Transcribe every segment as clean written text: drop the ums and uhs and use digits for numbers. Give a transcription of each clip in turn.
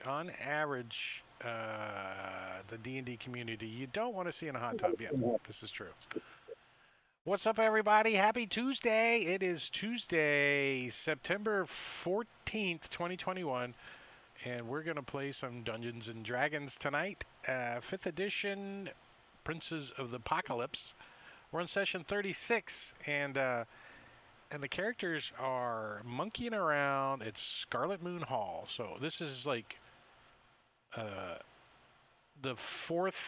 On average, the D&D community, you don't want to see in a hot tub. Yeah, this is true. What's up, everybody? Happy Tuesday. It is Tuesday, September 14th, 2021, and we're going to play some Dungeons & Dragons tonight. 5th edition, Princes of the Apocalypse. We're on session 36, and the characters are monkeying around at Scarlet Moon Hall. So this is like the fourth.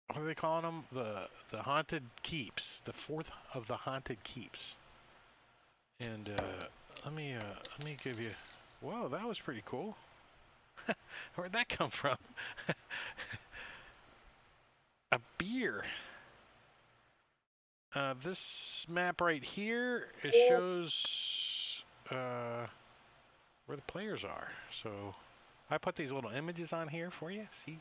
What are they calling them? The haunted keeps. The fourth of the haunted keeps. And let me give you. Whoa, that was pretty cool. Where'd that come from? A beer. This map right here, it shows where the players are. So I put these little images on here for you. See?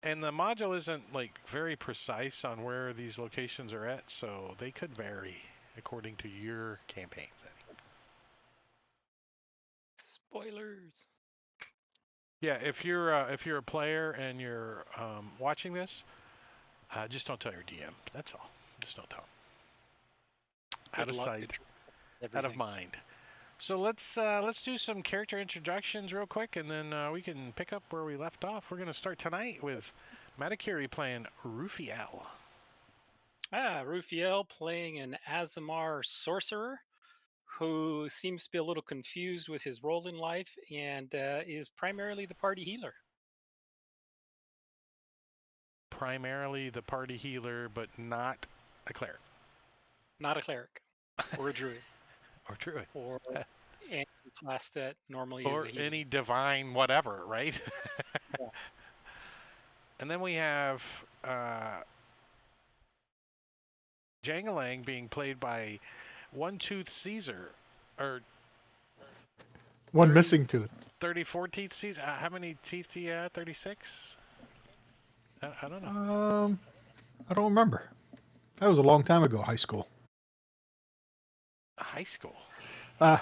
And the module isn't like very precise on where these locations are at, so they could vary according to your campaign setting. Spoilers. Yeah, if you're a player and you're watching this, just don't tell your DM. That's all. Just don't tell. Out of sight, out of mind. So let's do some character introductions real quick, and then we can pick up where we left off. We're going to start tonight with Matakiri playing Rufiel. Rufiel playing an Azamar sorcerer who seems to be a little confused with his role in life and is primarily the party healer. Primarily the party healer, but not a cleric. Not a cleric or a druid. Or druid. Or any class that normally is or a any healer. divine whatever, right? Yeah. And then we have Jangalang being played by One Tooth Caesar, or One 30, missing tooth. 34 teeth Caesar. How many teeth do you have? 36? I don't know. I don't remember. That was a long time ago, high school. High school. Uh,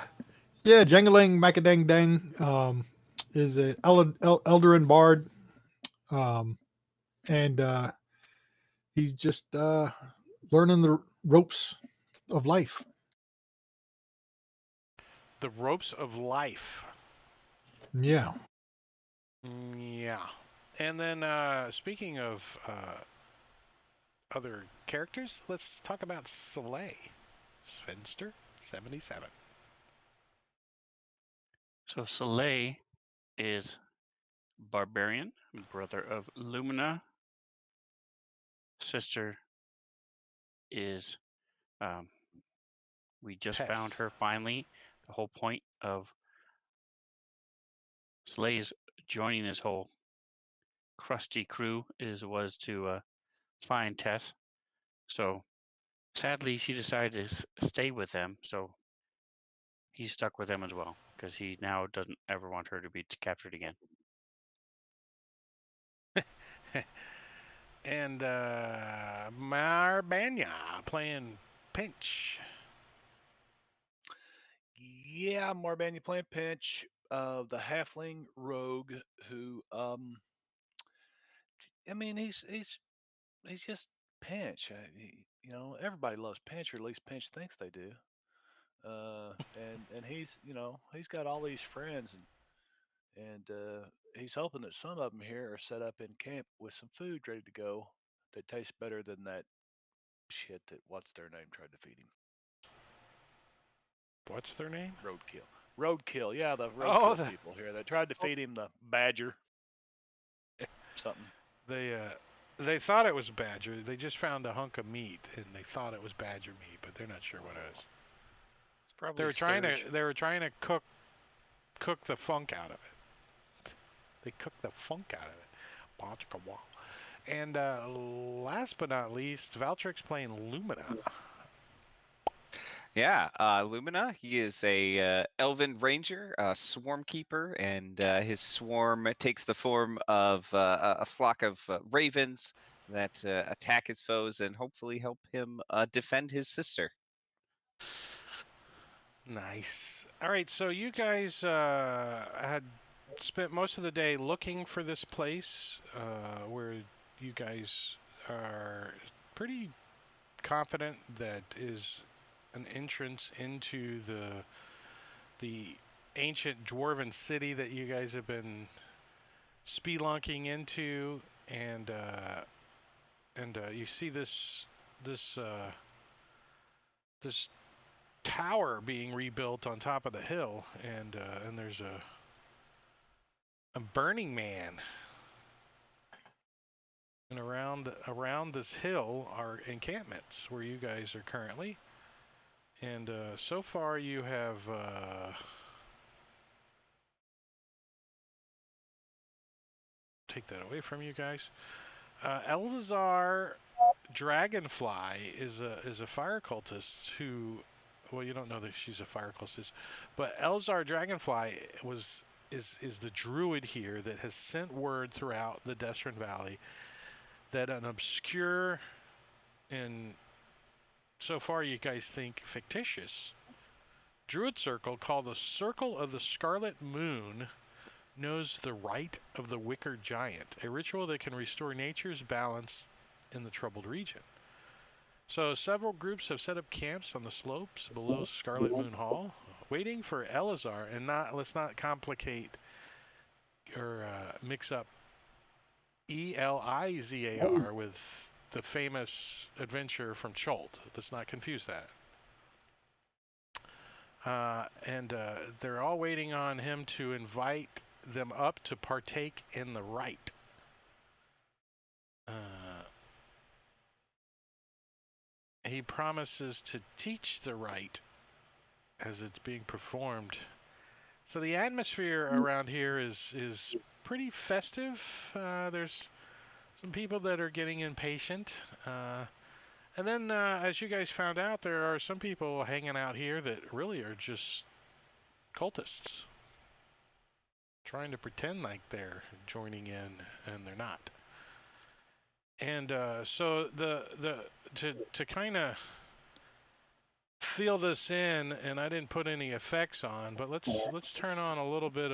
yeah, Jengaling Macadang Dang is an Eldarin bard, and he's just learning the ropes of life. The ropes of life. Yeah. Yeah. And then speaking of other characters, let's talk about Soleil. Sphinster 77. So Soleil is barbarian, brother of Lumina. Sister is, we just found Tess. her finally. The whole point of Soleil's joining this whole crusty crew was to find Tess. So sadly, she decided to stay with them. So he's stuck with them as well because he now doesn't ever want her to be captured again. And Marbanya playing Pinch. Yeah, Marbanya playing Pinch, the halfling rogue who, I mean, he's just Pinch. Everybody loves Pinch, or at least Pinch thinks they do. And he's got all these friends, and he's hoping that some of them here are set up in camp with some food ready to go that tastes better than that shit that what's their name tried to feed him. What's their name? Roadkill. Roadkill. Yeah, the Oh, roadkill people here. They tried to feed him the badger. Something. they thought it was badger. They just found a hunk of meat and they thought it was badger meat, but they're not sure what it is. It's probably They were trying sturge. to cook the funk out of it. They cooked the funk out of it. And last but not least, Valtrix playing Lumina. Yeah, Lumina. He is a elven ranger, swarm keeper, and his swarm takes the form of a flock of ravens that attack his foes and hopefully help him defend his sister. Nice. All right, so you guys had spent most of the day looking for this place where you guys are pretty confident that is an entrance into the ancient dwarven city that you guys have been spelunking into, and you see this this tower being rebuilt on top of the hill, and there's a Burning Man. And around this hill are encampments where you guys are currently. And so far you have take that away from you guys. Elazar Dragonfly is a fire cultist who, well, you don't know that she's a fire cultist, but Elazar Dragonfly is the druid here that has sent word throughout the Destron Valley that an obscure and so far you guys think fictitious druid circle called the Circle of the Scarlet Moon knows the rite of the Wicker Giant, a ritual that can restore nature's balance in the troubled region. So several groups have set up camps on the slopes below Scarlet Moon Hall, waiting for Elazar, and let's not complicate or mix up Elizar with the famous adventure from Chult. Let's not confuse that. And they're all waiting on him to invite them up to partake in the rite. He promises to teach the rite as it's being performed So the atmosphere around here is pretty festive. There's some people that are getting impatient. And then, as you guys found out, there are some people hanging out here that really are just cultists, trying to pretend like they're joining in, and they're not. And so to kind of feel this in, and I didn't put any effects on, but let's turn on a little bit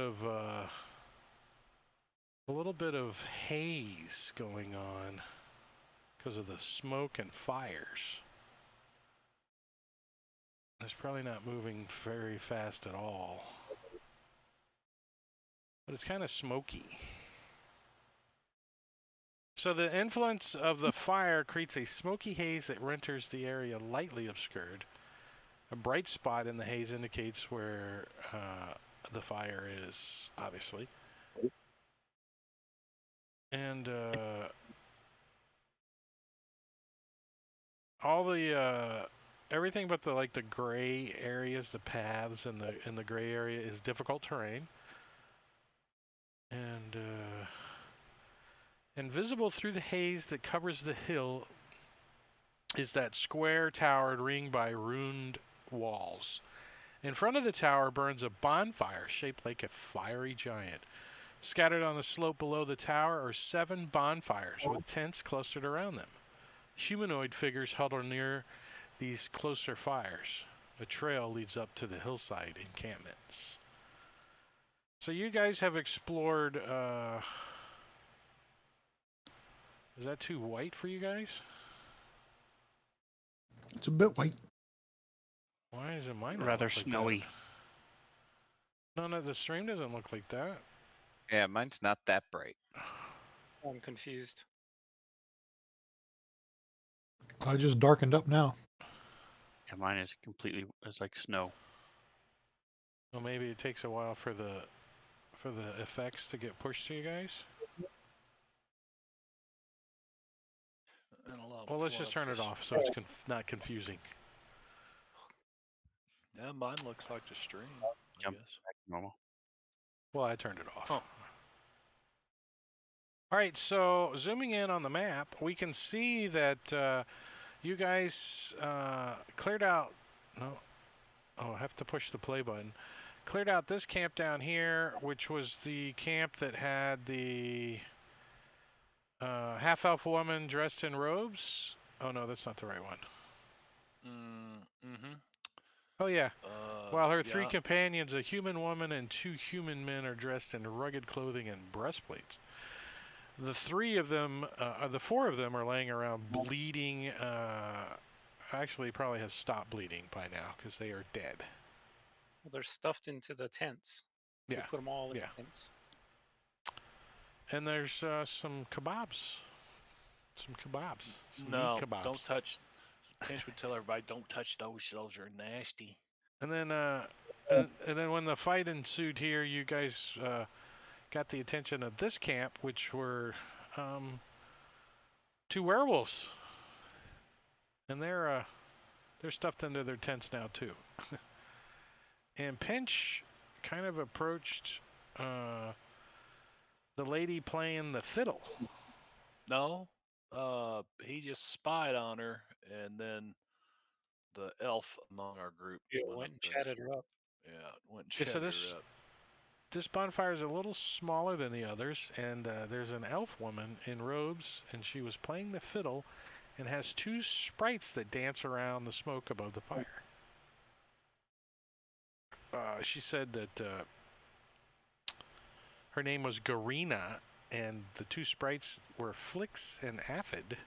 of haze going on because of the smoke and fires. It's probably not moving very fast at all, but it's kind of smoky. So the influence of the fire creates a smoky haze that renders the area lightly obscured. A bright spot in the haze indicates where the fire is, obviously. And all the everything but the gray areas, the paths and the gray area is difficult terrain. And visible through the haze that covers the hill is that square tower ringed by ruined walls. In front of the tower burns a bonfire shaped like a fiery giant. Scattered on the slope below the tower are 7 bonfires with tents clustered around them. Humanoid figures huddle near these closer fires. A trail leads up to the hillside encampments. So you guys have explored... is that too white for you guys? It's a bit white. Why is it mine not Rather look like snowy. that? No, the stream doesn't look like that. Yeah, mine's not that bright. I'm confused. I just darkened up now. Yeah, mine is completely. It's like snow. Well, maybe it takes a while for the effects to get pushed to you guys. And a lot of Well, let's just plug turn it this- off so it's not confusing. Yeah, mine looks like the stream. I Jump. guess. Normal. Well, I turned it off. Huh. All right, so zooming in on the map, we can see that you guys cleared out. No, I have to push the play button. Cleared out this camp down here, which was the camp that had the half-elf woman dressed in robes. Oh no, that's not the right one. Mm-hmm. Oh yeah. While her 3 yeah. companions, a human woman and 2 human men, are dressed in rugged clothing and breastplates. The 4 of them are laying around bleeding. Actually, probably have stopped bleeding by now because they are dead. Well, they're stuffed into the tents. We Yeah. put them all in Yeah. tents. And there's some kebabs. Some kebabs. Some No, meat kebabs. don't touch. Pinch would tell everybody, don't touch those. Those are nasty. And then, and then when the fight ensued here, you guys got the attention of this camp, which were 2 werewolves, and they're stuffed into their tents now too. And Pinch kind of approached the lady playing the fiddle. No, he just spied on her, and then the elf among our group Went and up there. chatted her up. Yeah, went and Okay, chatted so her up. This bonfire is a little smaller than the others, and there's an elf woman in robes, and she was playing the fiddle and has 2 sprites that dance around the smoke above the fire. She said that her name was Garina, and the 2 sprites were Flix and Aphid.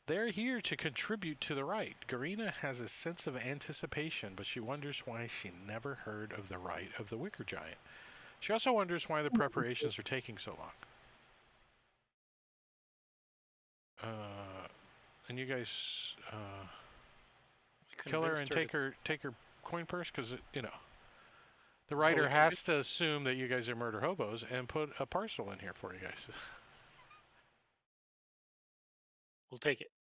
They're here to contribute to the rite. Garina has a sense of anticipation, but she wonders why she never heard of the rite of the Wicker Giant. She also wonders why the preparations are taking so long. And you guys We kill her convinced and take her coin purse, because the writer we has to assume that you guys are murder hobos and put a parcel in here for you guys. We'll take it.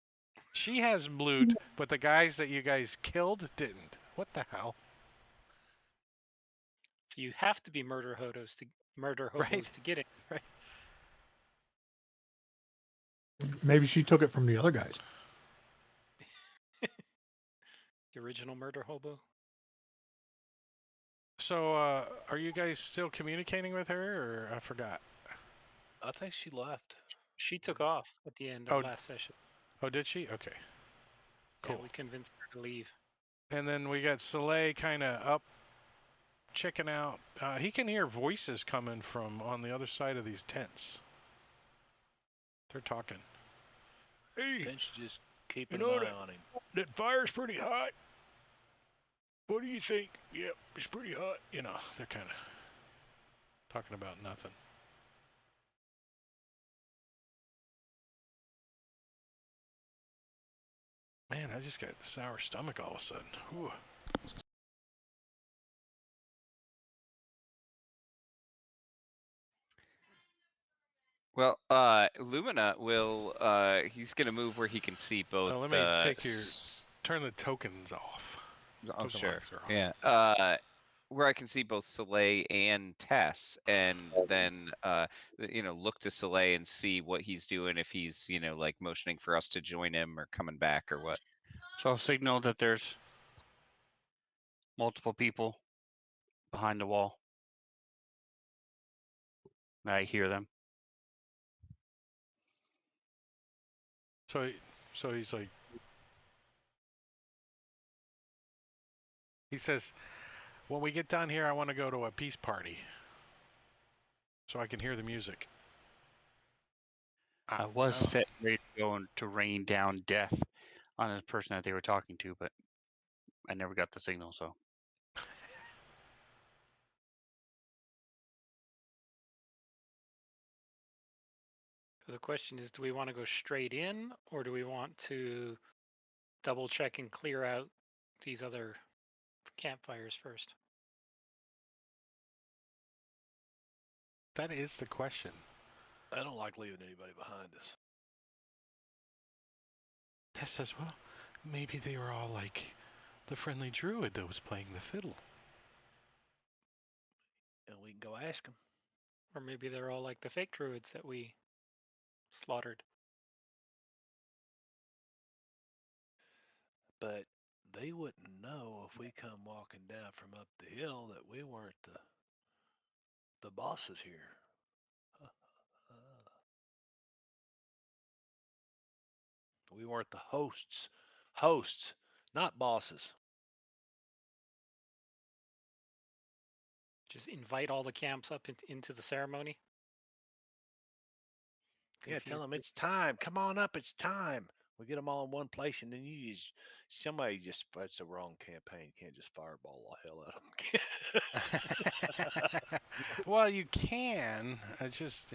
She has loot, but the guys that you guys killed didn't. What the hell? So you have to be murder hobos Right. to get it. Maybe she took it from the other guys. The original murder hobo. So, are you guys still communicating with her, or I forgot? I think she left. She took off at the end of Oh. last session. Oh, did she? Okay. Cool. Yeah, we convinced her to leave. And then we got Soleil kind of up, checking out. He can hear voices coming from on the other side of these tents. They're talking. Hey, Then she just keep You an know eye that- on him. that fire's pretty hot. What do you think? Yep, it's pretty hot. You know, they're kind of talking about nothing. Man, I just got a sour stomach all of a sudden. Whew. Well, Lumina will. He's gonna move where he can see both. let me take your- Turn the tokens off. Oh, Token sure. locks are off. Yeah. Where I can see both Soleil and Tess, and then look to Soleil and see what he's doing, if he's like motioning for us to join him or coming back or what. So I'll signal that there's multiple people behind the wall. I hear them. So he's like, he says, when we get down here, I want to go to a peace party, so I can hear the music. I was don't- set ready to go and to rain down death on the person that they were talking to, but I never got the signal. So So the question is, do we want to go straight in, or do we want to double check and clear out these other campfires first? That is the question. I don't like leaving anybody behind us. Tess says, well, maybe they were all like the friendly druid that was playing the fiddle. And we can go ask them. Or maybe they're all like the fake druids that we slaughtered. But they wouldn't know if we come walking down from up the hill that we weren't the bosses here. We weren't the hosts. Hosts, not bosses. Just invite all the camps up into the ceremony. Yeah, tell Confuse them people. it's time. Come on up, it's time. We get them all in one place, and then somebody just, that's the wrong campaign. You can't just fireball the hell out of them. Well, you can. It's just,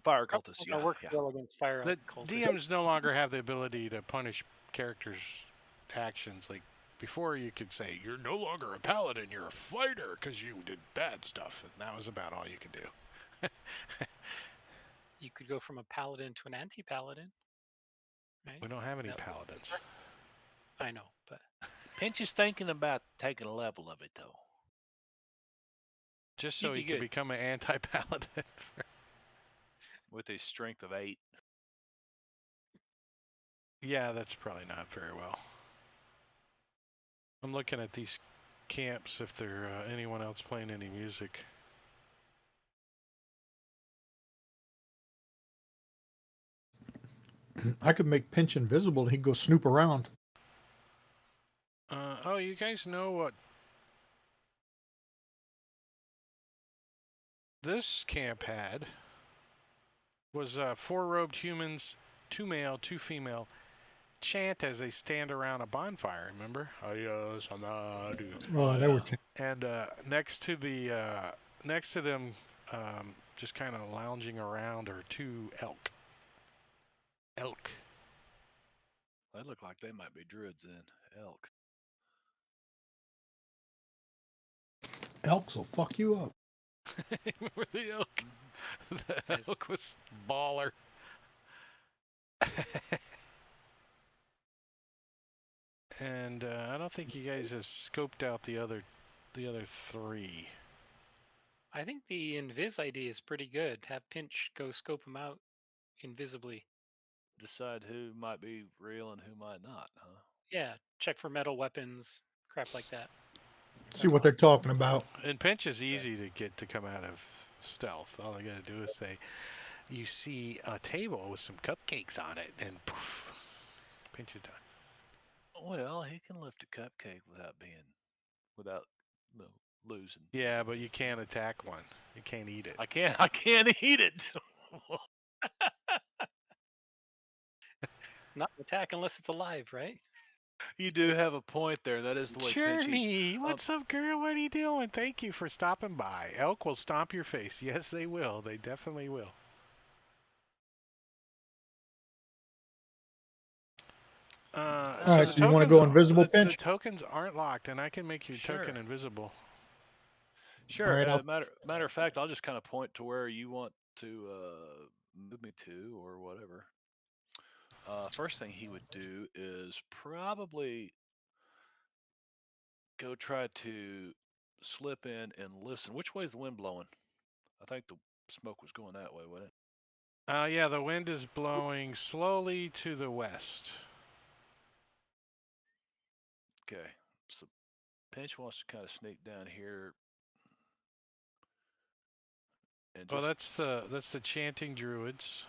Fire cultists, It's yeah. gonna work yeah. well against fire the cultists. DMs no longer have the ability to punish characters' actions. Like before, you could say you're no longer a paladin, you're a fighter because you did bad stuff, and that was about all you could do. You could go from a paladin to an anti-paladin, right? We don't have any That would paladins. work. I know, but Pinch is thinking about taking a level of it, though. Just You'd so he be can good. become an anti-paladin. With a strength of 8. Yeah, that's probably not very well. I'm looking at these camps if there anyone else playing any music. I could make Pinch invisible and he'd go snoop around. Oh, you guys know what this camp had? Was 4 robed humans, 2 male, 2 female, chant as they stand around a bonfire, remember? Oh, they were. And next to them, just kind of lounging around, are 2 elk. They look like they might be druids then. Elk. Elks will fuck you up. Remember the elk? The Yes. elk was baller. And I don't think you guys have scoped out the other the other three? I think the invis idea is pretty good. Have Pinch go scope them out invisibly. Decide who might be real and who might not, huh? Yeah, check for metal weapons, crap like that. See what they're talking about. And Pinch is easy to get to come out of stealth. All I gotta do is say, you see a table with some cupcakes on it, and poof, Pinch is done. Well, he can lift a cupcake without no, losing. Yeah, but you can't attack one. You can't eat it. I can't eat it. Not attack unless it's alive, right? You do have a point there. That is the way Pinch eats. Journey, what's up, girl? What are you doing? Thank you for stopping by. Elk will stomp your face. Yes, they will. They definitely will. Alright, the so you wanna tokens go invisible, the Pinch? tokens aren't locked, and I can make your Sure. token invisible. Sure. All right, I'll- Matter of fact, I'll just kind of point to where you want to move me to, or whatever. First thing he would do is probably go try to slip in and listen. Which way is the wind blowing? I think the smoke was going that way, wasn't it? Yeah, the wind is blowing slowly to the west. Okay. So Pinch wants to kind of sneak down here. And Well, just, that's the chanting druids.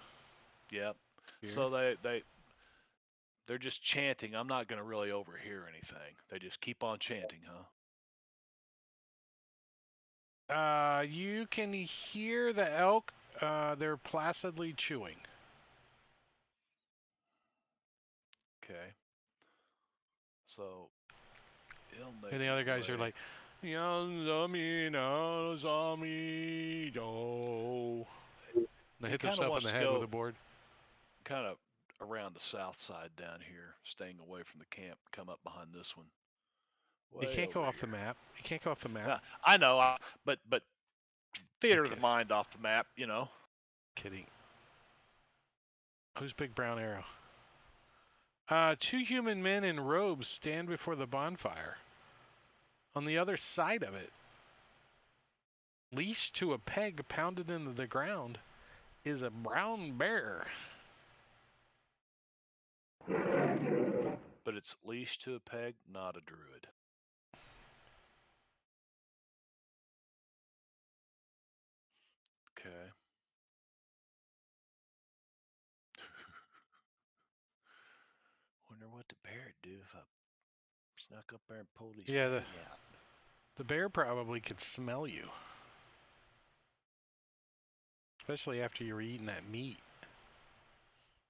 yep. Here. So they're just chanting. I'm not going to really overhear anything. They just keep on chanting, huh? You can hear the elk. They're placidly chewing. Okay. So he'll make And the other his guys are way. like, Yanzami, do. They hit kinda themselves in wants the to head with go- a board. kind of around the south side down here, staying away from the camp. Come up behind this one. You Way can't go over off the here. map. You can't go off the map. Yeah, I know, but theater of Okay. the mind off the map, you know. Kidding. Who's Big Brown Arrow? Two human men in robes stand before the bonfire. On the other side of it, leashed to a peg pounded into the ground, is a brown bear. But it's leashed to a peg, not a druid. Okay. Wonder what the bear'd do if I snuck up there and pulled his Yeah, peg out. The bear probably could smell you. Especially after you were eating that meat.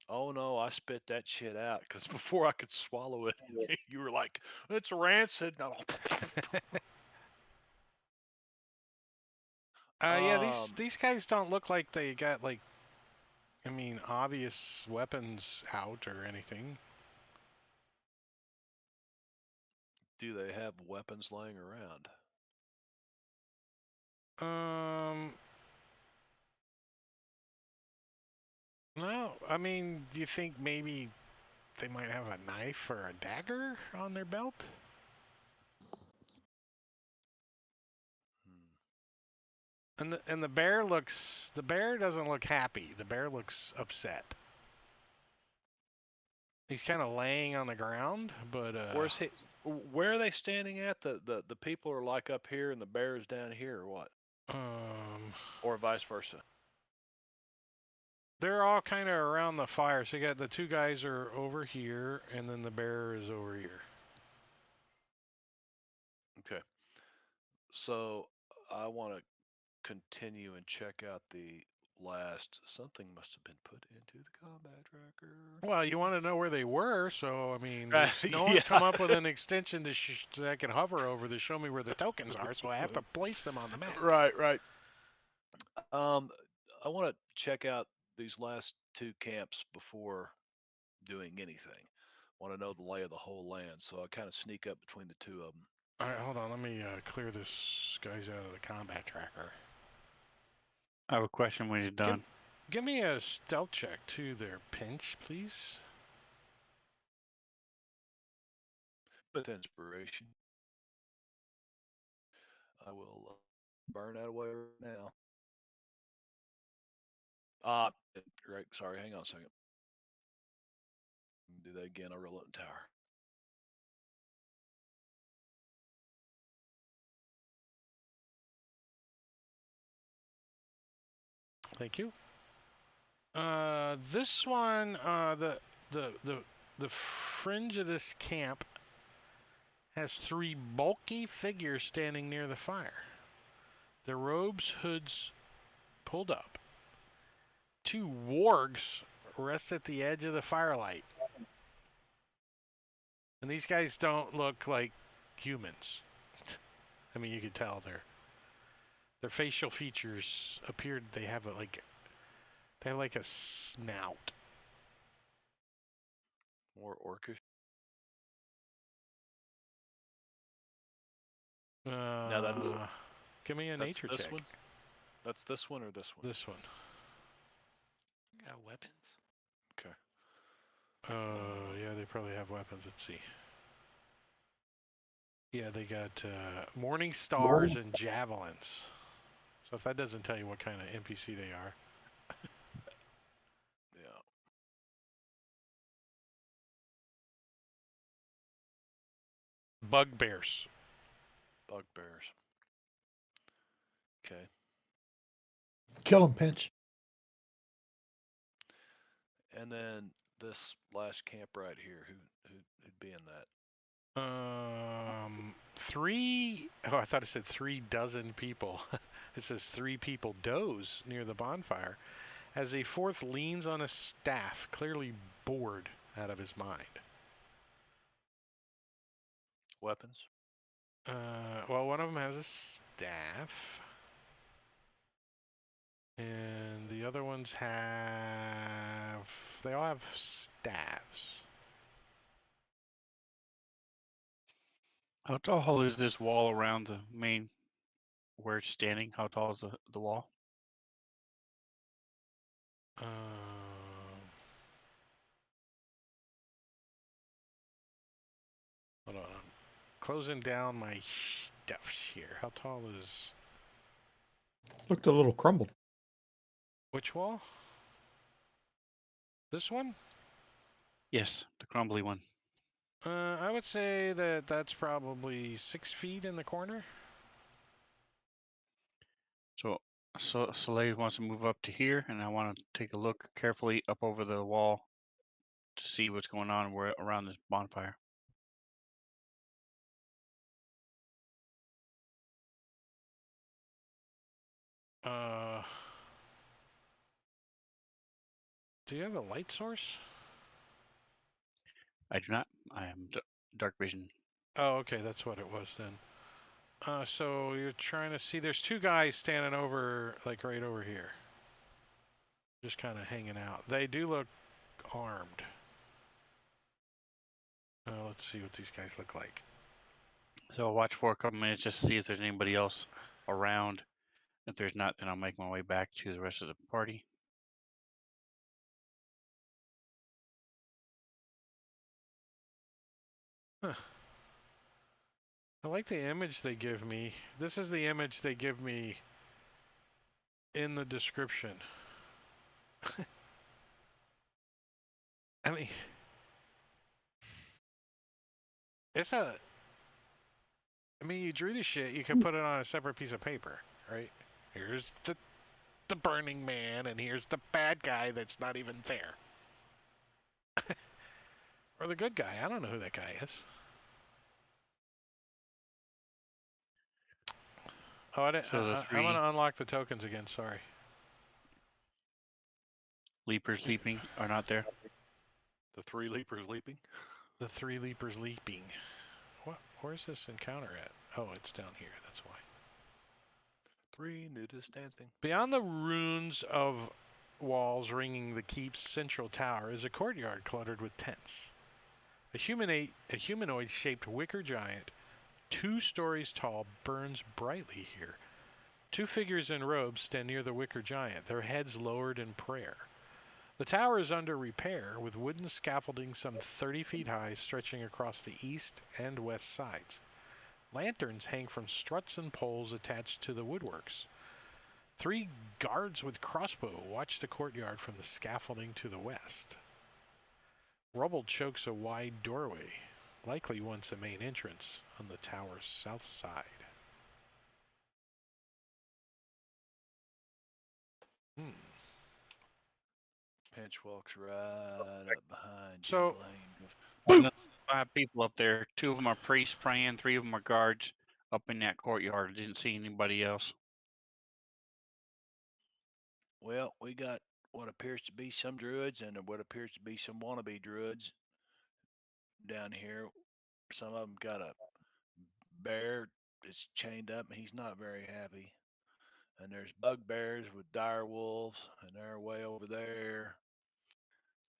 Oh no, I spit that shit out because before I could swallow it, you were like, "It's rancid." No. Yeah, these guys don't look like they got obvious weapons out or anything. Do they have weapons laying around? No, do you think maybe they might have a knife or a dagger on their belt? And the bear doesn't look happy. The bear looks upset. He's kind of laying on the ground, but Where's he? Where are they standing at? The people are like up here and the bear is down here, or what? Or vice versa. They're all kind of around the fire. So you got the two guys are over here, and then the bear is over here. Okay. So I want to continue and check out the last. Something must have been put into the combat tracker. Well, you want to know where they were, so Right, no one's come yeah. up with an extension that I can hover over to show me where the tokens are, so I have to place them on the map. Right. I want to check out these last two camps before doing anything. Want to know the lay of the whole land, so I kind of sneak up between the two of them. All right, hold on. Let me clear this guys out of the combat tracker. I have a question when you're done. Give me a stealth check too there, Pinch, please. With inspiration. I will burn that away right now. Right. Sorry, hang on a second. Do that again. I'll roll it in tower. Thank you. This one, the fringe of this camp has 3 bulky figures standing near the fire. Their robes, hoods pulled up. 2 wargs rest at the edge of the firelight. And these guys don't look like humans. I mean, you could tell their facial features appeared. They have like a snout. More orcish. That's Give me a nature this check. one. That's this one or this one? This one. Got weapons. Okay. Yeah, they probably have weapons. Let's see. Yeah, they got morning stars and javelins. So if that doesn't tell you what kind of NPC they are. Yeah. Bugbears. Bugbears. Okay. Kill him, Pinch. And then this last camp right here, who'd be in that? 3. Oh, I thought it said 3 dozen people. It says 3 people doze near the bonfire as a 4th leans on a staff, clearly bored out of his mind. Weapons? Well, one of them has a staff. And the other ones they all have staves. How tall is this wall around the main where it's standing? How tall is the wall? Hold on. I'm closing down my stuff here. How tall is... Looked a little crumbled. Which wall? This one? Yes, the crumbly one. I would say that's probably 6 feet in the corner. So Soleil wants to move up to here, and I want to take a look carefully up over the wall to see what's going on around this bonfire. Do you have a light source? I do not. I am dark vision. Oh, okay, that's what it was then. So you're trying to see, there's 2 guys standing over, like right over here. Just kind of hanging out. They do look armed. Let's see what these guys look like. So I'll watch for a couple minutes just to see if there's anybody else around. If there's not, then I'll make my way back to the rest of the party. Huh. I like the image they give me. This is the image they give me in the description. I mean, you drew the shit, you can put it on a separate piece of paper, right? Here's the Burning Man, and here's the bad guy that's not even there. Or the good guy. I don't know who that guy is. Oh, I want to unlock the tokens again, sorry. Leapers leaping are not there. The 3 leapers leaping? The 3 leapers leaping. What? Where's this encounter at? Oh, it's down here, that's why. 3 nudists dancing. Beyond the ruins of walls ringing the keep's central tower is a courtyard cluttered with tents. A humanoid-shaped wicker giant, 2 stories tall, burns brightly here. 2 figures in robes stand near the wicker giant, their heads lowered in prayer. The tower is under repair, with wooden scaffolding some 30 feet high stretching across the east and west sides. Lanterns hang from struts and poles attached to the woodworks. 3 guards with crossbow watch the courtyard from the scaffolding to the west. Rubble chokes a wide doorway, likely once a main entrance on the tower's south side. Pinch walks right up behind you. So- Blaine goes, 5 people up there. 2 of them are priests praying. 3 of them are guards up in that courtyard. I didn't see anybody else. well, we got what appears to be some druids and what appears to be some wannabe druids down here. Some of them got a bear that's chained up and he's not very happy. And there's bugbears with dire wolves and they're way over there.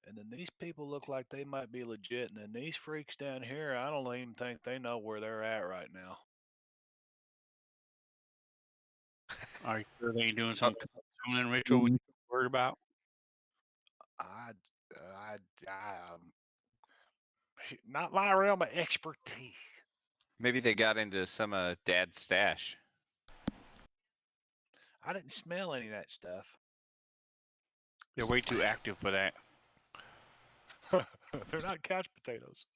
And then these people look like they might be legit. And then these freaks down here, I don't even think they know where they're at right now. Are you sure they ain't doing some summoning ritual we worried about? Not my realm of expertise. Maybe they got into some dad's stash. I didn't smell any of that stuff. They're way too active for that. They're not couch potatoes.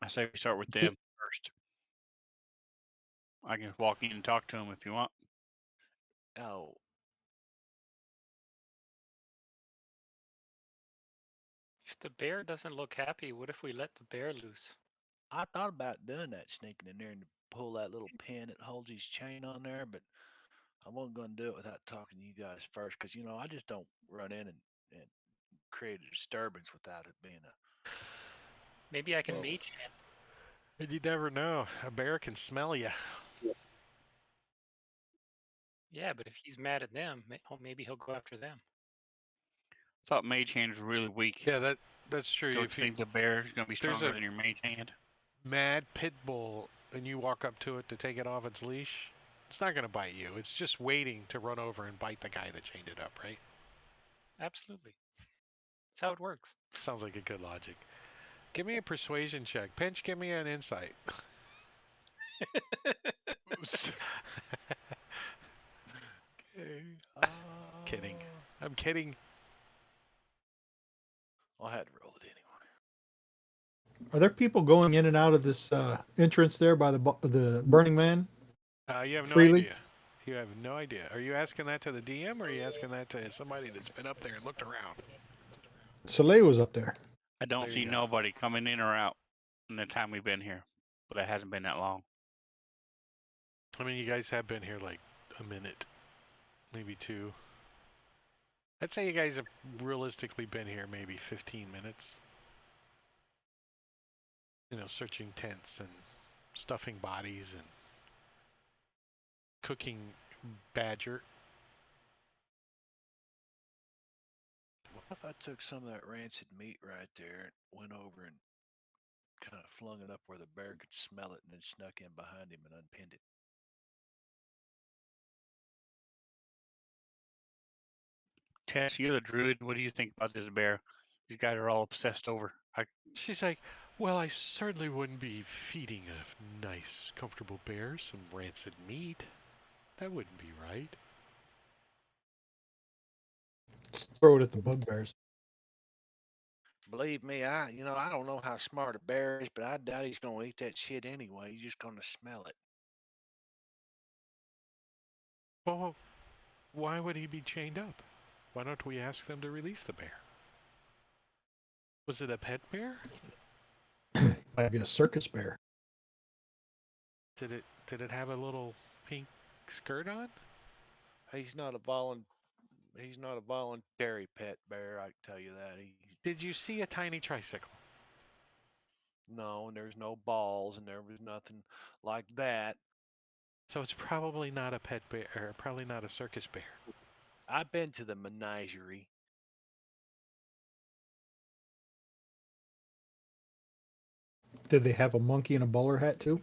I say we start with them first. I can walk in and talk to them if you want. Oh, If the bear doesn't look happy, what if we let the bear loose? I thought about doing that, sneaking in there and pull that little pin that holds his chain on there, but I wasn't going to do it without talking to you guys first, because I just don't run in and create a disturbance without it being a. Maybe I can Well- mage hand. And you never know. A bear can smell you. Yeah, but if he's mad at them, maybe he'll go after them. Thought Mage Hand was really weak. Yeah, that's true. Don't If you you think the bear is going to be there's stronger a- than your Mage Hand? mad pit bull and you walk up to it to take it off its leash, it's not going to bite you. It's just waiting to run over and bite the guy that chained it up, right? Absolutely. That's how it works. Sounds like a good logic. Give me a persuasion check. Pinch, give me an insight. Okay. Kidding. I'm kidding. I had to roll it anyway. Are there people going in and out of this entrance there by the Burning Man? You have no Freely? idea. You have no idea. Are you asking that to the DM or are you asking that to somebody that's been up there and looked around? Soleil was up there. I don't There see you go. nobody coming in or out in the time we've been here, but it hasn't been that long. I mean, you guys have been here like a minute, maybe 2. I'd say you guys have realistically been here maybe 15 minutes. Searching tents and stuffing bodies and cooking badger. What if I took some of that rancid meat right there and went over and kind of flung it up where the bear could smell it and then snuck in behind him and unpinned it? Tess, you're the druid. What do you think about this bear? These guys are all obsessed over. She's like, well, I certainly wouldn't be feeding a nice, comfortable bear some rancid meat. That wouldn't be right. Throw it at the bugbears. Believe me, I don't know how smart a bear is, but I doubt he's gonna eat that shit anyway. He's just gonna smell it. Well, why would he be chained up? Why don't we ask them to release the bear? Was it a pet bear? Might be a circus bear. Did it have a little pink skirt on? He's not a voluntary pet bear. I can tell you that. Did you see a tiny tricycle? No, and there's no balls, and there was nothing like that. So it's probably not a pet bear, or probably not a circus bear. I've been to the menagerie. Did they have a monkey in a bowler hat too?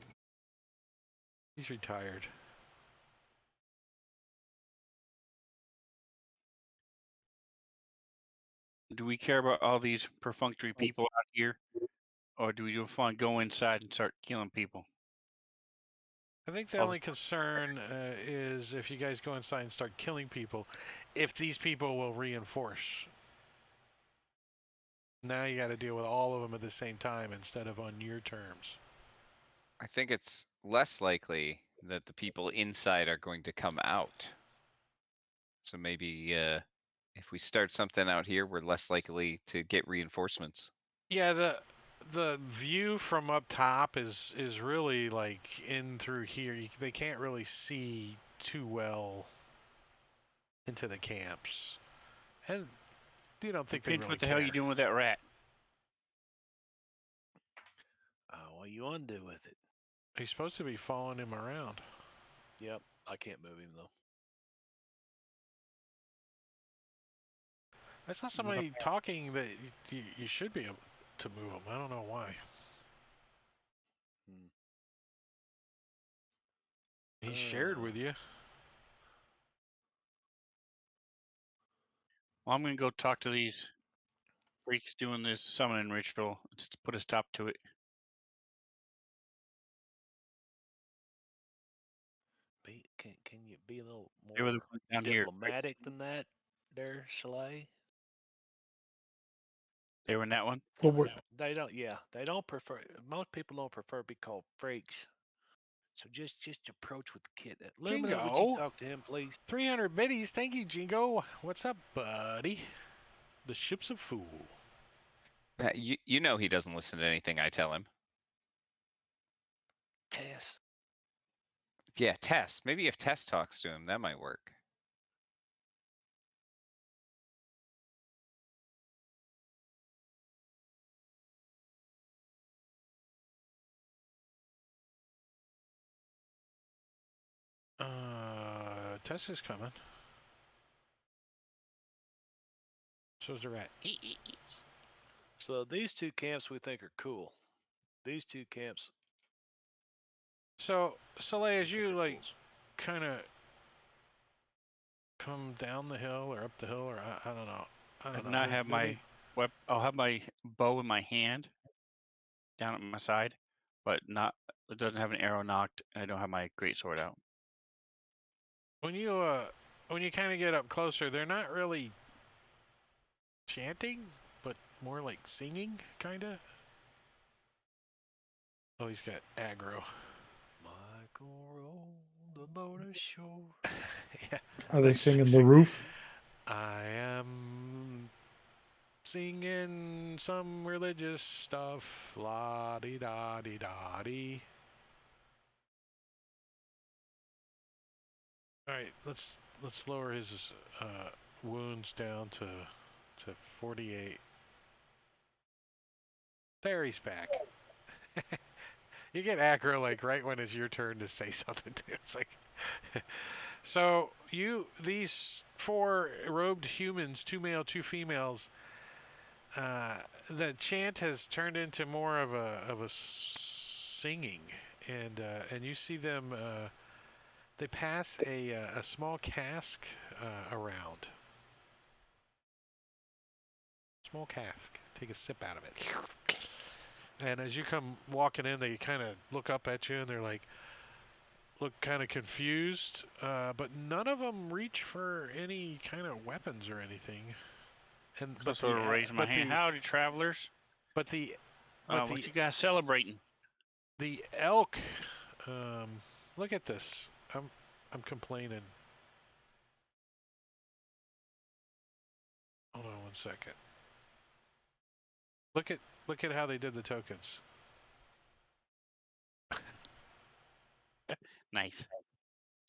He's retired. Do we care about all these perfunctory people out here, or do we just want to go inside and start killing people? I think the All only this- concern is if you guys go inside and start killing people, if these people will reinforce. Now you got to deal with all of them at the same time instead of on your terms. I think it's less likely that the people inside are going to come out. So maybe if we start something out here, we're less likely to get reinforcements. Yeah, the view from up top is really like in through here. They can't really see too well into the camps, and you don't think they Pinch, really what the care. hell you doing with that rat? What you want to do with it? He's supposed to be following him around. Yep, I can't move him though. I saw somebody talking that you should be able to move him. I don't know why. He shared with you. Well, I'm gonna go talk to these freaks doing this summoning ritual. Just to put a stop to it. Can you be a little They were the more ones down here. diplomatic than that, there, Soleil? They were in that one. Well, we're- They don't. Yeah, they don't prefer. Most people don't prefer to be called freaks. So just approach with the kid. Lumina, would you Jingo. talk to him, please? 300 biddies. Thank you, Jingo. What's up, buddy? The ship's a fool. You know he doesn't listen to anything I tell him. Tess. Yeah, Tess. Maybe if Tess talks to him, that might work. Tess is coming. So's the rat. So these two camps we think are cool. These two camps. So, Soleil, as we think you are like fools. kind of come down the hill or up the hill, or I don't know. I don't know. not have my I'll have my bow in my hand, down at my side, but not. It doesn't have an arrow knocked, and I don't have my greatsword out. when you kind of get up closer, they're not really chanting, but more like singing, kind of. Oh, he's got aggro. Michael rolled the boat ashore. Yeah. are they singing the roof? I am singing some religious stuff. La di da di da di. All right, let's lower his wounds down to 48. There, he's back. You get aggro like right when it's your turn to say something. It's like, so these 4 robed humans, 2 male, 2 females. The chant has turned into more of a singing, and you see them. They pass a small cask around. Small cask. Take a sip out of it. And as you come walking in, they kind of look up at you and they're like, look kind of confused. But none of them reach for any kind of weapons or anything. And So I sort of raise my hand. Howdy, travelers. But the what you guys celebrating? The elk. Look at this. I'm complaining. Hold on 1 second. Look at how they did the tokens. Nice.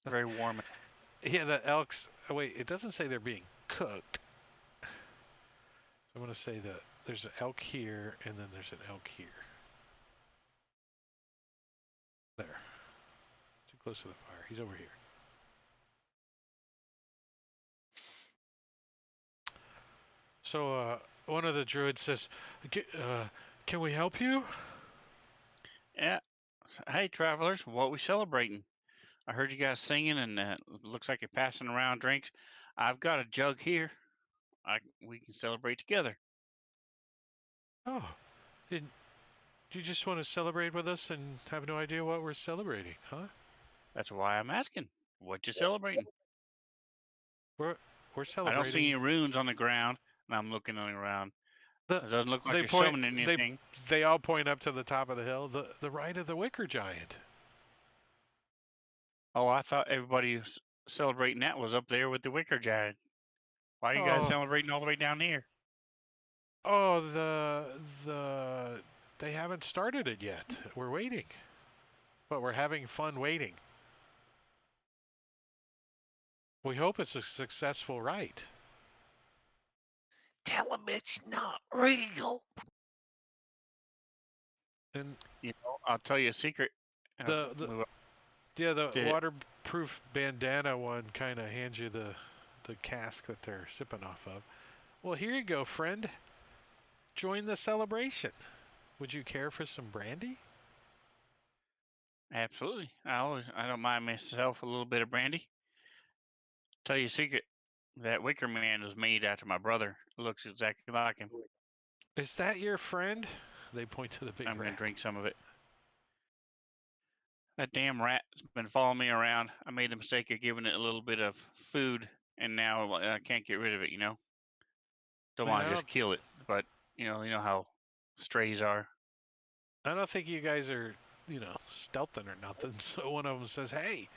Very warm. Yeah, the elks. Oh, wait, it doesn't say they're being cooked. I'm going to say that there's an elk here, and then there's an elk here. There. Too close to the fire. He's over here. So, one of the druids says, can we help you? Yeah. Hey, travelers, what we celebrating? I heard you guys singing, and looks like you're passing around drinks. I've got a jug here. we can celebrate together. Oh, and you just want to celebrate with us and have no idea what we're celebrating, huh? That's why I'm asking. What you celebrating? We're I celebrating. don't see any runes on the ground, and I'm looking around. The, It doesn't look like they you're point. summoning anything. They all point up to the top of the hill. The rite of the Wicker Giant. Oh, I thought everybody was celebrating that was up there with the Wicker Giant. Why are you guys Oh. celebrating all the way down here? Oh, they haven't started it yet. We're waiting, but we're having fun waiting. We hope it's a successful rite. Tell him it's not real. And You know, I'll tell you a secret. the Did- waterproof bandana one kind of hands you the cask that they're sipping off of. Well, here you go, friend. Join the celebration. Would you care for some brandy? Absolutely. I don't mind myself a little bit of brandy. Tell you a secret. That Wicker Man is made after my brother. Looks exactly like him. Is that your friend? They point to the big I'm gonna rat. drink some of it. That damn rat's been following me around. I made the mistake of giving it a little bit of food, and now I can't get rid of it. You know, don't Man, want I to just don't- kill it, but you know how strays are. I don't think you guys are, stealthing or nothing. So one of them says, "Hey,"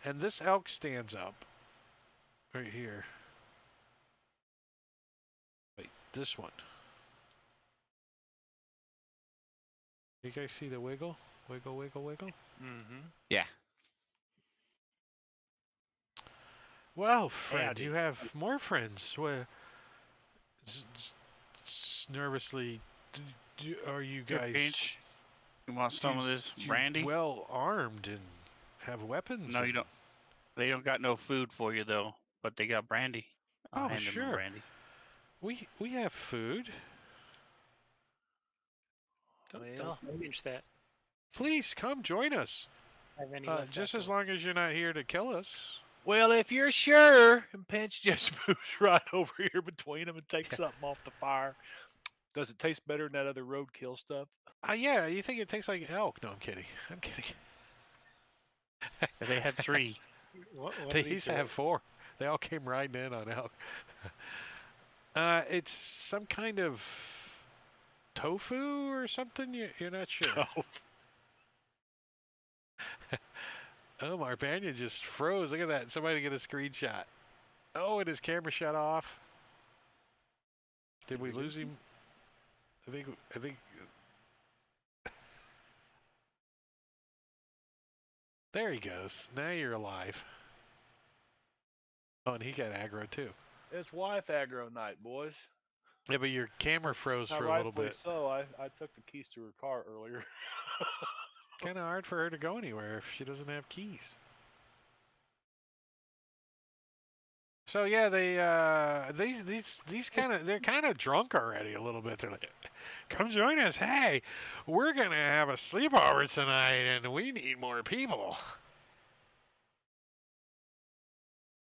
and this elk stands up right here. Wait, this one. You guys see the wiggle? Wiggle, wiggle, wiggle? Mm-hmm. Yeah. Well, friend, Howdy. you have more friends. Where nervously, are you Here, guys Pinch, you want some of this brandy? well armed and have weapons? No, you and- don't. They don't got no food for you though, but they got brandy. I'll Oh, hand them the sure. brandy. We have food. Don't pinch that. Please come join us. Have any left Just as after. long as you're not here to kill us. Well, if you're sure, and Pinch just moves right over here between them and takes something off the fire. Does it taste better than that other roadkill stuff? Yeah, you think it tastes like elk? No, I'm kidding. I'm kidding. They had 3. What They did he used to say? have 4. They all came riding in on elk. It's some kind of tofu or something. You're not sure. Oh, Marbanya just froze. Look at that. Somebody get a screenshot. Oh, and his camera shut off. Did we lose him? I think. There he goes. Now you're alive. Oh, and he got aggro too. It's wife aggro night, boys. Yeah, but your camera froze Now, for a little rightfully bit. so. I took the keys to her car earlier. Kind of hard for her to go anywhere if she doesn't have keys. So yeah, they're kind of drunk already a little bit. They're like, "Come join us! Hey, we're gonna have a sleepover tonight, and we need more people.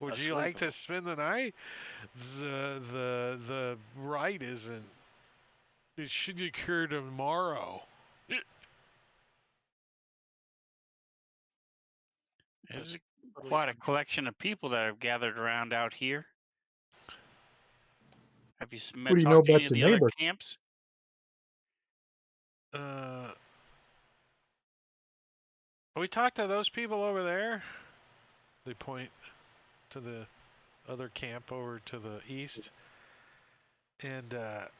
Would you like to spend the night? The rite isn't. It should occur tomorrow." There's quite a collection of people that have gathered around out here. Have you What do you know talked to any about of the your other neighbor? camps? We talked to those people over there. They point to the other camp over to the east, and it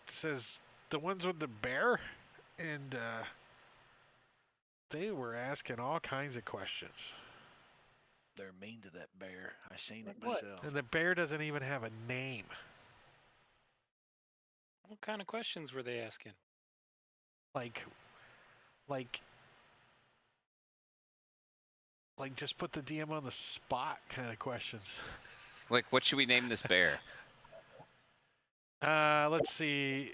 says the ones with the bear, and they were asking all kinds of questions. They're mean to that bear. I seen it What? myself. And the bear doesn't even have a name. What kind of questions were they asking? Like just put the DM on the spot kind of questions. Like, what should we name this bear? Let's see.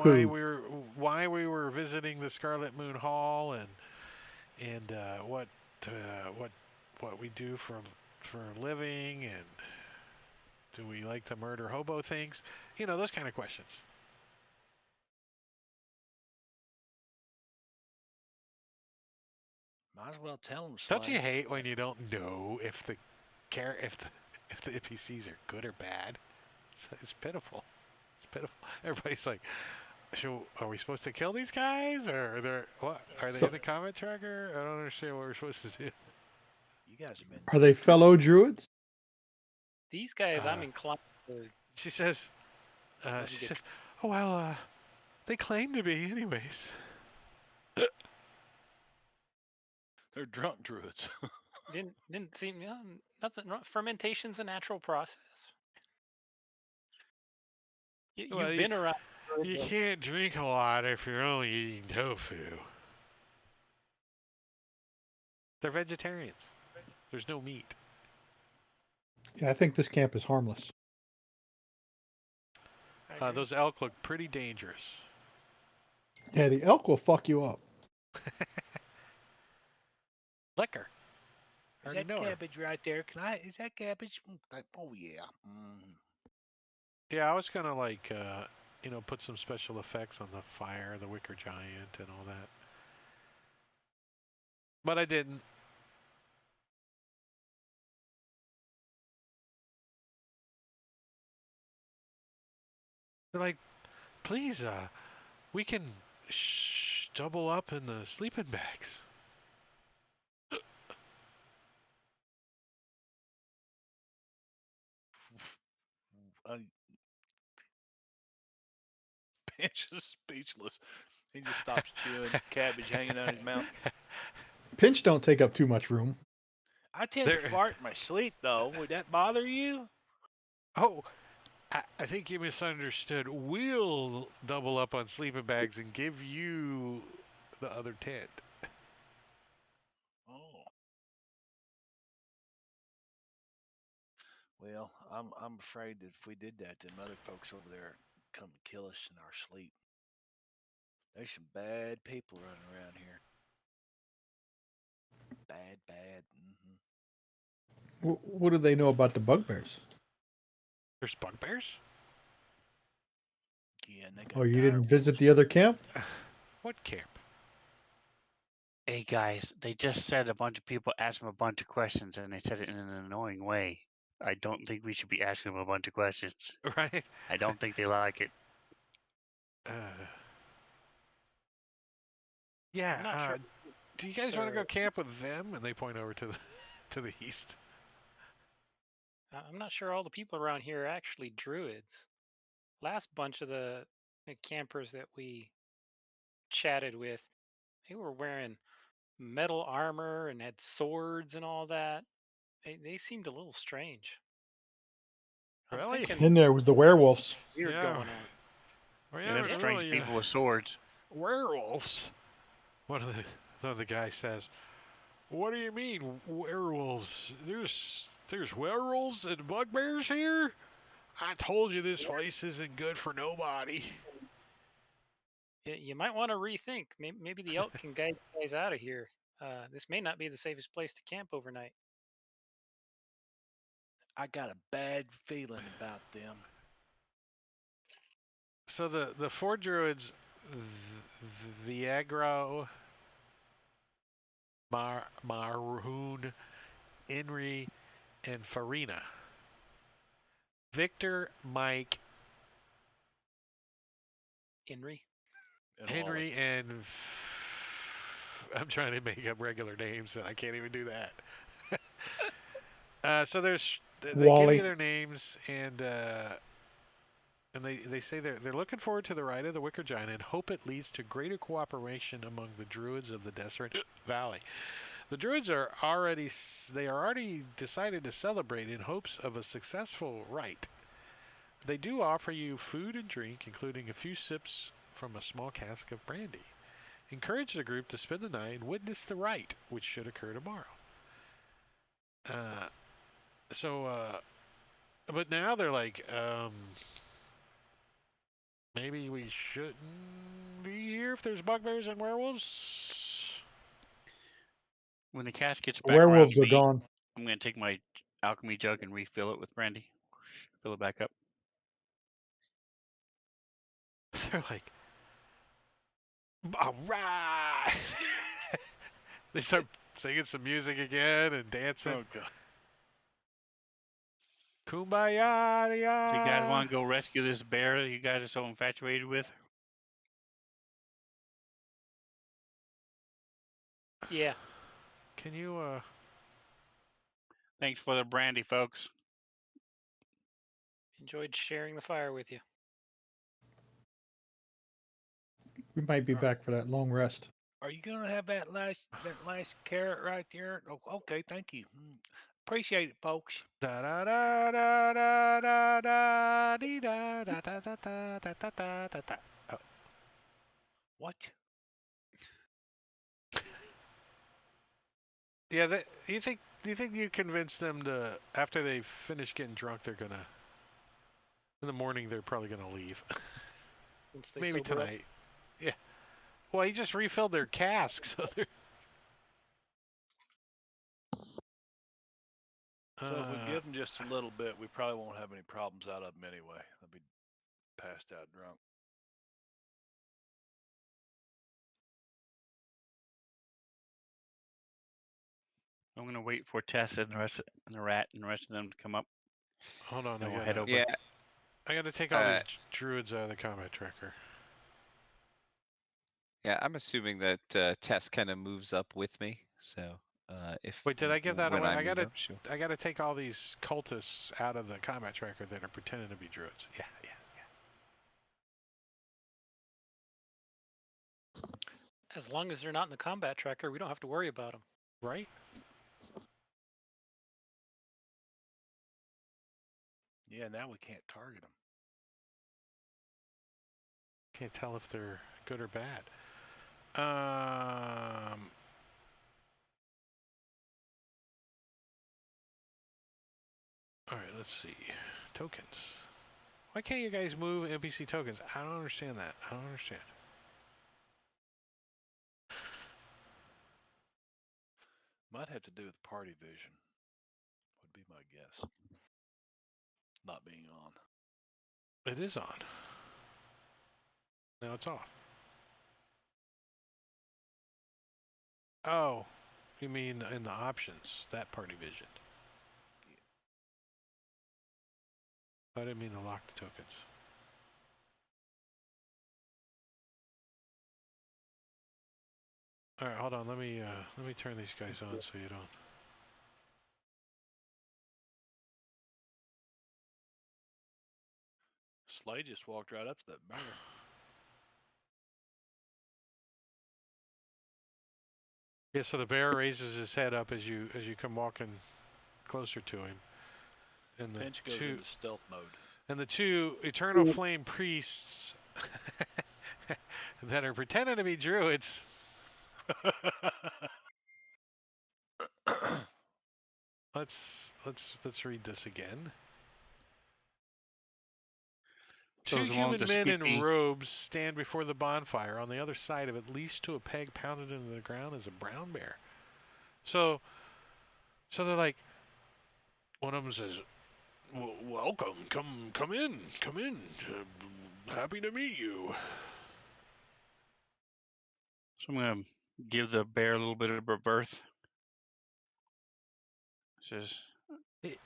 Who? Why we were visiting the Scarlet Moon Hall, and what what we do for a living, and do we like to murder hobo things? You know, those kind of questions. Might as well tell them. Don't you hate when you don't know if the if the NPCs are good or bad? It's pitiful. It's pitiful. Everybody's like, so are we supposed to kill these guys, or are they what? Are they So- in the comment tracker? I don't understand what we're supposed to do. You guys have been. Are they fellow druids? These guys, I'm Uh, inclined to. She says, Let me she get- says, oh well, they claim to be anyways. They're drunk druids. Didn't seem nothing wrong. Fermentation's a natural process. Well, You've been around. You can't drink a lot if you're only eating tofu. They're vegetarians. There's no meat. Yeah, I think this camp is harmless. I agree. Those elk look pretty dangerous. Yeah, the elk will fuck you up. Liquor. I Is already that know her. cabbage right there? Is that cabbage? Oh yeah. Yeah, I was gonna like, put some special effects on the fire, the wicker giant, and all that, but I didn't. They're like, please, we can double up in the sleeping bags. Pinch is speechless. He just stops chewing, cabbage hanging out his mouth. Pinch don't take up too much room. I tend There- to fart in my sleep, though. Would that bother you? Oh, I think you misunderstood. We'll double up on sleeping bags and give you the other tent. Oh. Well, I'm afraid that if we did that, then other folks over there come and kill us in our sleep. There's some bad people running around here. Bad. What do they know about the bugbears? There's bugbears? Yeah, and they got Oh, you dire didn't visit wolves. the other camp? What camp? Hey guys, they just said a bunch of people asked them a bunch of questions, and they said it in an annoying way. I don't think we should be asking them a bunch of questions. Right? I don't think they like it. Yeah. I'm not sure. Do you guys want to go Sir. camp with them? And they point over to the to the east. I'm not sure all the people around here are actually druids. Last bunch of the campers that we chatted with, they were wearing metal armor and had swords and all that. They seemed a little strange. I'm Really? thinking In there was the werewolves. weird Yeah. going on. Well, Yeah, them but strange really, people with swords. werewolves. One of the guy says, "What do you mean werewolves? There's werewolves and bugbears here? I told you this place isn't good for nobody." You might want to rethink. Maybe the elk can guide you guys out of here. This may not be the safest place to camp overnight. I got a bad feeling about them. So the four druids, Viagro, Marhoon, Henry, and Farina. Victor, Mike, Henry. And Henry, and I'm trying to make up regular names and I can't even do that. So there's they give Wally. you their names, and they say they're looking forward to the ride of the Wicker Giant and hope it leads to greater cooperation among the druids of the Desert Valley. The druids are already decided to celebrate in hopes of a successful rite. They do offer you food and drink, including a few sips from a small cask of brandy. Encourage the group to spend the night and witness the rite, which should occur tomorrow. But now they're like, maybe we shouldn't be here if there's bugbears and werewolves. When the cast gets The back around werewolves to are me, gone. I'm gonna take my alchemy jug and refill it with brandy. Fill it back up. They're like, all right. They start singing some music again and dancing. Oh god. Kumbaya. So you guys want to go rescue this bear that you guys are so infatuated with? Yeah. Can you Thanks for the brandy, folks. Enjoyed sharing the fire with you. We might be Right. back for that long rest. Are you gonna have that last carrot right there? Oh, okay, thank you. Appreciate it, folks. da da da da da da da dee da da da da da da da da da da. Oh, What? yeah, do you think you convinced them to after they finish getting drunk they're gonna in the morning they're probably gonna leave. Once they Maybe sober up. tonight. Yeah. Well, he just refilled their cask, so they're. So if we give them just a little bit, we probably won't have any problems out of them anyway. They'll be passed out drunk. I'm gonna wait for Tess and the rest and the rat and the rest of them to come up. Hold on, And we'll head over. Yeah. I gotta take all these druids out of the combat tracker. Yeah, I'm assuming that Tess kind of moves up with me. So if Wait, did I give that when away? I I move gotta up, she'll- I gotta take all these cultists out of the combat tracker that are pretending to be druids. Yeah. As long as they're not in the combat tracker, we don't have to worry about them. Right? Yeah, now we can't target them. Can't tell if they're good or bad. All right, let's see. Tokens. Why can't you guys move NPC tokens? I don't understand that. I don't understand. Might have to do with party vision. Would be my guess. Not being on. It is on. Now it's off. Oh, you mean in the options, that party vision. I didn't mean to lock the tokens. All right, hold on. Let me turn these guys on so you don't. Slade just walked right up to that bear. Yeah, so the bear raises his head up as you come walking closer to him. And the Pinch goes into stealth mode. And the two eternal flame priests that are pretending to be druids. Let's read this again. Two Those along human the men in skippy- robes stand before the bonfire. On the other side of it, leashed to a peg pounded into the ground, is a brown bear. So they're like, one of them says, "Welcome, come in. Happy to meet you." So I'm gonna give the bear a little bit of a berth. Says,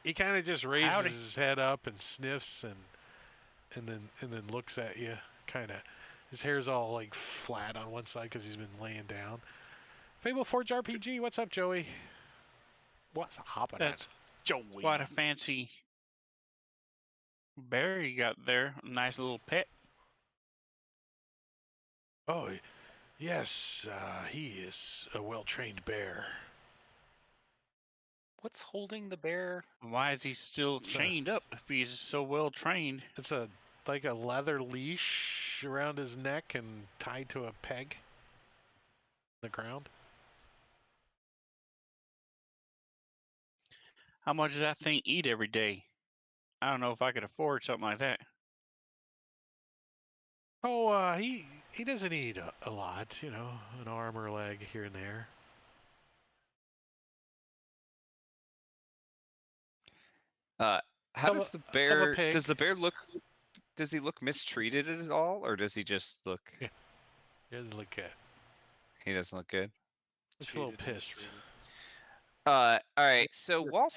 He kind of just raises Howdy. his head up and sniffs and then looks at you. Kind of, his hair's all like flat on one side because he's been laying down. Fable Forge RPG, what's up, Joey? What's hopping at? that's Joey. quite a fancy bear you got there. A nice little pet. Oh, yes, he is a well-trained bear. What's holding the bear? Why is he still So- chained up if he's so well trained? It's like a leather leash around his neck and tied to a peg on the ground. How much does that thing eat every day? I don't know if I could afford something like that. Oh, he doesn't eat a lot, you know, an arm or a leg here and there. How Of does the a bear? pig. Does the bear look? Does he look mistreated at all, or does he just look? He doesn't look good. He doesn't look good. Looks a little Treated and pissed. mistreated. All right. So You're while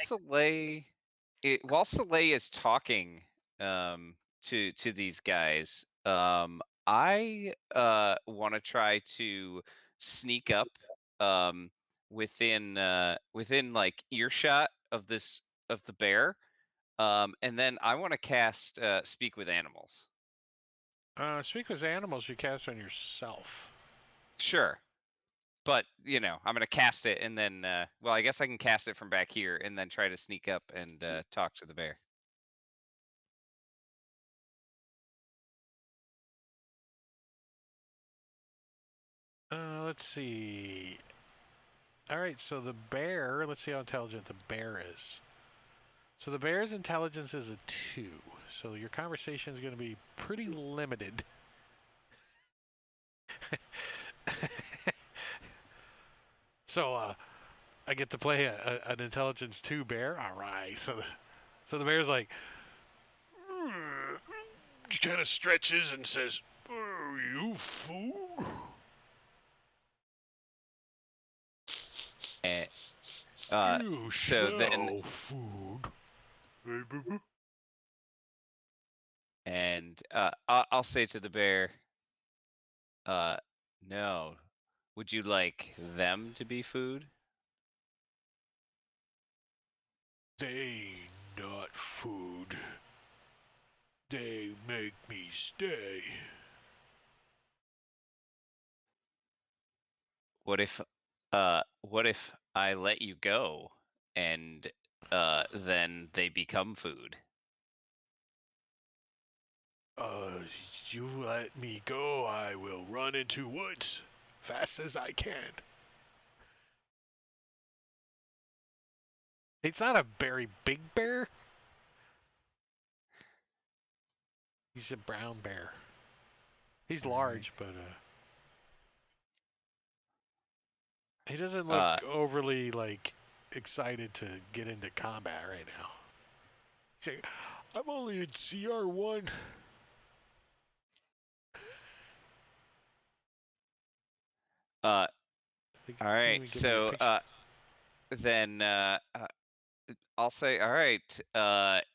Soleil is talking to these guys, I want to try to sneak up within like earshot of the bear, and then I want to cast speak with animals. Speak with animals you cast on yourself. Sure. But I'm gonna cast it and then well, I guess I can cast it from back here and then try to sneak up and talk to the bear. Let's see. All right, so the bear, let's see how intelligent the bear is. So the bear's intelligence is a 2. So your conversation is going to be pretty limited. So I get to play an intelligence 2 bear. All right. So the bear's like, he kind of stretches and says, "Are you food?" And, You so then- smell food. and I'll say to the bear, no. Would you like them to be food? They not food. They make me stay. What if I let you go and then they become food? You let me go, I will run into woods fast as I can. It's not a very big bear. He's a brown bear. He's large, but he doesn't look overly like excited to get into combat right now. He's like, I'm only in CR1. All right. So then I'll say, all right.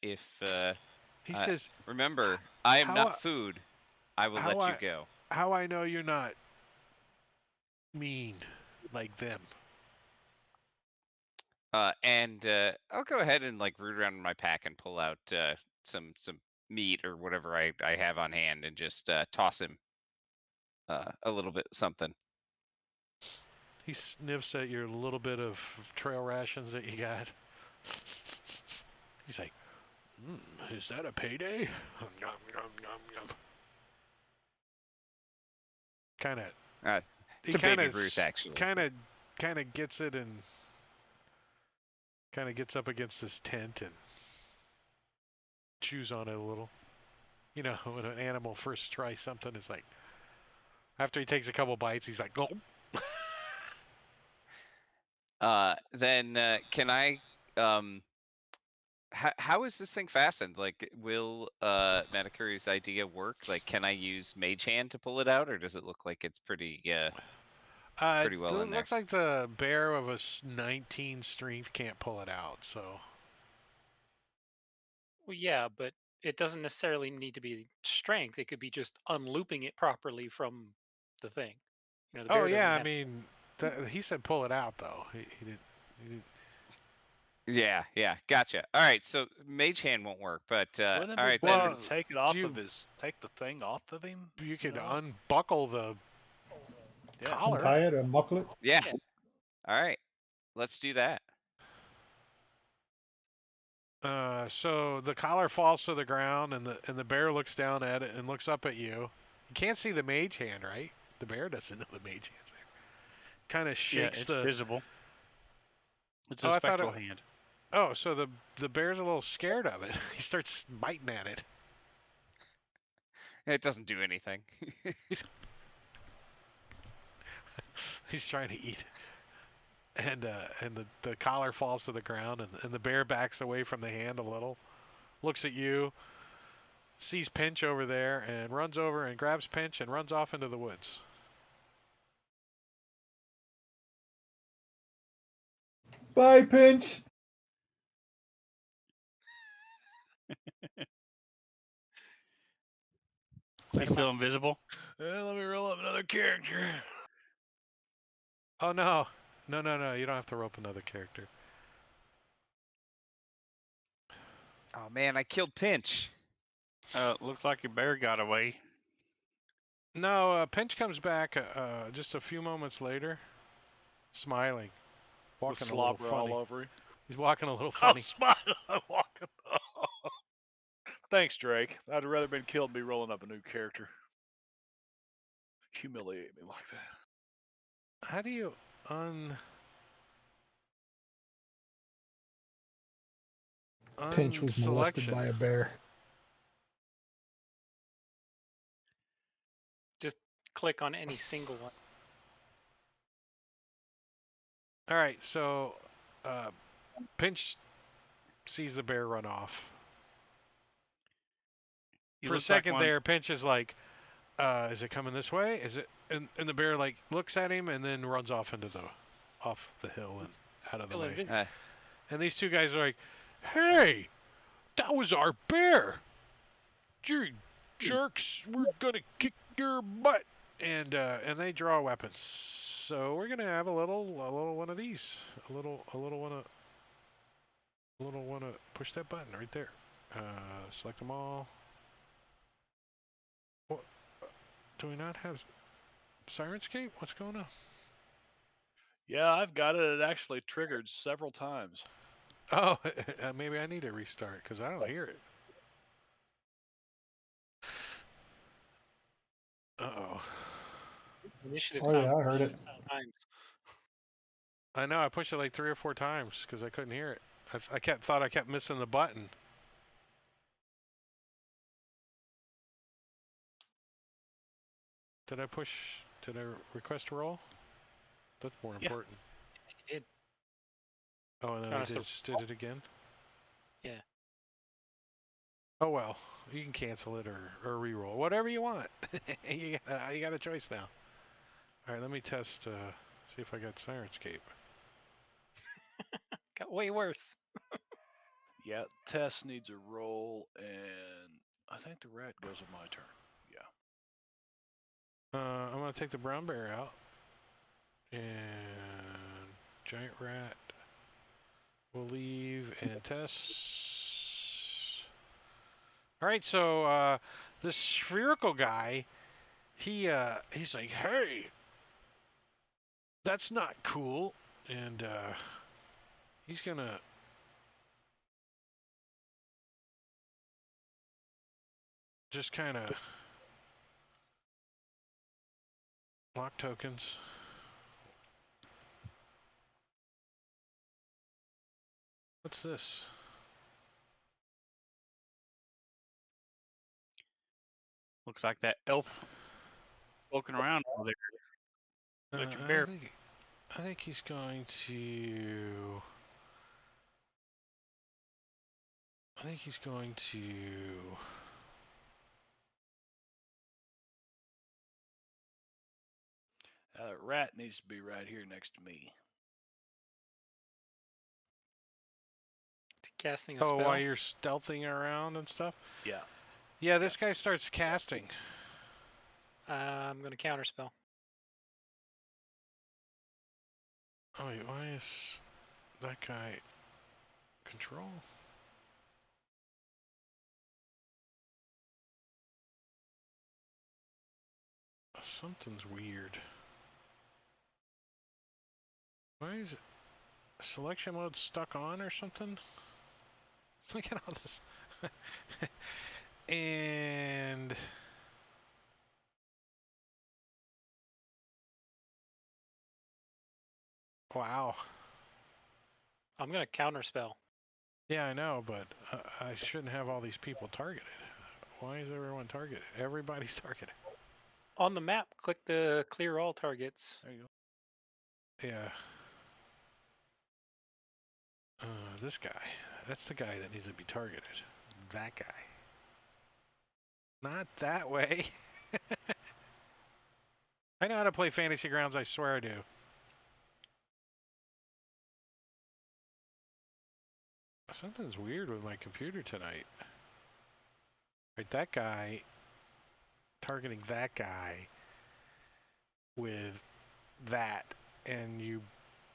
If he says, remember, I am how not food. I will let you go. How I know you're not mean like them? And I'll go ahead and like root around in my pack and pull out some meat or whatever I have on hand and just toss him a little bit something. He sniffs at your little bit of trail rations that you got. He's like, is that a payday? Yum, yum, yum, yum. Kind of. It's a baby Ruth, actually. Kind of gets it and kind of gets up against this tent and chews on it a little. You know, when an animal first tries something, it's like, after he takes a couple bites, he's like, gulp. Then can I how is this thing fastened? Like, will Matakuri's idea work? Like, can I use Mage Hand to pull it out, or does it look like it's pretty pretty well in there? It looks like the bear of a 19 strength can't pull it out, so. Well, yeah, but it doesn't necessarily need to be strength. It could be just unlooping it properly from the thing. You know, the bear Oh doesn't yeah, I have- mean, he said pull it out though. He didn't. Yeah, gotcha. All right, so Mage Hand won't work, but Wouldn't it all be right better then. to take it off you- of take the thing off of him? You could know? unbuckle the Yeah. collar. Untie it and buckle it. Yeah. All right, let's do that. So the collar falls to the ground, and the bear looks down at it and looks up at you. You can't see the mage hand, right? The bear doesn't know the mage hand's there. Kind of shakes it's the. visible. It's Oh, a I thought spectral it- hand. Oh, so the bear's a little scared of it. He starts biting at it. It doesn't do anything. He's trying to eat. and the collar falls to the ground, and the bear backs away from the hand a little, looks at you, sees Pinch over there, and runs over and grabs Pinch and runs off into the woods. Bye, Pinch. Is he still invisible? Let me roll up another character. Oh no, no! You don't have to rope another character. Oh man, I killed Pinch. Looks like your bear got away. No, Pinch comes back just a few moments later, smiling, With walking a little slobber funny. all over him. He's walking a little I'm funny. smiling. I'm walking. Thanks, Drake. I'd have rather been killed than be rolling up a new character. Humiliate me like that. How do you Pinch was molested by a bear. Just click on any single one. All right, so Pinch sees the bear run off. He For a looks like second one- there, Pinch is like, is it coming this way? Is it? And the bear like looks at him and then runs off off the hill and out of the Still way. invisible. And these two guys are like, hey, that was our bear. You jerks, we're gonna kick your butt. And they draw weapons. So we're gonna have a little one of these. A little wanna push that button right there. Select them all. What? Do we not have Sirenscape? What's going on? Yeah, I've got it. It actually triggered several times. Oh, maybe I need to restart because I don't hear it. Uh-oh. Initiative Oh, sound yeah, I heard it. times. I know, I pushed it like 3 or 4 times because I couldn't hear it. I thought I kept missing the button. Did I request a roll? That's more Yeah. important. You did. Oh, and then Honest I to- just did it again? Yeah. Oh well, you can cancel it or re-roll, whatever you want. you got a choice now. All right, let me test, see if I got Sirenscape. Got way worse. Yeah, Tess needs a roll, and I think the rat goes on my turn. Yeah. I'm gonna take the brown bear out, and giant rat will leave and test. All right, so this spherical guy, he's like, hey, that's not cool, and he's gonna just kind of lock tokens. What's this? Looks like that elf poking around over there. Like your bear. I think he's going to. The rat needs to be right here next to me. Casting a Oh, spell. while you're stealthing around and stuff? Yeah. Yeah, this guy starts casting. I'm gonna counterspell. Oh, wait, why is that guy control? Something's weird. Why is it selection mode stuck on or something? Look at all this. And wow. I'm gonna counterspell. Yeah, I know, but I shouldn't have all these people targeted. Why is everyone targeted? Everybody's targeted. On the map, click the clear all targets. There you go. Yeah. This guy. That's the guy that needs to be targeted. That guy. Not that way. I know how to play Fantasy Grounds, I swear I do. Something's weird with my computer tonight. Right, that guy targeting that guy with that, and you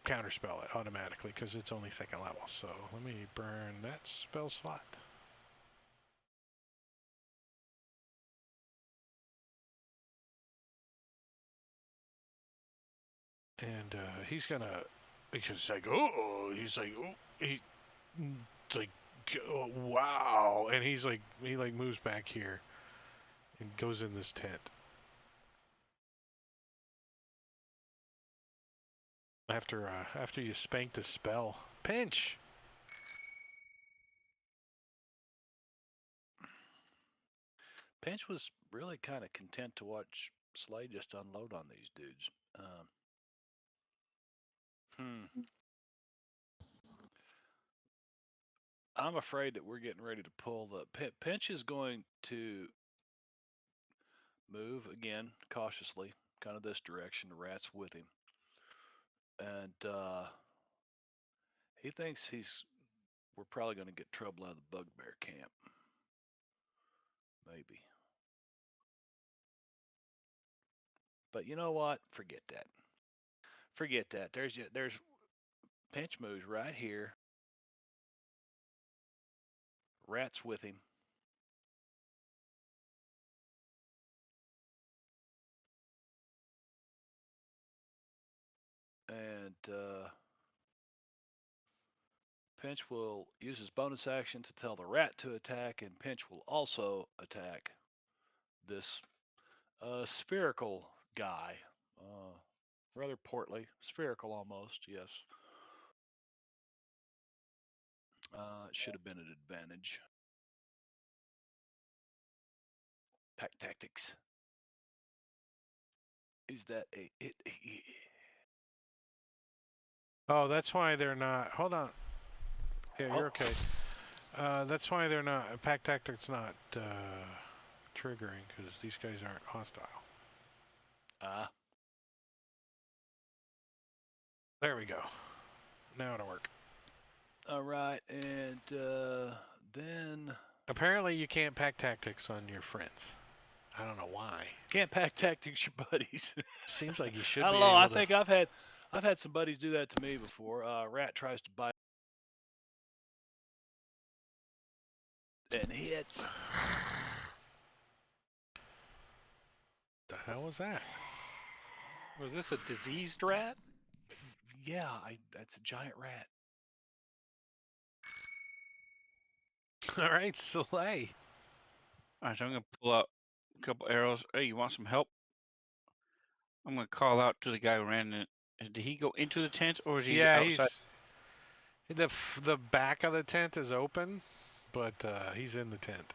counterspell it automatically because it's only second level. So let me burn that spell slot. And he's just like, oh, he's like, oh, he's like, oh, wow, and he moves back here and goes in this tent. After you spank the spell, pinch. Pinch was really kind of content to watch Slay just unload on these dudes. I'm afraid that we're getting ready to pull the Pinch is going to move again cautiously, kind of this direction. The rat's with him, and he thinks we're probably going to get trouble out of the Bugbear camp. Maybe. But you know what? Forget that. Forget that. There's Pinch moves right here. Rat's with him. And Pinch will use his bonus action to tell the rat to attack, and Pinch will also attack this spherical guy. Rather portly, spherical almost, yes. It should have been an advantage. Pack tactics. Is that a it? Oh, that's why they're not. Hold on. Yeah, you're okay. That's why they're not. Pack tactics not triggering because these guys aren't hostile. There we go. Now it'll work. All right, and then Apparently you can't pack tactics on your friends. I don't know why. can't pack tactics your buddies. Seems like you should. I don't be know. able I to... think I've had some buddies do that to me before. Rat tries to bite and hits. The hell was that? Was this a diseased rat? Yeah, that's a giant rat. All right, Slay. All right, so I'm gonna pull out a couple arrows. Hey, you want some help? I'm gonna call out to the guy who ran in. Did he go into the tent or is he outside? The back of the tent is open, but he's in the tent.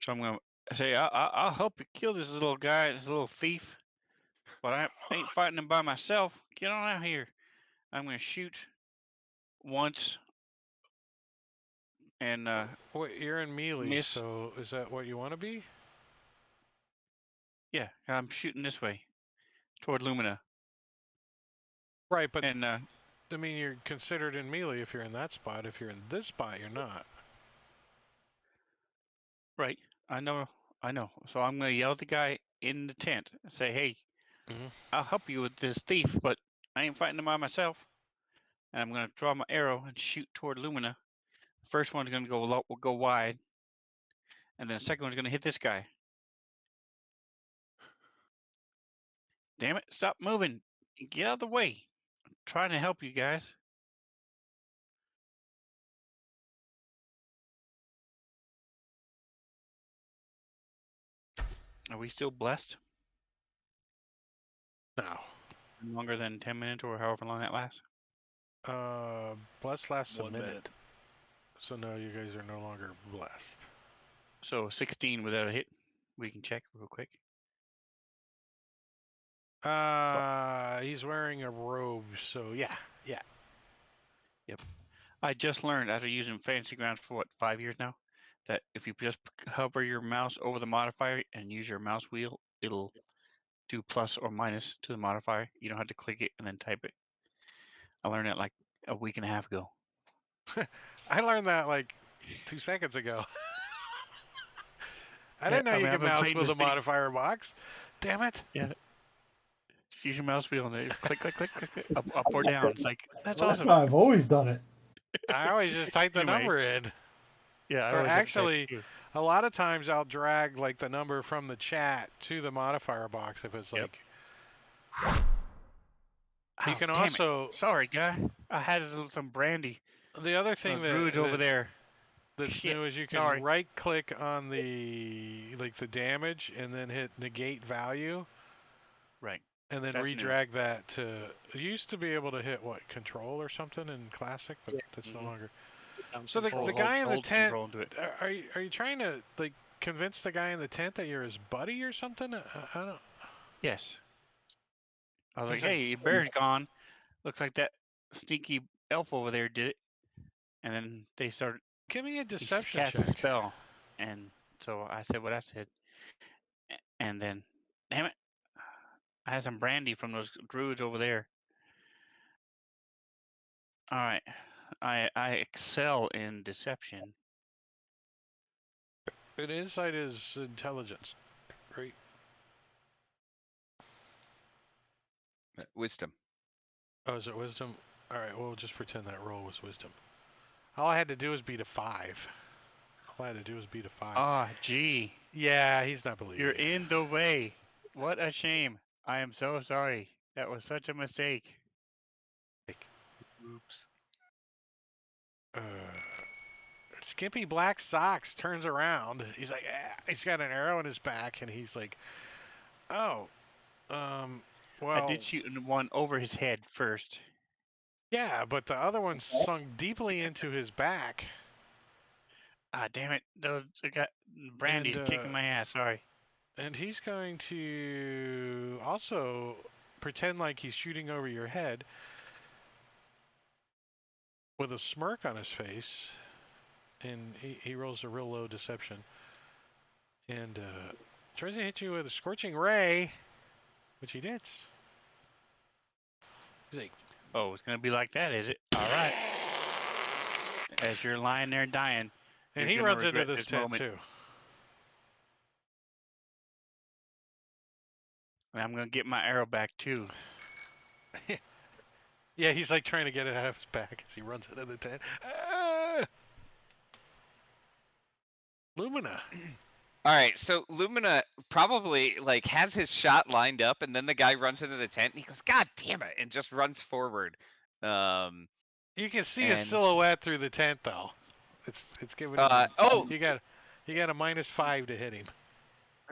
So I'm gonna say, I'll help you kill this little guy, this little thief, but I ain't fighting him by myself. Get on out here. I'm gonna shoot once and Wait, you're in melee, miss. so is that what you want to be? Yeah, I'm shooting this way toward Lumina. Right, but and I mean, you're considered in melee if you're in that spot. If you're in this spot, you're not. right, I know. So I'm gonna yell at the guy in the tent and say, "Hey, I'll help you with this thief, but I ain't fighting him by myself." And I'm gonna draw my arrow and shoot toward Lumina. The first one's gonna go wide, and then the second one's gonna hit this guy. Damn it! Stop moving! Get out of the way! I'm trying to help you guys. Are we still blessed? No. Longer than 10 minutes or however long that lasts? Blessed lasts a 1 minute. minute. So no, you guys are no longer blessed. So 16 without a hit. We can check real quick. He's wearing a robe, so yeah. I just learned after using Fantasy Grounds for what 5 years now, that if you just hover your mouse over the modifier and use your mouse wheel, it'll do plus or minus to the modifier. You don't have to click it and then type it. I learned that like a week and a half ago. I learned that like 2 seconds ago. I Yeah, didn't know I you mean, I've could been mouse playing with a this thing- modifier box. Damn it. Yeah. Just use your mouse wheel and then click, click, click, click, click, up or down. It's like that's Well, that's awesome. how I've always done it. I always just type the Anyway. number in. Yeah, I Or always have to type actually, it too. a lot of times I'll drag like the number from the chat to the modifier box if it's Yep. like. Oh, You can damn it. also Sorry, guy. I had some brandy. the other thing Druid over there. that's Shit, new is you can sorry. right click on the damage and then hit negate value Right. and then That's new. redrag that to. It used to be able to hit what control or something in classic, but that's no Mhm. longer. Um, So the control. guy in the hold tent. control into it. Are you trying to like convince the guy in the tent that you're his buddy or something? I don't. Yes. I was like, He's like- hey, your bear's gone. Looks like that sneaky elf over there did it. And then they started. Give me a He deception cast a check. spell, and so I said what I said. And then, damn it, I had some brandy from those druids over there. All right, I excel in deception. And insight is intelligence, right? Wisdom. Oh, is it wisdom? All right, we'll just pretend that roll was wisdom. All I had to do was beat a 5. All I had to do was beat a 5. Ah, gee, Yeah, he's not believing. you're it. in the way. What a shame. I am so sorry. That was such a mistake. Oops. Skimpy Black Socks turns around. He's like, ah. He's got an arrow in his back, and he's like, oh, well, I did shoot one over his head first. yeah, but the other one sunk deeply into his back. Ah, damn it. Those I got brandy's And, kicking my ass. Sorry. And he's going to also pretend like he's shooting over your head with a smirk on his face. And he rolls a real low deception. And tries to hit you with a scorching ray, which he did. He's like, Oh, it's gonna be like that, is it? All right. As you're lying there dying, and you're he gonna runs into regret this this tent moment. too. and I'm gonna get my arrow back too. Yeah, he's like trying to get it out of his back as he runs into the tent. Ah! Lumina. All right, so Lumina probably like has his shot lined up, and then the guy runs into the tent, and he goes, "God damn it!" and just runs forward. You can see a And- silhouette through the tent, though. It's giving him. Oh, You got a -5 to hit him.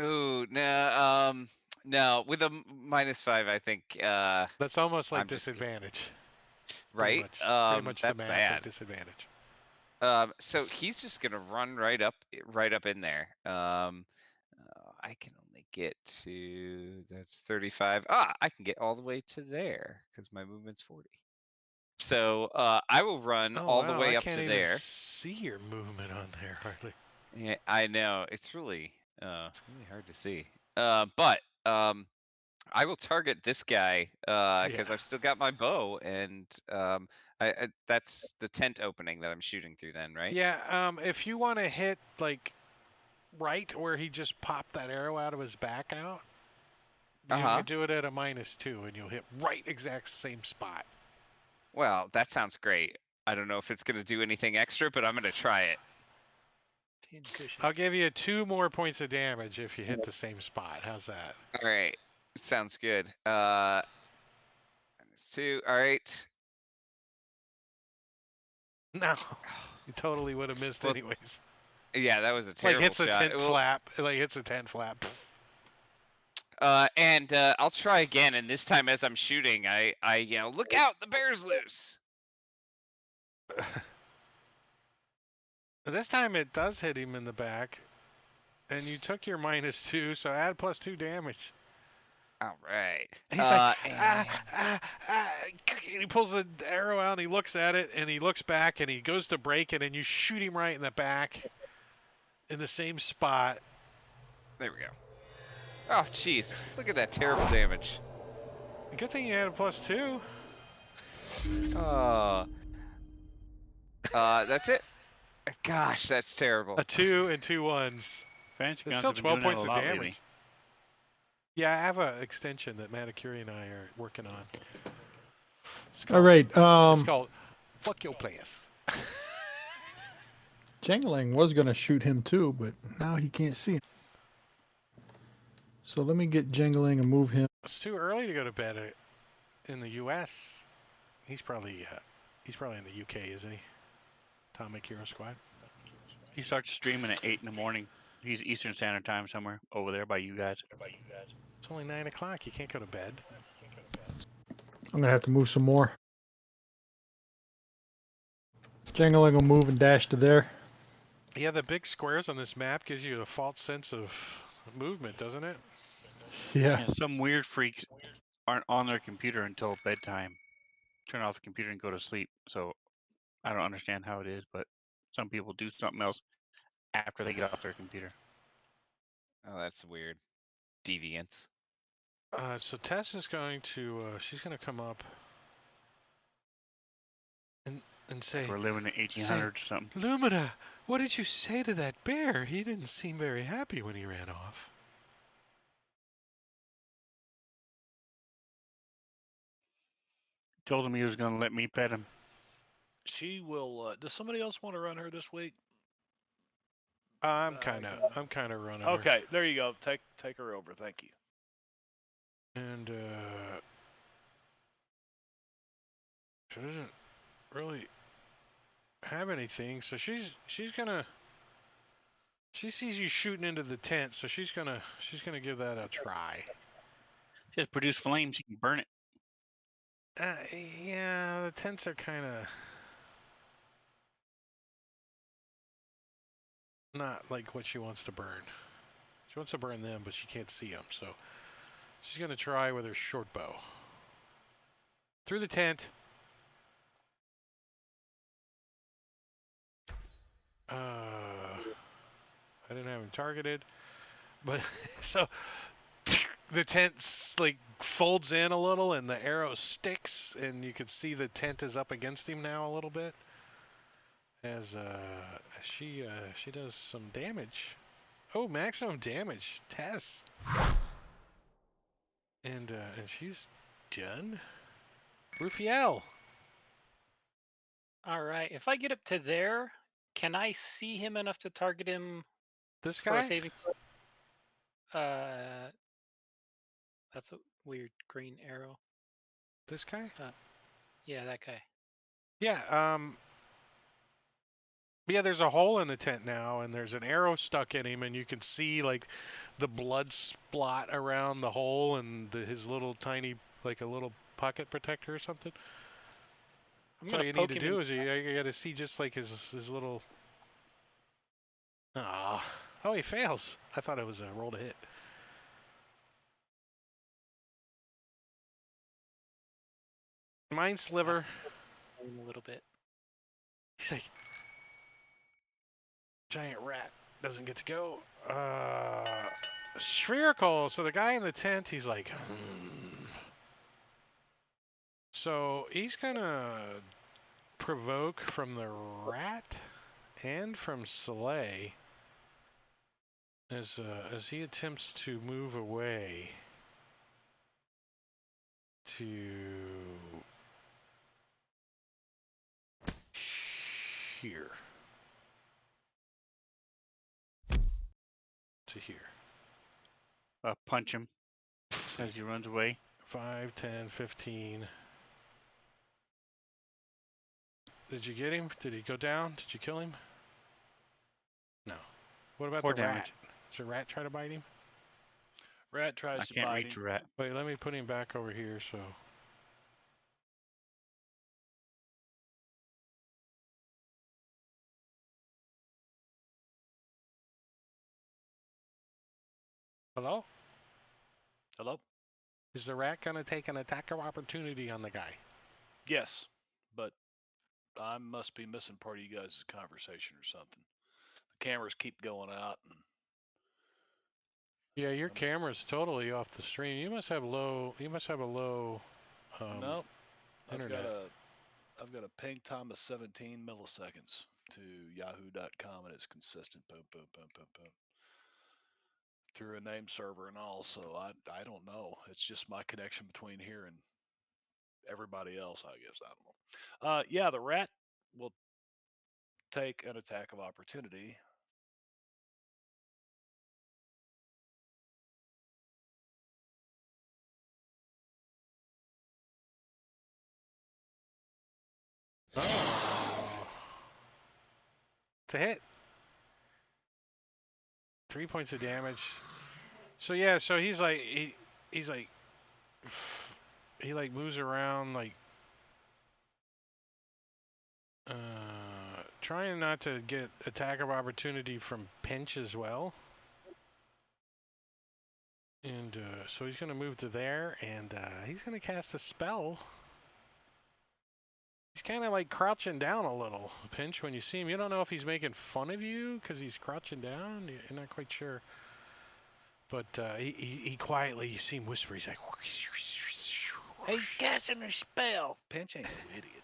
ooh, no, no, with a -5, I think, That's almost like I'm just- disadvantage. right? Pretty much That's the math bad. of disadvantage. So he's just gonna run right up in there. I can only get to that's 35. I can get all the way to there because my movement's 40. So I will run Oh, all the wow, way I up can't to even there. see your movement on there hardly. Yeah, I know it's really hard to see. But I will target this guy because Yeah. I've still got my bow, and I that's the tent opening that I'm shooting through. Then, right? Yeah. If you want to hit like right where he just popped that arrow out of his back out, you Uh-huh. can do it at a -2, and you'll hit right exact same spot. Well, that sounds great. I don't know if it's gonna do anything extra, but I'm gonna try it. 10 cushion. I'll give you 2 more points of damage if you hit the same spot. How's that? All right, sounds good. -2. All right. No, you totally would have missed Well, anyways. Yeah, that was a Like terrible hits a shot. tent Well, flap. Like hits a tent flap. and I'll try again, and this time as I'm shooting, I yell, "Look out! The bear's loose!" This time it does hit him in the back, and you took your -2, so add +2 damage. All right. He's like, and he pulls the arrow out and he looks at it and he looks back and he goes to break it and you shoot him right in the back in the same spot. There we go. Oh, jeez. Look at that terrible damage. Good thing you had a +2. Oh. That's it. Gosh, that's terrible. A 2 and 2 1s. Fancy It's guns still have been 12 doing that points a of lot damage. lately. Yeah, I have an extension that Manicuri and I are working on. It's All called- right. It's called Fuck Your Players. Jangling was going to shoot him too, but now he can't see him. So let me get Jangling and move him. It's too early to go to bed in the U.S. He's probably in the UK, isn't he? Atomic Hero Squad. He starts streaming at 8 in the morning. He's Eastern Standard Time somewhere over there by you guys. It's only 9 o'clock. You can't go to bed. I'm going to have to move some more. Jangling will move and dash to there. Yeah, the big squares on this map gives you a false sense of movement, doesn't it? Yeah. Yeah, some weird freaks aren't on their computer until bedtime. Turn off the computer and go to sleep. So I don't understand how it is, but some people do something else after they get off their computer. Oh, that's weird. Deviants. So Tess is going to, she's going to come up and say, We're living in 1800s or something. Lumina, what did you say to that bear? He didn't seem very happy when he ran off. Told him he was going to let me pet him. She will. Does somebody else want to run her this week? I'm kind of running her. Okay, there you go. Take her over. Thank you. And she doesn't really have anything, so she's gonna. She sees you shooting into the tent, so she's gonna give that a try. Just produce flames, you can burn it. Yeah, the tents are kind of not like what she wants to burn. She wants to burn them, but she can't see them, so she's gonna try with her short bow. Through the tent. I didn't have him targeted, but so the tent like folds in a little and the arrow sticks, and you can see the tent is up against him now a little bit as she does some damage. Oh, maximum damage, Tess, and she's done. Rufiel. All right. If I get up to there, can I see him enough to target him This for a guy. saving? That's a weird green arrow. This guy. Yeah, that guy. Yeah. Yeah, there's a hole in the tent now, and there's an arrow stuck in him, and you can see like the blood splot around the hole and his little tiny, like a little pocket protector or something. I'm So all gonna you need poke to him. do is you got to see just like his little. Oh, he fails. I thought it was a roll to hit. Mind sliver. A little bit. He's like, giant rat doesn't get to go. Spherical. So the guy in the tent, he's like, So he's gonna provoke from the rat and from Soleil as he attempts to move away to here. To here. Punch him as he runs away. 5, 10, 15. Did you get him? Did he go down? Did you kill him? No. What about 4 the rat? damage. Does the rat try to bite him? Rat tries I to can't bite reach him. a rat. Wait, let me put him back over here so. Hello? Hello? Is the rat gonna take an attack of opportunity on the guy? Yes, but I must be missing part of you guys' conversation or something. The cameras keep going out, and Yeah, your camera's totally off the stream. You must have low. You must have a low. nope. Internet. I've got a ping time of 17 milliseconds to Yahoo.com, and it's consistent. Boom, boom, boom, boom, boom. Through a name server and all, so I don't know. It's just my connection between here and everybody else, I guess. I don't know. Yeah, the rat will take an attack of opportunity. Oh. It's a hit. 3 points of damage. So yeah, so he's like he's like he like moves around like trying not to get attack of opportunity from Pinch as well. And so he's gonna move to there, and he's gonna cast a spell. He's kind of like crouching down a little, Pinch. When you see him, you don't know if he's making fun of you because he's crouching down. You're not quite sure. But he quietly, you see him whisper. He's like, He's casting a spell. Pinch ain't no idiot.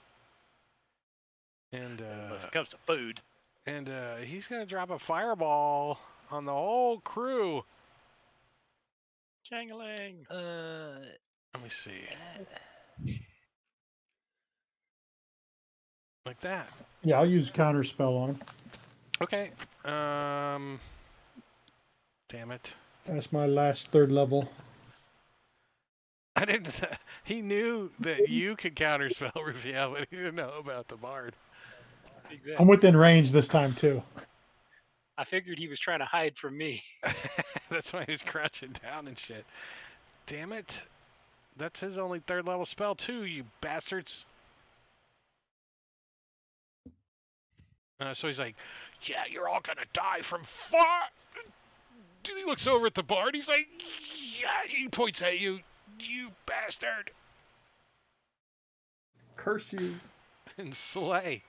and But if it comes to food, and he's gonna drop a fireball on the whole crew. Jangalang. Let me see. Like that. Yeah, I'll use counter spell on him. Okay. Damn it. That's my last 3rd level. I didn't. He knew that you could counterspell Raphael, but he didn't know about the bard. Exactly. I'm within range this time too. I figured he was trying to hide from me. That's why he was crouching down and shit. Damn it. That's his only 3rd level spell too, you bastards. So he's like, yeah, you're all gonna die from fire. He looks over at the bard. He's like, yeah, he points at you, you bastard. Curse you. And slay.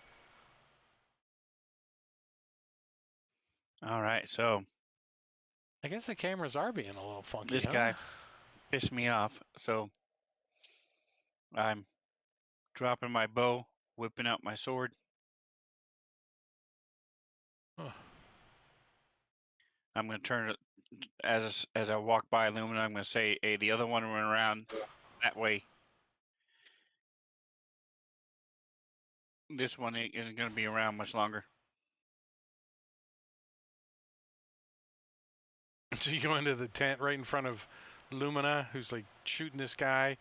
All right, so I guess the cameras are being a little funky. this guy pissed me off, so I'm dropping my bow, whipping out my sword. Huh. I'm going to turn it as I walk by Lumina. I'm going to say, "Hey, the other one went around that way. This one isn't going to be around much longer." So you go into the tent right in front of Lumina, who's like shooting this guy,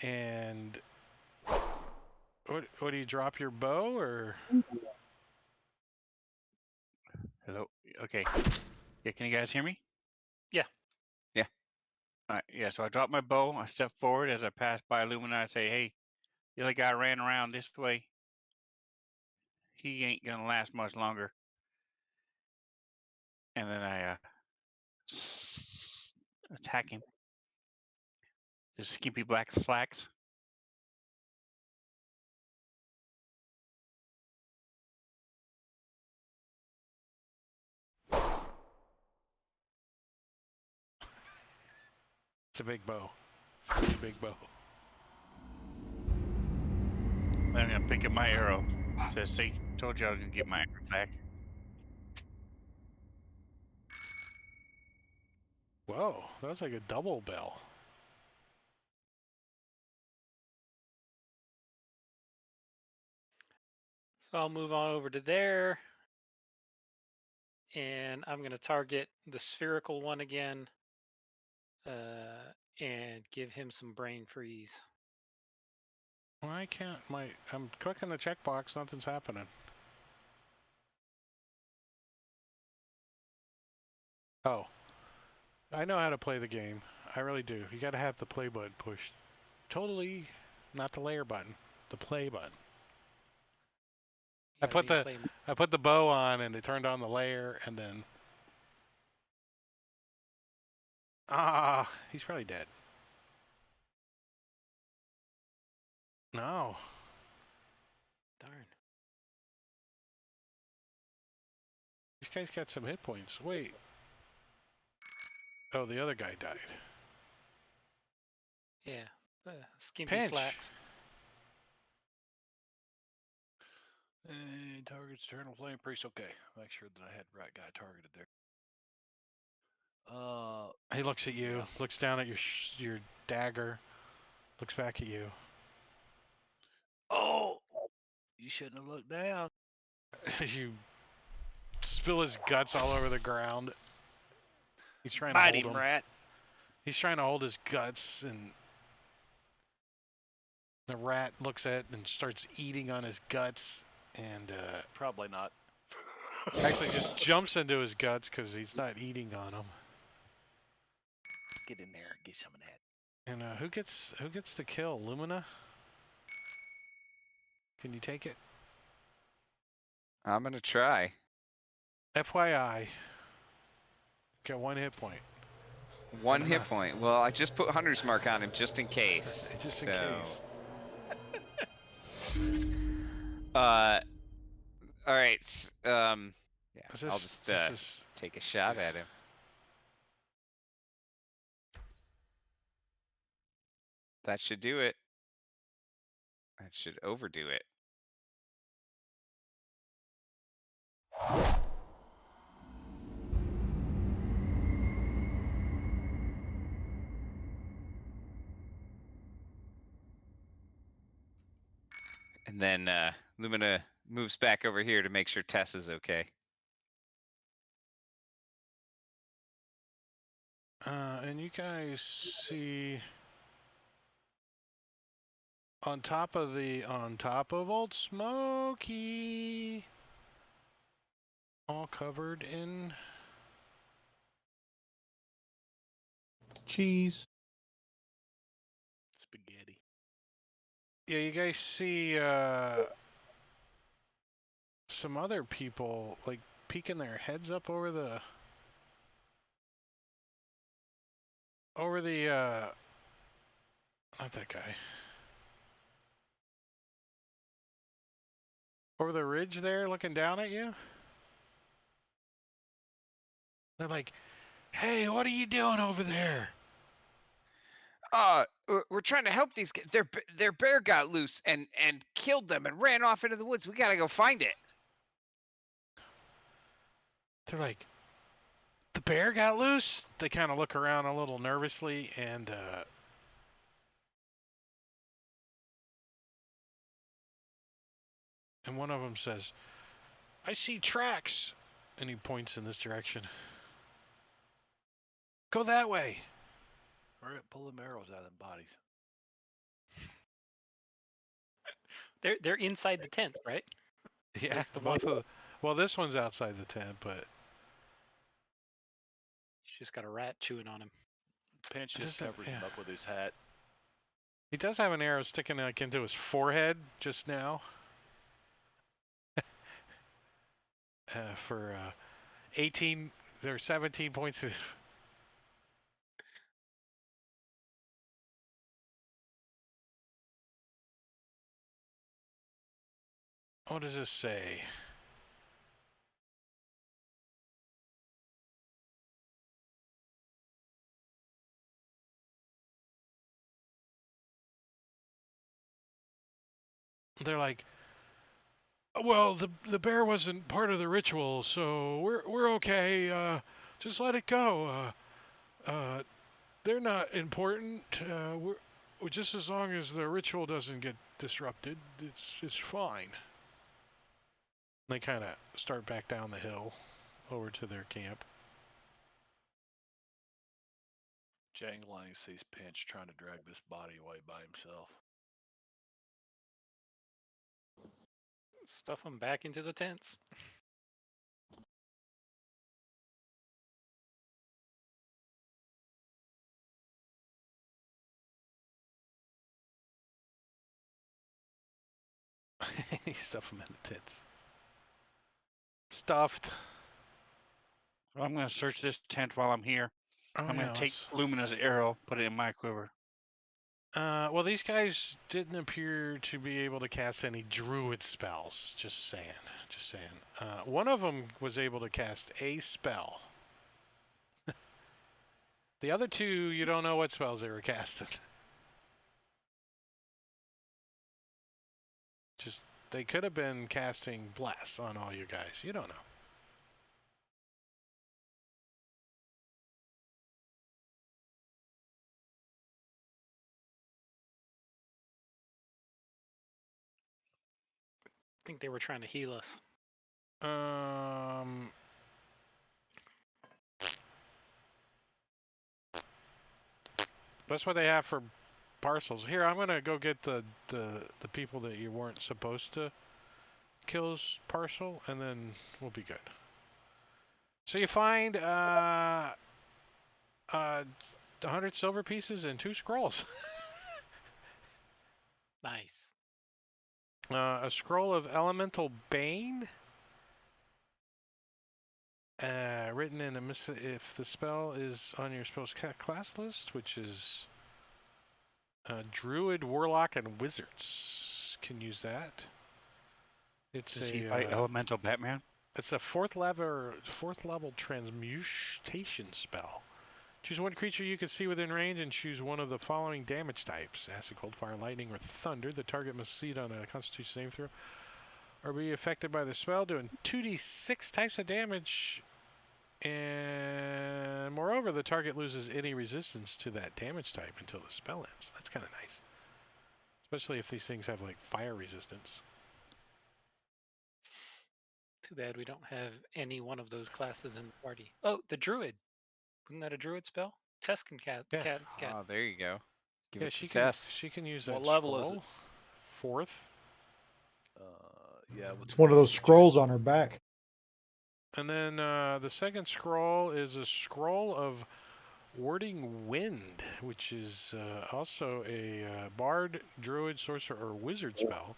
and what do you drop your bow or? Hello. Okay. Yeah, can you guys hear me? Yeah. Yeah. All right. Yeah. So I drop my bow. I step forward as I pass by Lumina. I say, "Hey, the other guy ran around this way. He ain't gonna last much longer." And then I attack him. The skimpy black slacks. It's a big bow. It's a big bow. I'm gonna pick up my arrow. Says, "See, told you I was gonna get my arrow back." Whoa, that was like a double bell. So I'll move on over to there. And I'm going to target the spherical one again and give him some brain freeze. Why can't I'm clicking the checkbox, nothing's happening. Oh. I know how to play the game. I really do. You gotta have the play button pushed. Totally not the layer button. The play button. I put the bow on and it turned on the layer and then he's probably dead. No. Darn. These guys got some hit points. Wait. Oh, the other guy died. Yeah. Skimpy Pinch. slacks. And target's Eternal Flame Priest. Okay, make sure that I had the right guy targeted there. He looks at you, Yeah. looks down at your dagger, looks back at you. Oh, you shouldn't have looked down. You spill his guts all over the ground. He's trying to Bite hold him, them. rat. He's trying to hold his guts, and the rat looks at and starts eating on his guts, and Probably not. actually just jumps into his guts because he's not eating on them. Get in there and get some of that. And who gets the kill? Lumina? Can you take it? I'm gonna try. FYI, got 1 hit point. One Good hit enough. point. Well, I just put Hunter's Mark on him just in case. Just in so, case. all right. Yeah, This I'll is- just this is- take a shot yeah. at him. That should do it. That should overdo it. And then Lumina moves back over here to make sure Tess is okay. And you guys see on top of Old Smoky, all covered in Cheese. Spaghetti. yeah, you guys see some other people like peeking their heads up over the not that guy. Over the ridge there looking down at you. They're like, "Hey, what are you doing over there?" We're trying to help these guys. Their bear got loose and killed them and ran off into the woods. We gotta go find it. They're like, "The bear got loose?" They kind of look around a little nervously, and one of them says, "I see tracks," and he points in this direction. "Go that way." Hurry up, pull them arrows out of them bodies. They're inside the tents, right? Yeah, There's the both of the, well, this one's outside the tent, but He's just got a rat chewing on him. Pinch just Doesn't- covers him yeah. up with his hat. he does have an arrow sticking like into his forehead just now. For 18 or 17 points of what does this say? They're like, well, the bear wasn't part of the ritual, so we're okay. Just let it go. They're not important. We're just as long as the ritual doesn't get disrupted, it's fine. They kind of start back down the hill over to their camp. Jang Lang sees Pinch trying to drag this body away by himself. Stuff them back into the tents. Stuff them in the tents. Stuffed. Well, I'm going to search this tent while I'm here. Oh, I'm going yeah, to take let's- Lumina's arrow, put it in my quiver. Well, these guys didn't appear to be able to cast any druid spells. Just saying. Just saying. One of them was able to cast a spell. The other two, you don't know what spells they were casting. Just, they could have been casting Bless on all you guys. You don't know. I think they were trying to heal us. That's what they have for parcels. Here, I'm gonna go get the people that you weren't supposed to kill's parcel, and then we'll be good. So you find 100 silver pieces and 2 scrolls. Nice. A scroll of Elemental Bane. Written in if the spell is on your spell's class list, which is Druid, Warlock, and Wizards can use that. It's Does he fight Elemental Batman? It's a fourth level transmutation spell. Choose one creature you can see within range and choose one of the following damage types: acid, cold, fire, lightning, or thunder. The target must succeed on a Constitution saving throw or be affected by the spell, doing 2d6 types of damage. And moreover, the target loses any resistance to that damage type until the spell ends. That's kind of nice. Especially if these things have like fire resistance. Too bad we don't have any one of those classes in the party. Oh, the druid. Wasn't that a druid spell? Tess can Yeah. Oh, there you go. Give Yeah, it to she Tess. can use What that level is scroll. it? 4th. Yeah. It's one of those scrolls on her back. And then the second scroll is a scroll of Warding Wind, which is also a bard, druid, sorcerer, or wizard spell.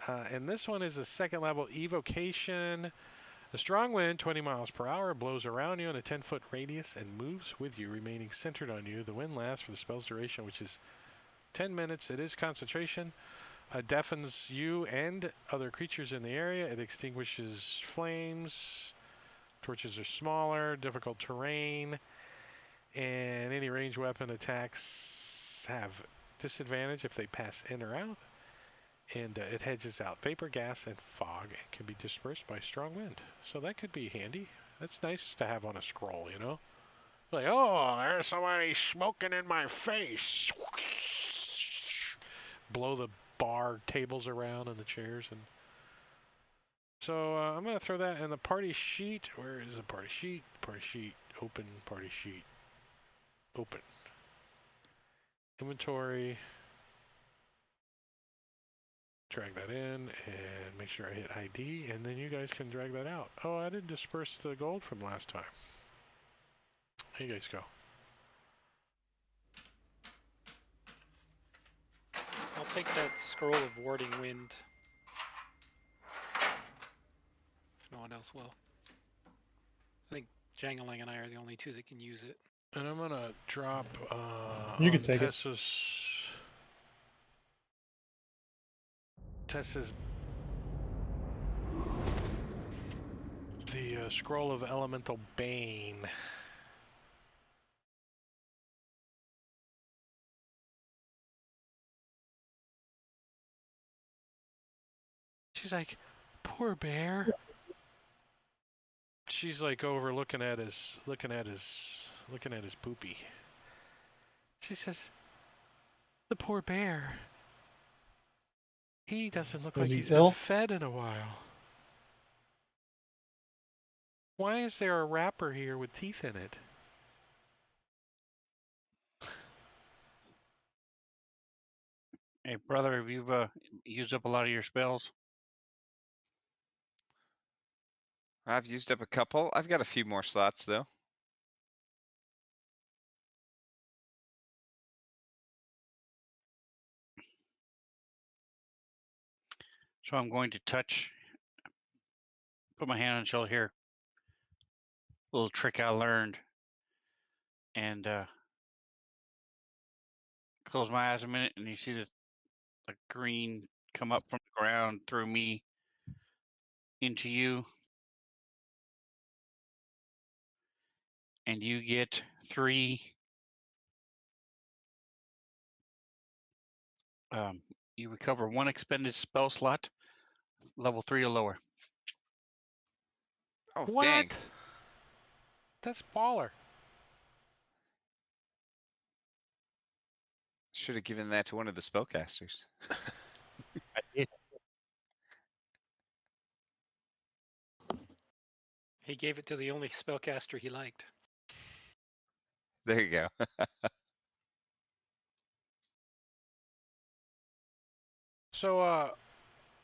And this one is a 2nd level evocation. A strong wind, 20 miles per hour, blows around you in a 10-foot radius and moves with you, remaining centered on you. The wind lasts for the spell's duration, which is 10 minutes. It is concentration. Deafens you and other creatures in the area. It extinguishes flames. Torches are smaller, difficult terrain, and any ranged weapon attacks have disadvantage if they pass in or out. And it hedges out vapor, gas, and fog, and can be dispersed by strong wind. So that could be handy. That's nice to have on a scroll, you know? Like, oh, there's somebody smoking in my face. Blow the bar tables around and the chairs. And so I'm going to throw that in the party sheet. Where is the party sheet? Party sheet, open, party sheet, open. Inventory. Drag that in and make sure I hit ID, and then you guys can drag that out. Oh, I didn't disperse the gold from last time. There you guys go. I'll take that scroll of warding wind. If no one else will. I think Jangling and I are the only two that can use it. And I'm gonna drop You can on take it. Tessa's the scroll of Elemental Bane. She's like, poor bear. She's like over looking at his poopy. She says, the poor bear. He doesn't look like Is he he's ill? been fed in a while. Why is there a wrapper here with teeth in it? Hey, brother, have you used up a lot of your spells? I've used up a couple. I've got a few more slots though. So I'm going to put my hand on the shoulder here. A little trick I learned. And close my eyes a minute, and you see the green come up from the ground through me into you, and you get 3. You recover 1 expended spell slot, level 3 or lower. Oh, What? dang. That's baller. Should have given that to one of the spellcasters. I did. He gave it to the only spellcaster he liked. There you go. So,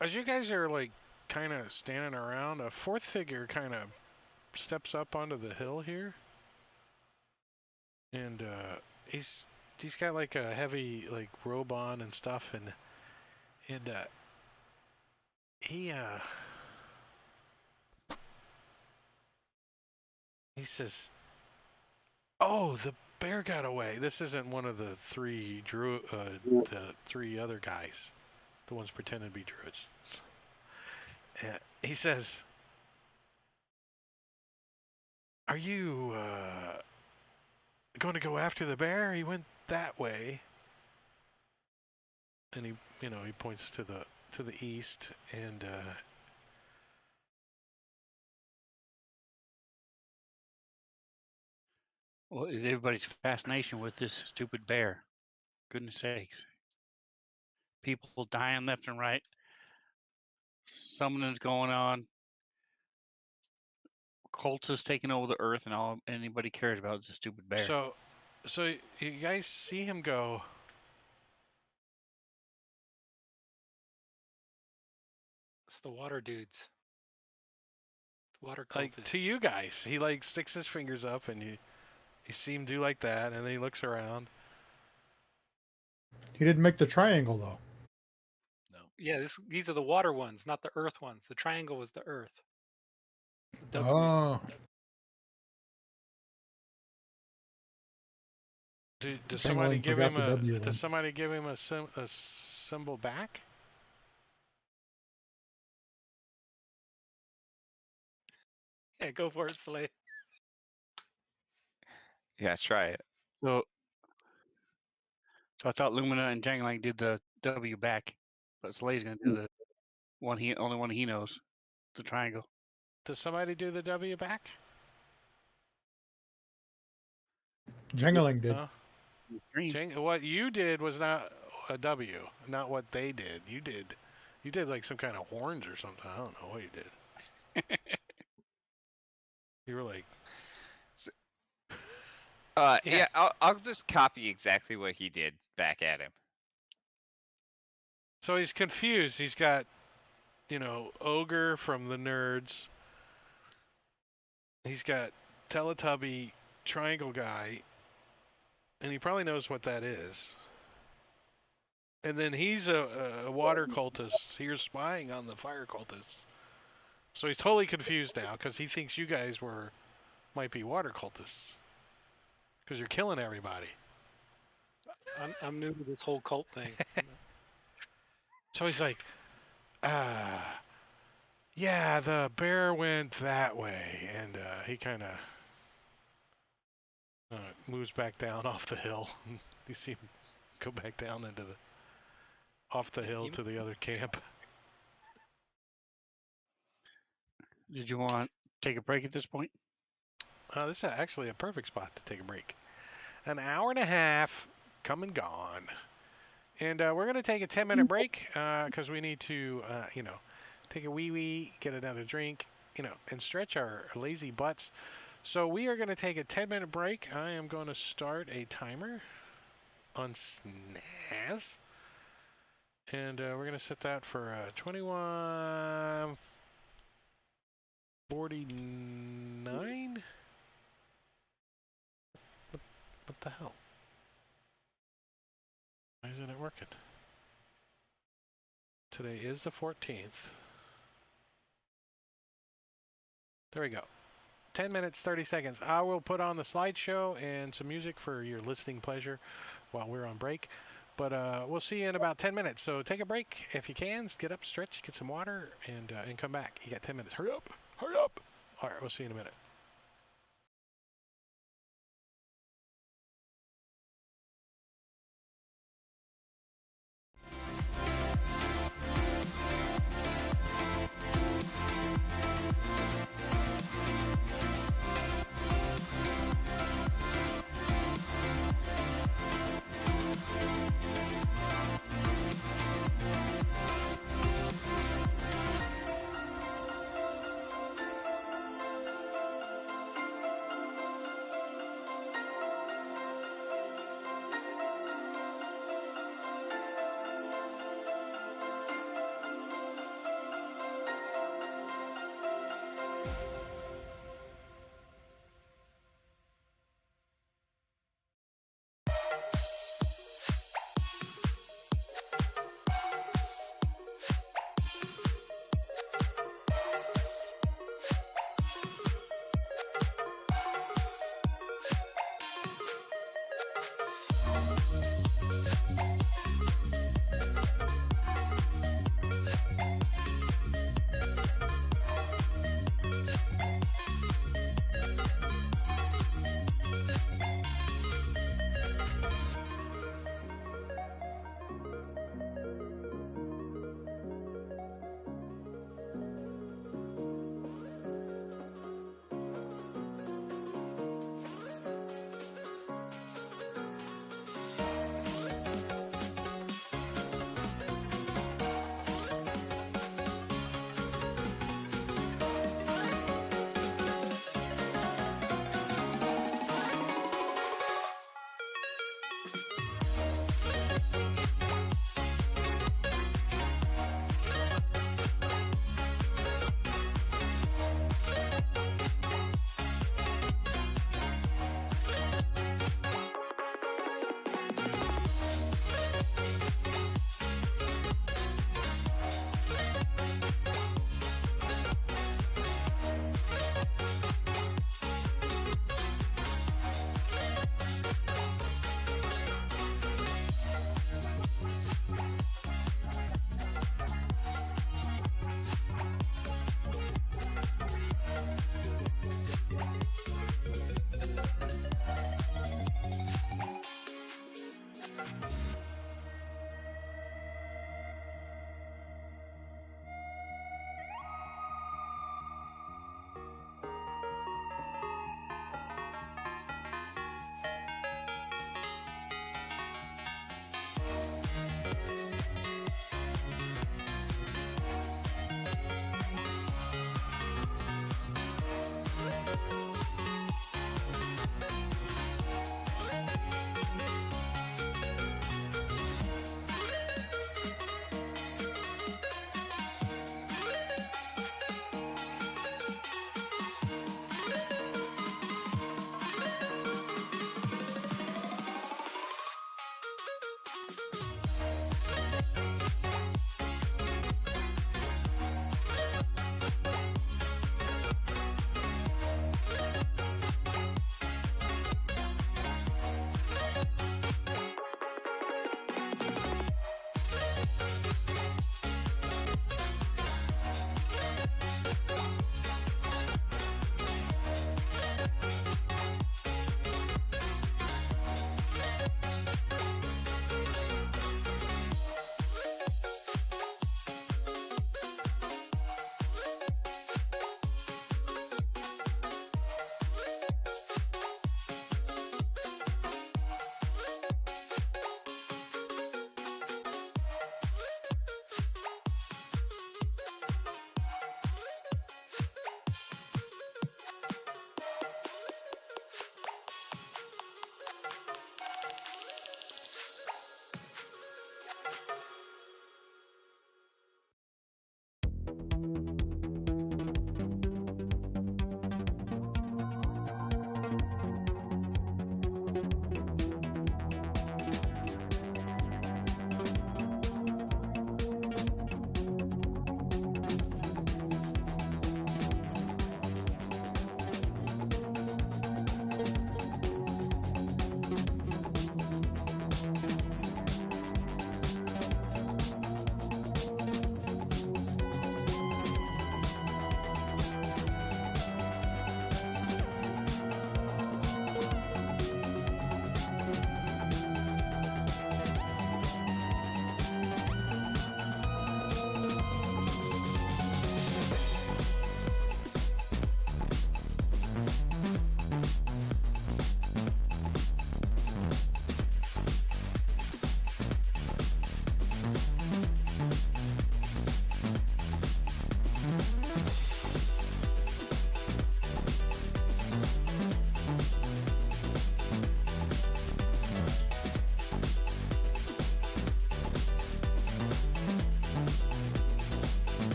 as you guys are like kind of standing around, a fourth figure kind of steps up onto the hill here, and he's got like a heavy like robe on and stuff, and he says, "Oh, the bear got away." This isn't one of the 3 the 3 other guys, the ones pretending to be druids. He says, "Are you going to go after the bear? He went that way." And he points to the east, and Well, is everybody's fascination with this stupid bear? Goodness sakes. People dying left and right. Summoning's going on. Cultists taking over the earth, and all anybody cares about is a stupid bear. so you guys see him go. It's the water dudes. The water Like cultists. to you guys, he like sticks his fingers up, and you see him do like that, and then he looks around. He didn't make the triangle though. Yeah, these are the water ones, not the earth ones. The triangle was the earth. The W. Oh, Does Dang, somebody I give forgot him the a W one. does somebody give him a symbol back? Yeah, go for it, Slay. Yeah, try it. So I thought Lumina and Jangling did the W back, but Slay's gonna do the only one he knows, the triangle. Does somebody do the W back? Jangling did. No. Green. What you did was not a W, not what they did. You did like some kind of horns or something. I don't know what you did. You were like, Yeah, I'll just copy exactly what he did back at him. so he's confused. He's got, Ogre from the Nerds. He's got Teletubby Triangle Guy, and he probably knows what that is. And then he's a water cultist. You're spying on the fire cultists. So he's totally confused now because he thinks you guys might be water cultists because you're killing everybody. I'm new to this whole cult thing. So he's like, yeah, the bear went that way, and he kind of moves back down off the hill. You see him go back down off the hill to the other camp. Did you want to take a break at this point? This is actually a perfect spot to take a break. An hour and a half come and gone. And we're going to take a 10-minute break because we need to, take a wee-wee, get another drink, and stretch our lazy butts. So we are going to take a 10-minute break. I am going to start a timer on Snaz. And we're going to set that for 21:49. What the hell? Why isn't it working? Today is the 14th. There we go. 10 minutes, 30 seconds. I will put on the slideshow and some music for your listening pleasure while we're on break. But we'll see you in about 10 minutes. So take a break if you can. Get up, stretch, get some water, and come back. You got 10 minutes. Hurry up. Hurry up. All right, we'll see you in a minute.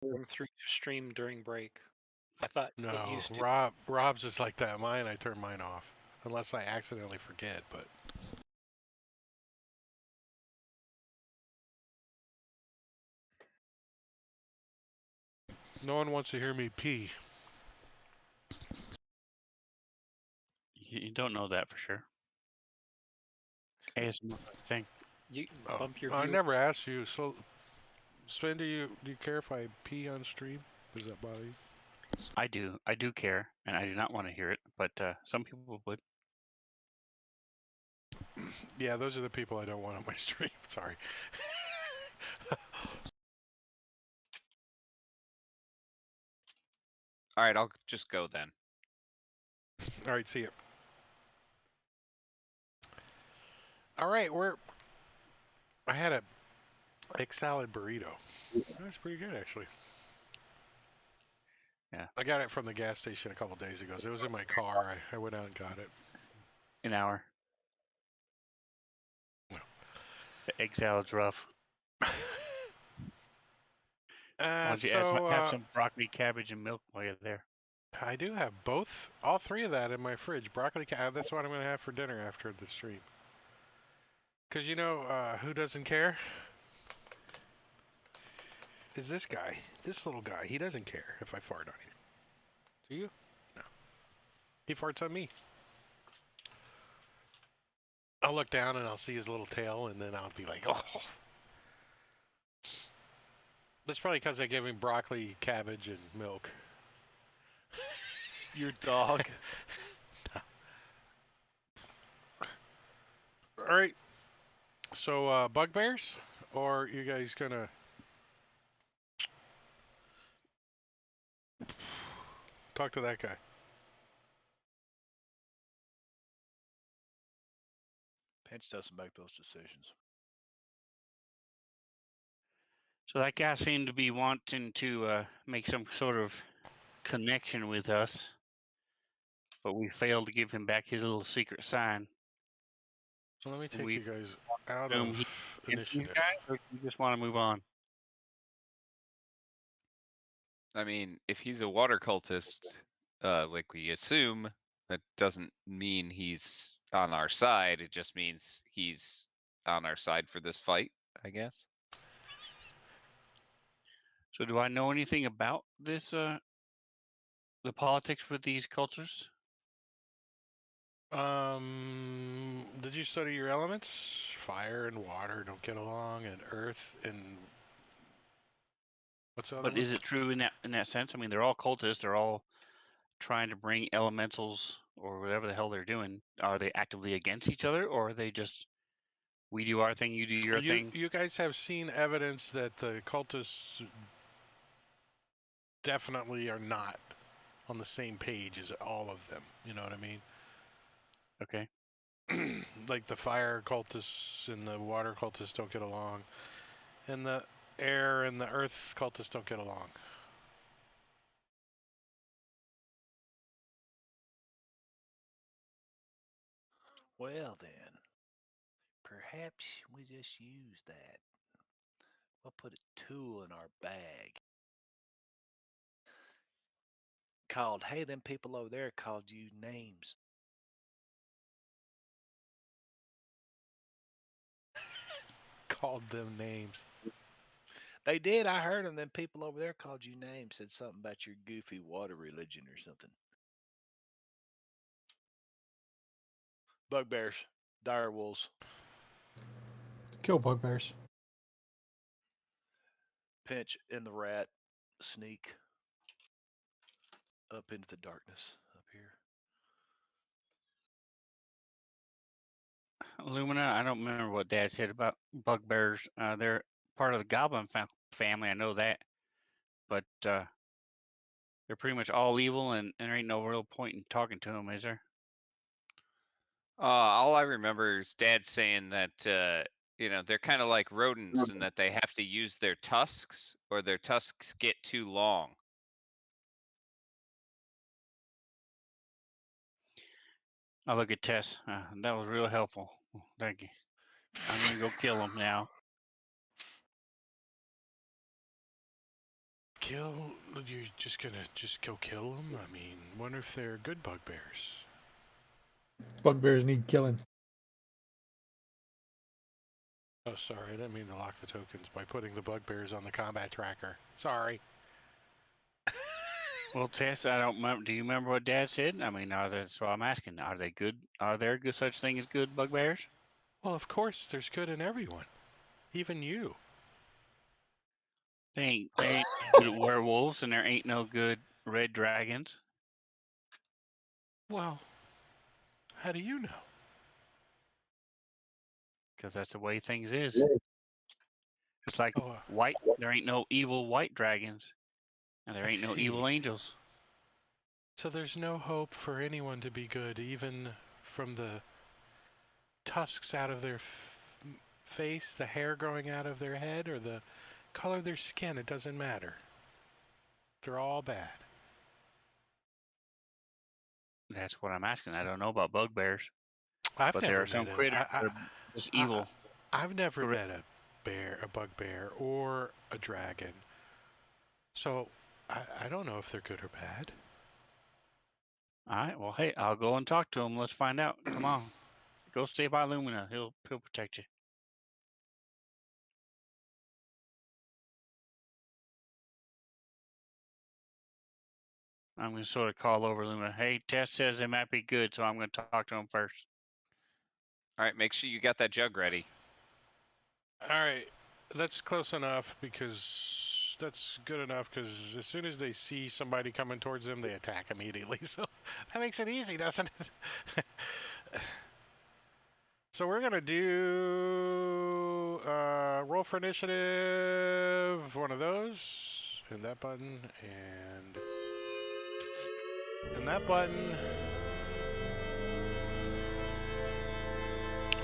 Them through stream during break. I thought it No, used to. Rob's is like that. I turn mine off unless I accidentally forget. But no one wants to hear me pee. You don't know that for sure. ASMR thing. You Oh, bump your I view. never asked you. So, Sven, do you care if I pee on stream? Does that bother you? I do care, and I do not want to hear it, but some people would. Yeah, those are the people I don't want on my stream. Sorry. All right, I'll just go then. All right, see you. All right, I had a egg salad burrito. That's pretty good, actually. Yeah. I got it from the gas station a couple days ago. So it was in my car. I went out and got it. An hour. Well. The egg salad's rough. Why don't you have some broccoli, cabbage, and milk while you're there? I do have all three of that in my fridge. Broccoli, that's what I'm going to have for dinner after the stream. Because you know who doesn't care? Is this guy. This little guy. He doesn't care if I fart on him. Do you? No. He farts on me. I'll look down and I'll see his little tail, and then I'll be like, oh. That's probably because I gave him broccoli, cabbage, and milk. Your dog. All right. So, bugbears? Or you guys gonna... talk to that guy? Pinch doesn't make those decisions. So that guy seemed to be wanting to make some sort of connection with us, but we failed to give him back his little secret sign. Well, let me take We you guys out assume of he initiative. Or you just want to move on? I mean, if he's a water cultist, like we assume, that doesn't mean he's on our side. It just means he's on our side for this fight, I guess. So do I know anything about this, the politics with these cultures? Did you study your elements? Fire and water don't get along, and earth and what's the other But one? is it true in that sense? I mean, they're all cultists. They're all trying to bring elementals or whatever the hell they're doing. Are they actively against each other, or are they just, we do our thing, you do your thing? You guys have seen evidence that the cultists definitely are not on the same page as all of them. You know what I mean? Okay. Like the fire cultists and the water cultists don't get along, and the air and the earth cultists don't get along. Well then, perhaps we just use that. We'll put a tool in our bag. Called, hey, them people over there called you names. Called them names. They did. I heard them. Them people over there called you names. Said something about your goofy water religion or something. Bugbears, dire wolves. Kill bugbears. Pinch and the rat sneak up into the darkness up here. Lumina, I don't remember what Dad said about bugbears. They're part of the goblin family. I know that, but they're pretty much all evil, and there ain't no real point in talking to them, is there? All I remember is Dad saying that they're kind of like rodents and that they have to use their tusks or their tusks get too long. I'll look at Tess. That was real helpful. Thank you. I'm gonna go kill him now. You're just gonna go kill them? I mean, wonder if they're good bugbears. Bugbears need killing. Oh, sorry, I didn't mean to lock the tokens by putting the bugbears on the combat tracker. Sorry. Well, Tess, I don't remember. Do you remember what Dad said? I mean, that's what I'm asking. Are they good? Are there good such thing as good bugbears? Well, of course, there's good in everyone, even you. They ain't good werewolves, and there ain't no good red dragons. Well, how do you know? Because that's the way things is. It's like Oh, white. There ain't no evil white dragons, and there I ain't no evil see. angels. So there's no hope for anyone to be good, even from the tusks out of their face, the hair growing out of their head, or the color of their skin. It doesn't matter. They're all bad. That's what I'm asking. I don't know about bugbears, I've but never there are met some critters that are just evil. I've never Correct. met a bugbear, or a dragon. So I don't know if they're good or bad. All right. Well, hey, I'll go and talk to him. Let's find out. Come on. Go stay by Lumina. He'll protect you. I'm going to sort of call over Lumina. Hey, Tess says they might be good, so I'm going to talk to him first. All right, make sure you got that jug ready. All right, that's close enough because that's good enough because as soon as they see somebody coming towards them, they attack immediately. So that makes it easy, doesn't it? So we're gonna do roll for initiative, one of those, and that button, and that button.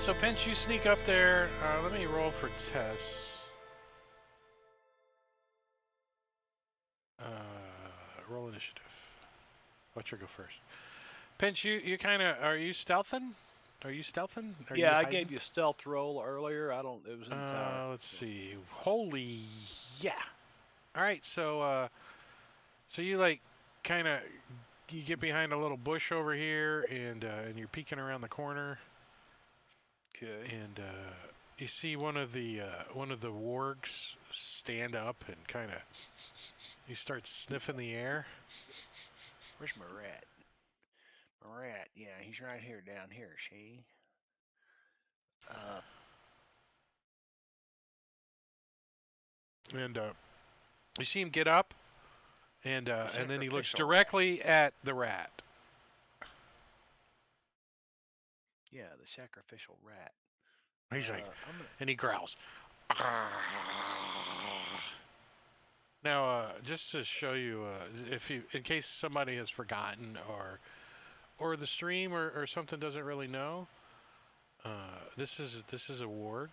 So Pinch, you sneak up there. Let me roll for Tess. Roll initiative. Let you go first. Pinch, you kind of, are you stealthing? Are you stealthing? Are Yeah, you I hiding? gave you a stealth roll earlier. I don't. It was in the tower. Let's see. Holy, yeah. All right, so you like kind of you get behind a little bush over here, and you're peeking around the corner, Okay. and you see one of the wargs stand up and kind of he starts sniffing the air. Where's my rat? My rat. Yeah, he's right here, down here. See? And you see him get up, and then he looks Sacrificial directly at the rat. Yeah, the sacrificial rat. He's like, I'm gonna. and he growls. Now, just to show you, if you, in case somebody has forgotten, or the stream or something doesn't really know, this is a warg.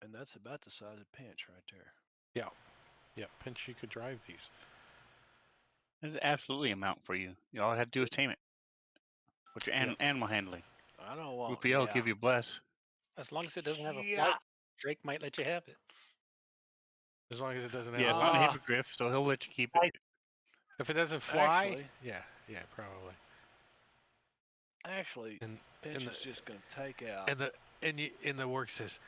And that's about the size of Pinch right there. Yeah, Pinch, you could drive these. There's absolutely a mount for you. All you have to do is tame it. With your Yep. animal handling. I don't want. Rufio will give you bless. As long as it doesn't have a Yeah. flight, Drake might let you have it. As long as it doesn't have. Yeah, it's not a hippogriff, so he'll let you keep it. If it doesn't fly, Actually- yeah, probably. Actually, And Pinch and is just gonna take out. and the work says,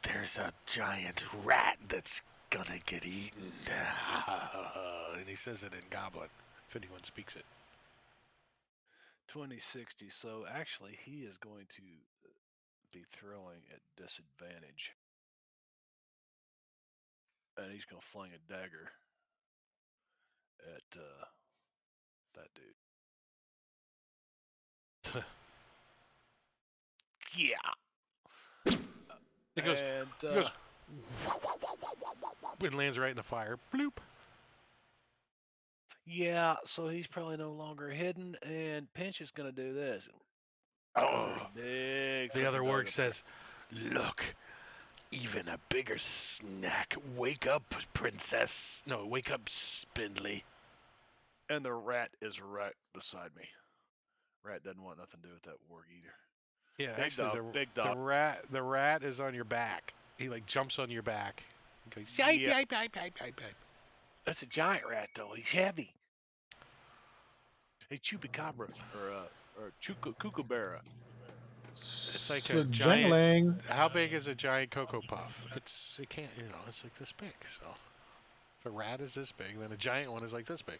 "There's a giant rat that's gonna get eaten," and he says it in Goblin, if anyone speaks it. 2060. So actually, he is going to be throwing at disadvantage, and he's gonna fling a dagger at that dude. Yeah. It goes, And it goes, and lands right in the fire. Bloop. yeah, so he's probably no longer hidden, and Pinch is gonna do this. Oh, Big. the other freaking dog warg up says, "Look, even a bigger snack. Wake up, princess. No, wake up, Spindly." there. And the rat is right beside me. Rat doesn't want nothing to do with that warg either. Yeah, Big actually, dog, big dog. the rat is on your back. He like jumps on your back He goes, yipe, Yeah. yipe, yipe, yipe, yipe, yipe. That's a giant rat, though. He's heavy. A chupacabra or kookaburra. It's like So a giant. Jangling, How big is a giant Cocoa Puff? It can't, it's like this big. So if a rat is this big, then a giant one is like this big.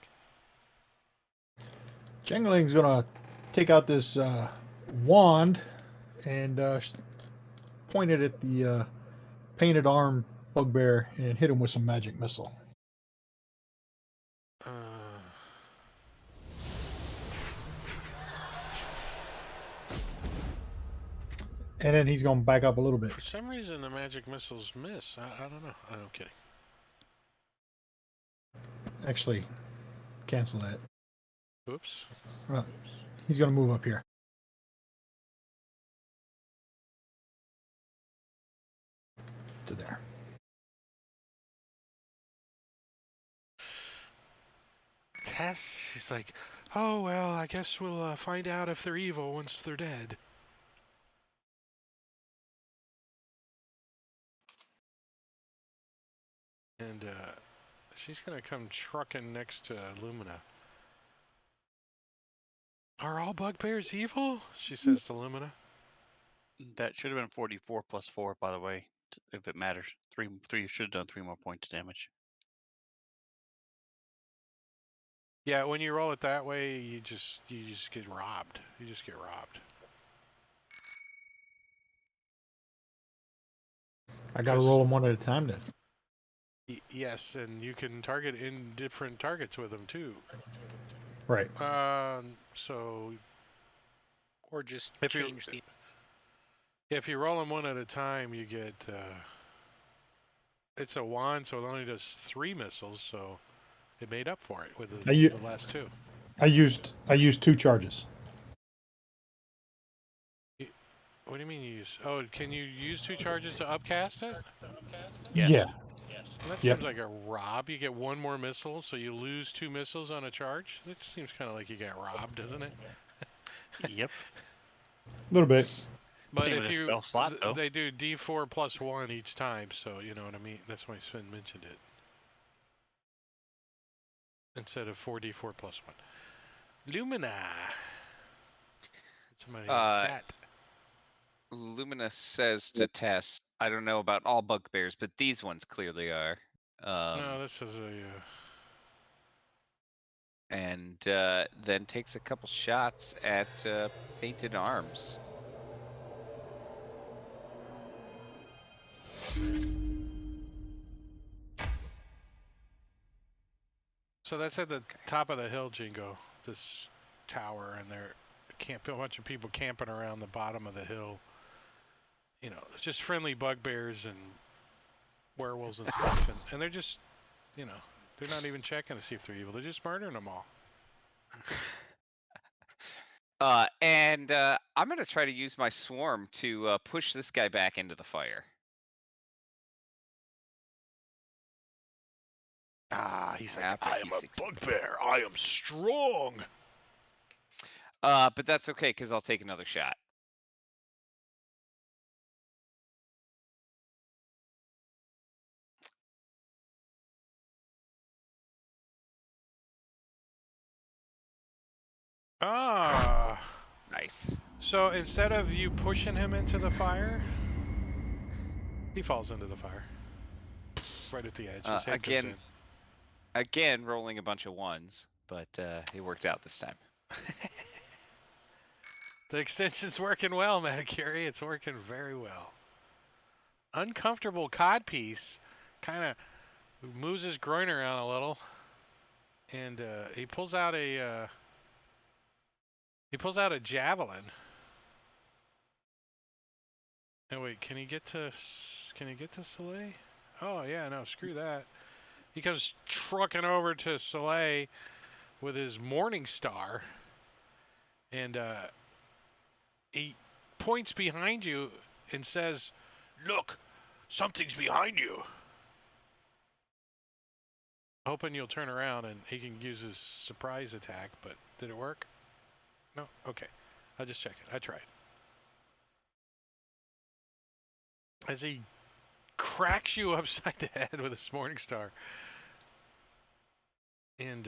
Jangling's gonna take out this wand and point it at the painted arm bugbear and hit him with some magic missile. Uh, And then he's gonna back up a little bit. for some reason, the magic missiles miss. I don't know. I'm kidding. Actually, cancel that. Oops. Well, he's gonna move up here. To there. Tess, she's like, oh, well, I guess we'll find out if they're evil once they're dead. And she's going to come trucking next to Lumina. Are all bugbears evil? She says to Lumina. That should have been 44 plus 4, by the way, if it matters. Three should have done 3 more points of damage. Yeah, when you roll it that way, you just get robbed. You just get robbed. I gotta roll them one at a time then. Yes, and you can target in different targets with them too. Right. So Or just If you- change the. if you roll them one at a time, you get. It's a wand, so it only does 3 missiles, so it made up for it with the last 2. I used 2 charges. What do you mean you use? Oh, can you use 2 charges to upcast it? Yes. Yeah. Well, that Yep. seems like a rob. You get 1 more missile, so you lose 2 missiles on a charge. That seems kind of like you get robbed, doesn't it? Yep. A little bit. But Same if with a you, spell slot, though. they do D4 plus 1 each time, so you know what I mean. That's why Sven mentioned it. Instead of 4D4 plus 1. Lumina. Somebody in the chat. Lumina says to Tess, I don't know about all bugbears, but these ones clearly are. No, this is a. And then takes a couple shots at painted arms. So that's at the top of the hill, Jingo. This tower, and there can't be a bunch of people camping around the bottom of the hill. You know, just friendly bugbears and werewolves and stuff, and they're just, they're not even checking to see if they're evil. They're just murdering them all. And I'm gonna try to use my swarm to push this guy back into the fire. Ah, he's like, Yeah, but I he am a succeeds. bugbear. I am strong. But that's okay, because I'll take another shot. Ah. Nice. So instead of you pushing him into the fire, he falls into the fire. Right at the edge. His head Again- goes in. Again, rolling a bunch of 1s, but it worked out this time. The extension's working well, Manicuri. It's working very well. Uncomfortable codpiece kind of moves his groin around a little, and he pulls out a javelin. Oh wait, can he get to Soleil? Oh yeah, no, screw that. He comes trucking over to Soleil with his Morning Star, and he points behind you and says, "Look, something's behind you." Hoping you'll turn around and he can use his surprise attack, but did it work? No? Okay. I'll just check it. I tried. As he cracks you upside the head with his Morning Star. And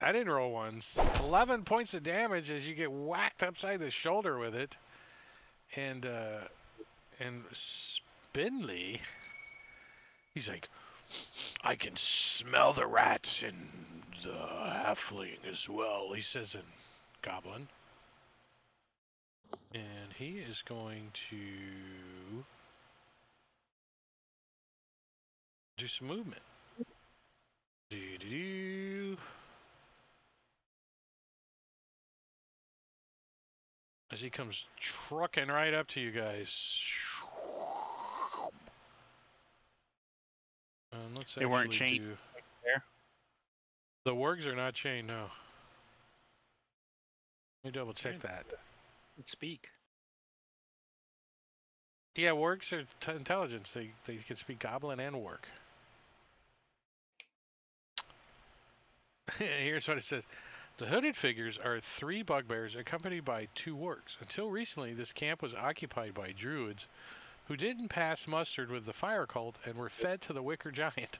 I didn't roll once. 11 points of damage as you get whacked upside the shoulder with it. And Spindly, he's like, I can smell the rats and the halfling as well, he says in Goblin. And he is going to do some movement. As he comes trucking right up to you guys. Let's They weren't actually chained do... there? The wargs are not chained, no. Let me double check Okay. that. Let's speak. Yeah, wargs are intelligence. They can speak goblin and warg. Here's what it says. The hooded figures are 3 bugbears accompanied by 2 wargs. Until recently, this camp was occupied by druids who didn't pass mustard with the fire cult and were fed to the wicker giant.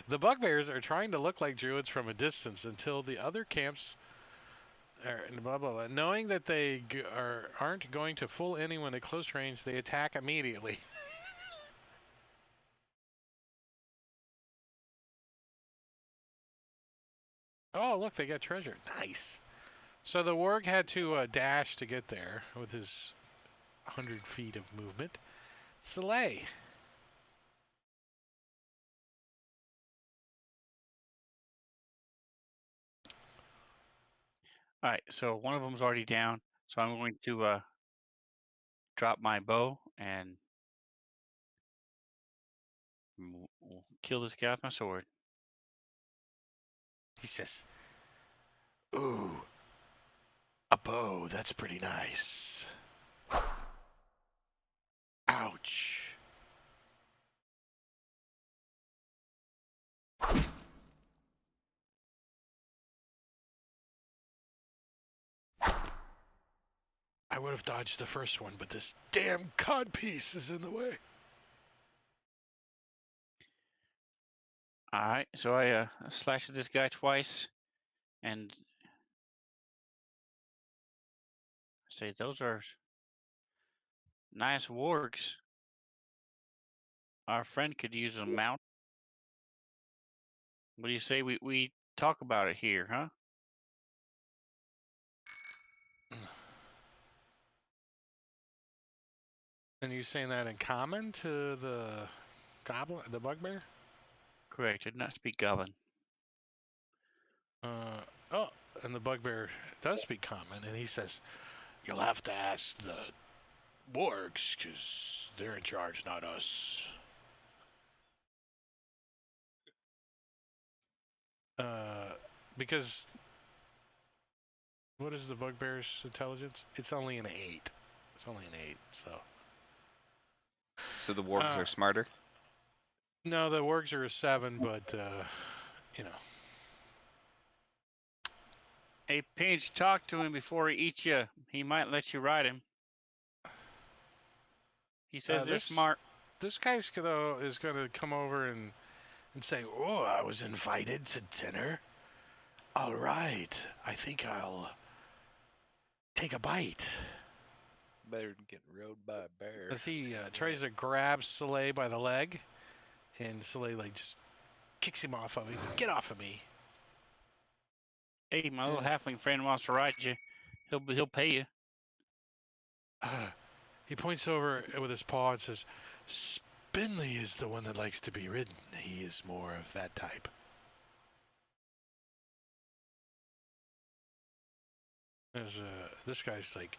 The bugbears are trying to look like druids from a distance until the other camps are blah blah blah. Knowing that they aren't going to fool anyone at close range, they attack immediately. Oh, look, they got treasure. Nice. So the warg had to dash to get there with his 100 feet of movement. Soleil. All right, so one of them's already down, so I'm going to drop my bow and kill this guy with my sword. He says, ooh, a bow, that's pretty nice. Ouch. I would have dodged the first one, but this damn codpiece is in the way. All right, so I slashed at this guy twice, and say those are nice wargs. Our friend could use a mount. What do you say we talk about it here, huh? And you saying that in common to the goblin, the bugbear? Correct. I did not speak goblin. Oh, and the bugbear does speak common, and he says, you'll have to ask the wargs, because they're in charge, not us. Because what is the bugbear's intelligence? It's only an 8. It's only an 8, so. So the wargs are smarter. No, the wargs are a 7, but you know. Hey, Pinch, talk to him before he eats you. He might let you ride him. He says they're smart. This guy's is gonna come over and say, "Oh, I was invited to dinner. All right, I think I'll take a bite." Better than getting rode by a bear. As he tries to grab Soleil by the leg, and Soleil like just kicks him off of him. Get off of me! Hey, my little halfling friend wants to ride you. He'll pay you. He points over with his paw and says, "Spindly is the one that likes to be ridden. He is more of that type." As this guy's like,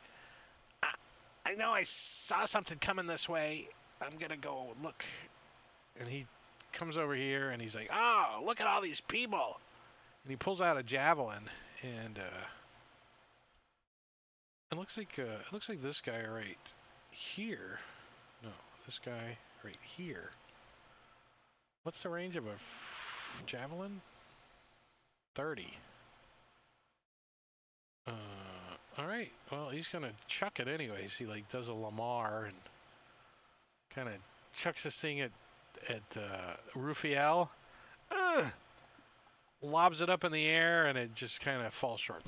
I know I saw something coming this way. I'm gonna go look. And he comes over here and he's like, "Oh, look at all these people!" And he pulls out a javelin, and it looks like this guy right here. No, this guy right here. What's the range of a javelin? 30. All right. Well, he's gonna chuck it anyways. He like does a Lamar and Kind of chucks this thing at Rufiel. Ugh! Lobs it up in the air, and it just kind of falls short.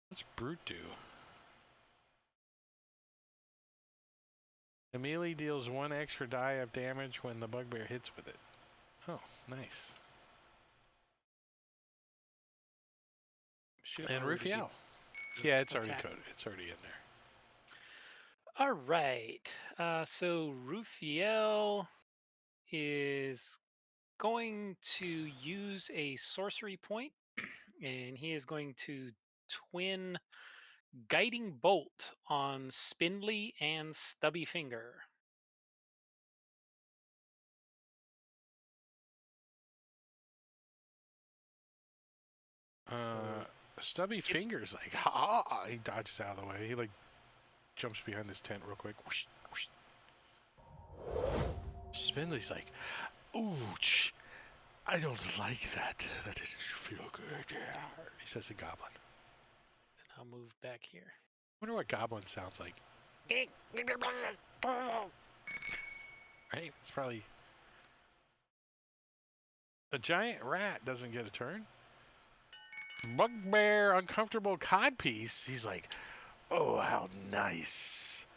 What's Brute do? The melee deals 1 extra die of damage when the bugbear hits with it. Oh, nice. Should And already be Rufiel. Yeah, it's already attack. coded. It's already in there. All right. So Rufiel is going to use a sorcery point, and he is going to twin Guiding Bolt on Spindly and Stubby Finger. Stubby Fingers, like, ha! He dodges out of the way. He, like, jumps behind this tent real quick. Whoosh, whoosh. Spindly's like, ouch! I don't like that. That doesn't feel good. He says to Goblin. And I'll move back here. I wonder what Goblin sounds like. Right? It's probably... A giant rat doesn't get a turn. Bugbear, uncomfortable codpiece. He's like, oh, how nice.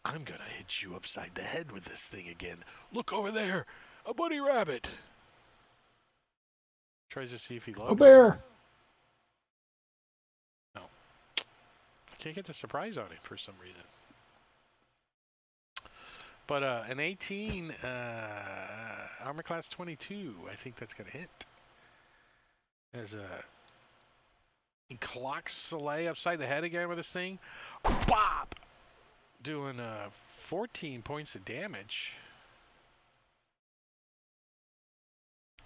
I'm gonna hit you upside the head with this thing again. Look over there, a bunny rabbit. Tries to see if he loves. A bear. No. I can't get the surprise on him for some reason. But an 18, armor class 22, I think that's gonna hit. As he clocks Soleil upside the head again with this thing. Bop! Doing 14 points of damage.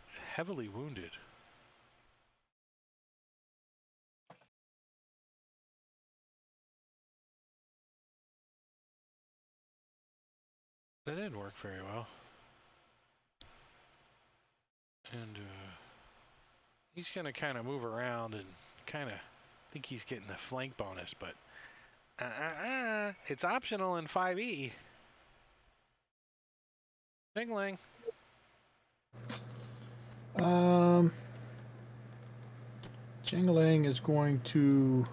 He's heavily wounded. That didn't work very well. And he's going to kind of move around and kind of think he's getting the flank bonus, but it's optional in 5e. Jingling. Jingling is going to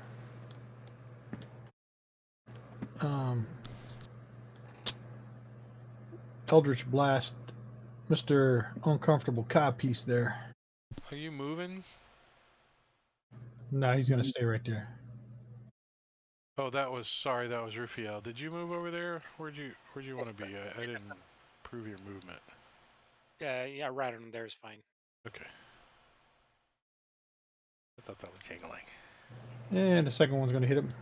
Eldritch Blast Mr. Uncomfortable Codpiece there. Are you moving? No, he's gonna stay right there. Oh, that was Rufiel. Did you move over there? Where'd you want to be? I didn't prove your movement. Yeah, right on there is fine. Okay. I thought that was jingling. And the second one's gonna hit him.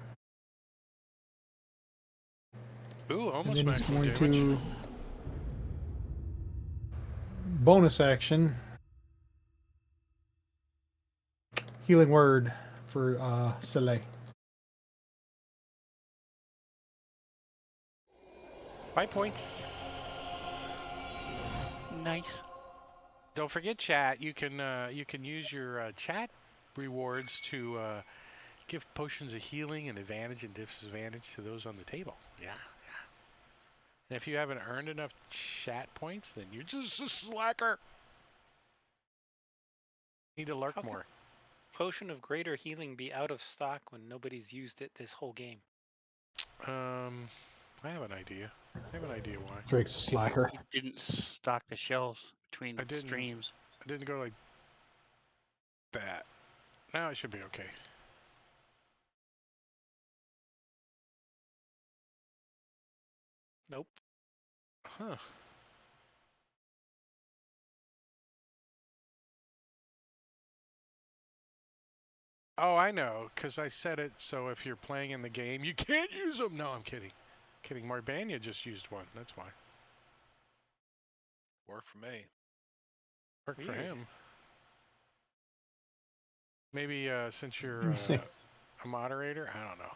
Ooh, And almost then he's maximum going damage. to bonus action. Healing word for Soleil. 5 points. Nice. Don't forget, chat. You can use your chat rewards to give potions of healing and advantage and disadvantage to those on the table. Yeah. And if you haven't earned enough chat points, then you're just a slacker. Need to lurk How can more. Potion of Greater Healing be out of stock when nobody's used it this whole game? I have an idea. Why. Drake's a slacker. He didn't stock the shelves between I didn't. streams. I didn't go like that. Now it should be okay. Nope. Huh. Oh, I know, because I said it, so if you're playing in the game, you can't use them. No, I'm kidding. Marbania just used one. That's why. Worked for me. Worked for Weird. him. Maybe since you're Let me see. a moderator, I don't know.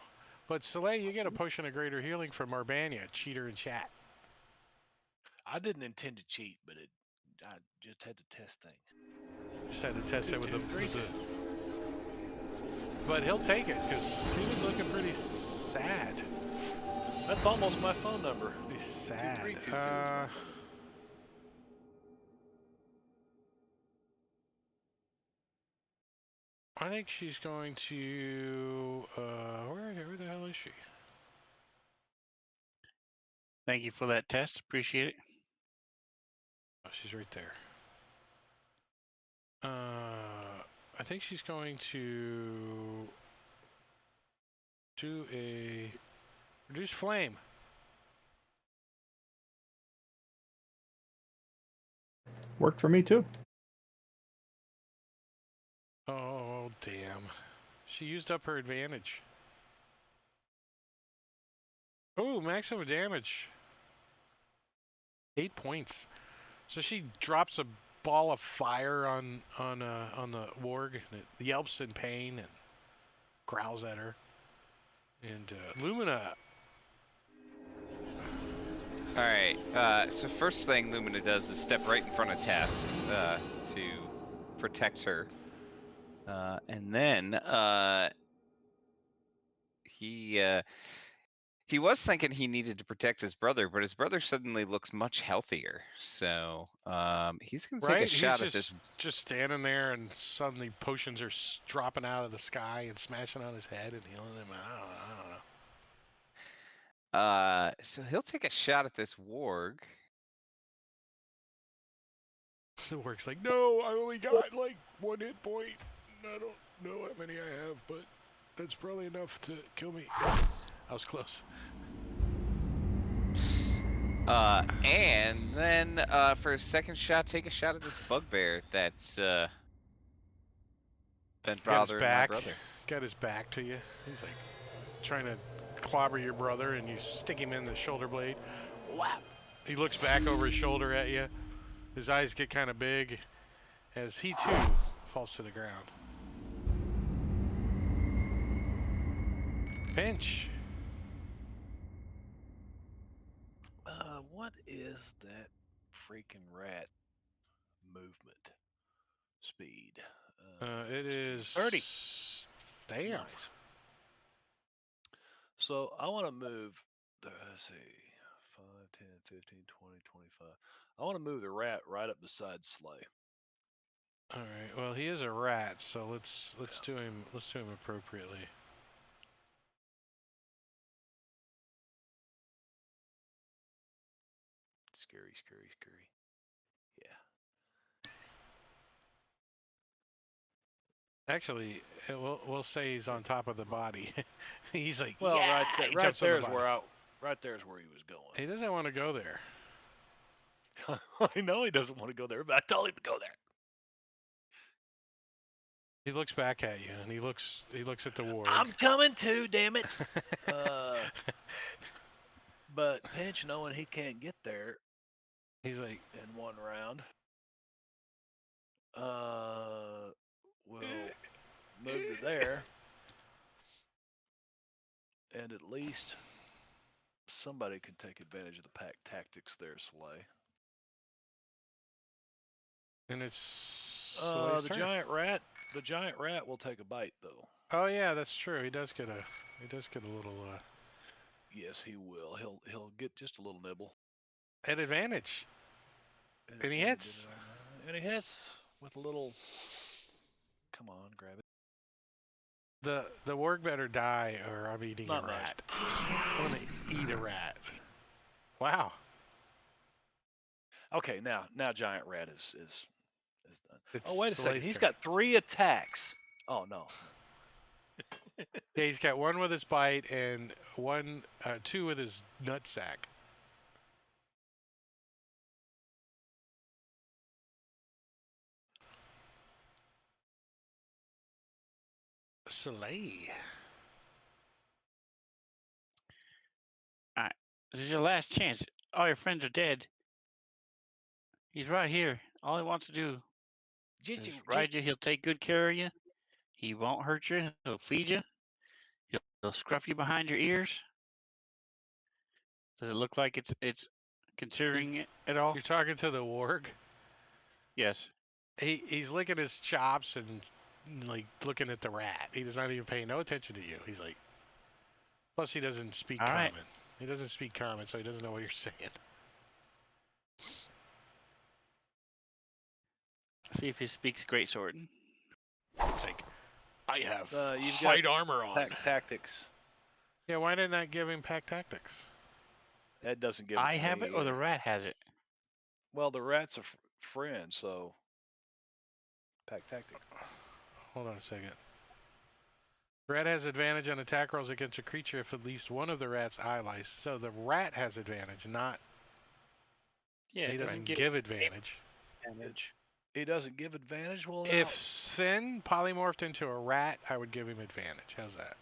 But Soleil, you get a potion of greater healing from Marbania, cheater in chat. I didn't intend to cheat, but I just had to test things. Just had to test it with the. But he'll take it because he was looking pretty sad. That's almost my phone number. He's sad. 2322. I think she's going to. Where the hell is she? Thank you for that test. Appreciate it. Oh, she's right there. I think she's going to do a reduce flame. Worked for me too. Oh, damn. She used up her advantage. Oh, maximum damage. 8 points. So she drops a ball of fire on the warg, and it yelps in pain and growls at her. And Lumina. All right. So first thing Lumina does is step right in front of Tess to protect her, and then he was thinking he needed to protect his brother, but his brother suddenly looks much healthier. So he's gonna take a Right? shot He's at this. just standing there, and suddenly potions are dropping out of the sky and smashing on his head and healing him. I don't know. So he'll take a shot at this warg. The warg's like, no, I only got like 1 hit point. I don't know how many I have, but that's probably enough to kill me. I was close. And then for his second shot, take a shot at this bugbear that's been Got his bothering my back. brother. Got his back to you. He's like trying to clobber your brother, and you stick him in the shoulder blade. Whap! He looks back over his shoulder at you. His eyes get kind of big as he too falls to the ground. Pinch. What is that freaking rat movement speed? It is 30. Damn. Nice. So I want to move. Let's see, 5, 10, 15, 20, 25. I want to move the rat right up beside Slay. All right. Well, he is a rat, so let's do him. Let's do him appropriately. Scary, scary, scary. Yeah. Actually, we'll say he's on top of the body. He's like, Well, yeah! right He there, jumps on the there's body. where right there's where he was going. He doesn't want to go there. I know he doesn't want to go there, but I told him to go there. He looks back at you, and he looks at the warg. I'm coming too, damn it. But Pinch, knowing he can't get there, he's like, in one round, we'll move to there, and at least somebody can take advantage of the pack tactics there, Slay. and it's The Slay's turn. giant rat will take a bite though. Oh yeah, that's true. He does get a little Yes, he will. He'll get just a little nibble. at advantage. And he hits. And he hits with a little. Come on, grab it. The warg better die, or I'm eating Not a nice. rat. I'm gonna eat a rat. Wow. Okay, now giant rat is done. It's Oh, wait a second. Slay's He's turn. got 3 attacks. Oh no. Yeah, he's got 1 with his bite and 2 with his nutsack. Slay. This is your last chance. All your friends are dead. He's right here. All he wants to do is ride you. He'll take good care of you. He won't hurt you. He'll feed you. He'll scruff you behind your ears. Does it look like it's considering it at all? You're talking to the warg? Yes. He's licking his chops and like looking at the rat. He does not even pay no attention to you. He's like, plus he doesn't speak All common. right. He doesn't speak common, so he doesn't know what you're saying. See if he speaks greatsword. It's like, I have You've light got armor on. Pack tactics. Yeah, why didn't I give him pack tactics? That doesn't give it I to have me it, or the either. rat has it. Well, the rat's a friend, so pack tactic. Hold on a second. Rat has advantage on attack rolls against a creature if at least one of the rat's allies. So the rat has advantage, not Yeah, he it doesn't give give advantage. damage. He doesn't give advantage. Well, If now- Sven polymorphed into a rat, I would give him advantage. How's that?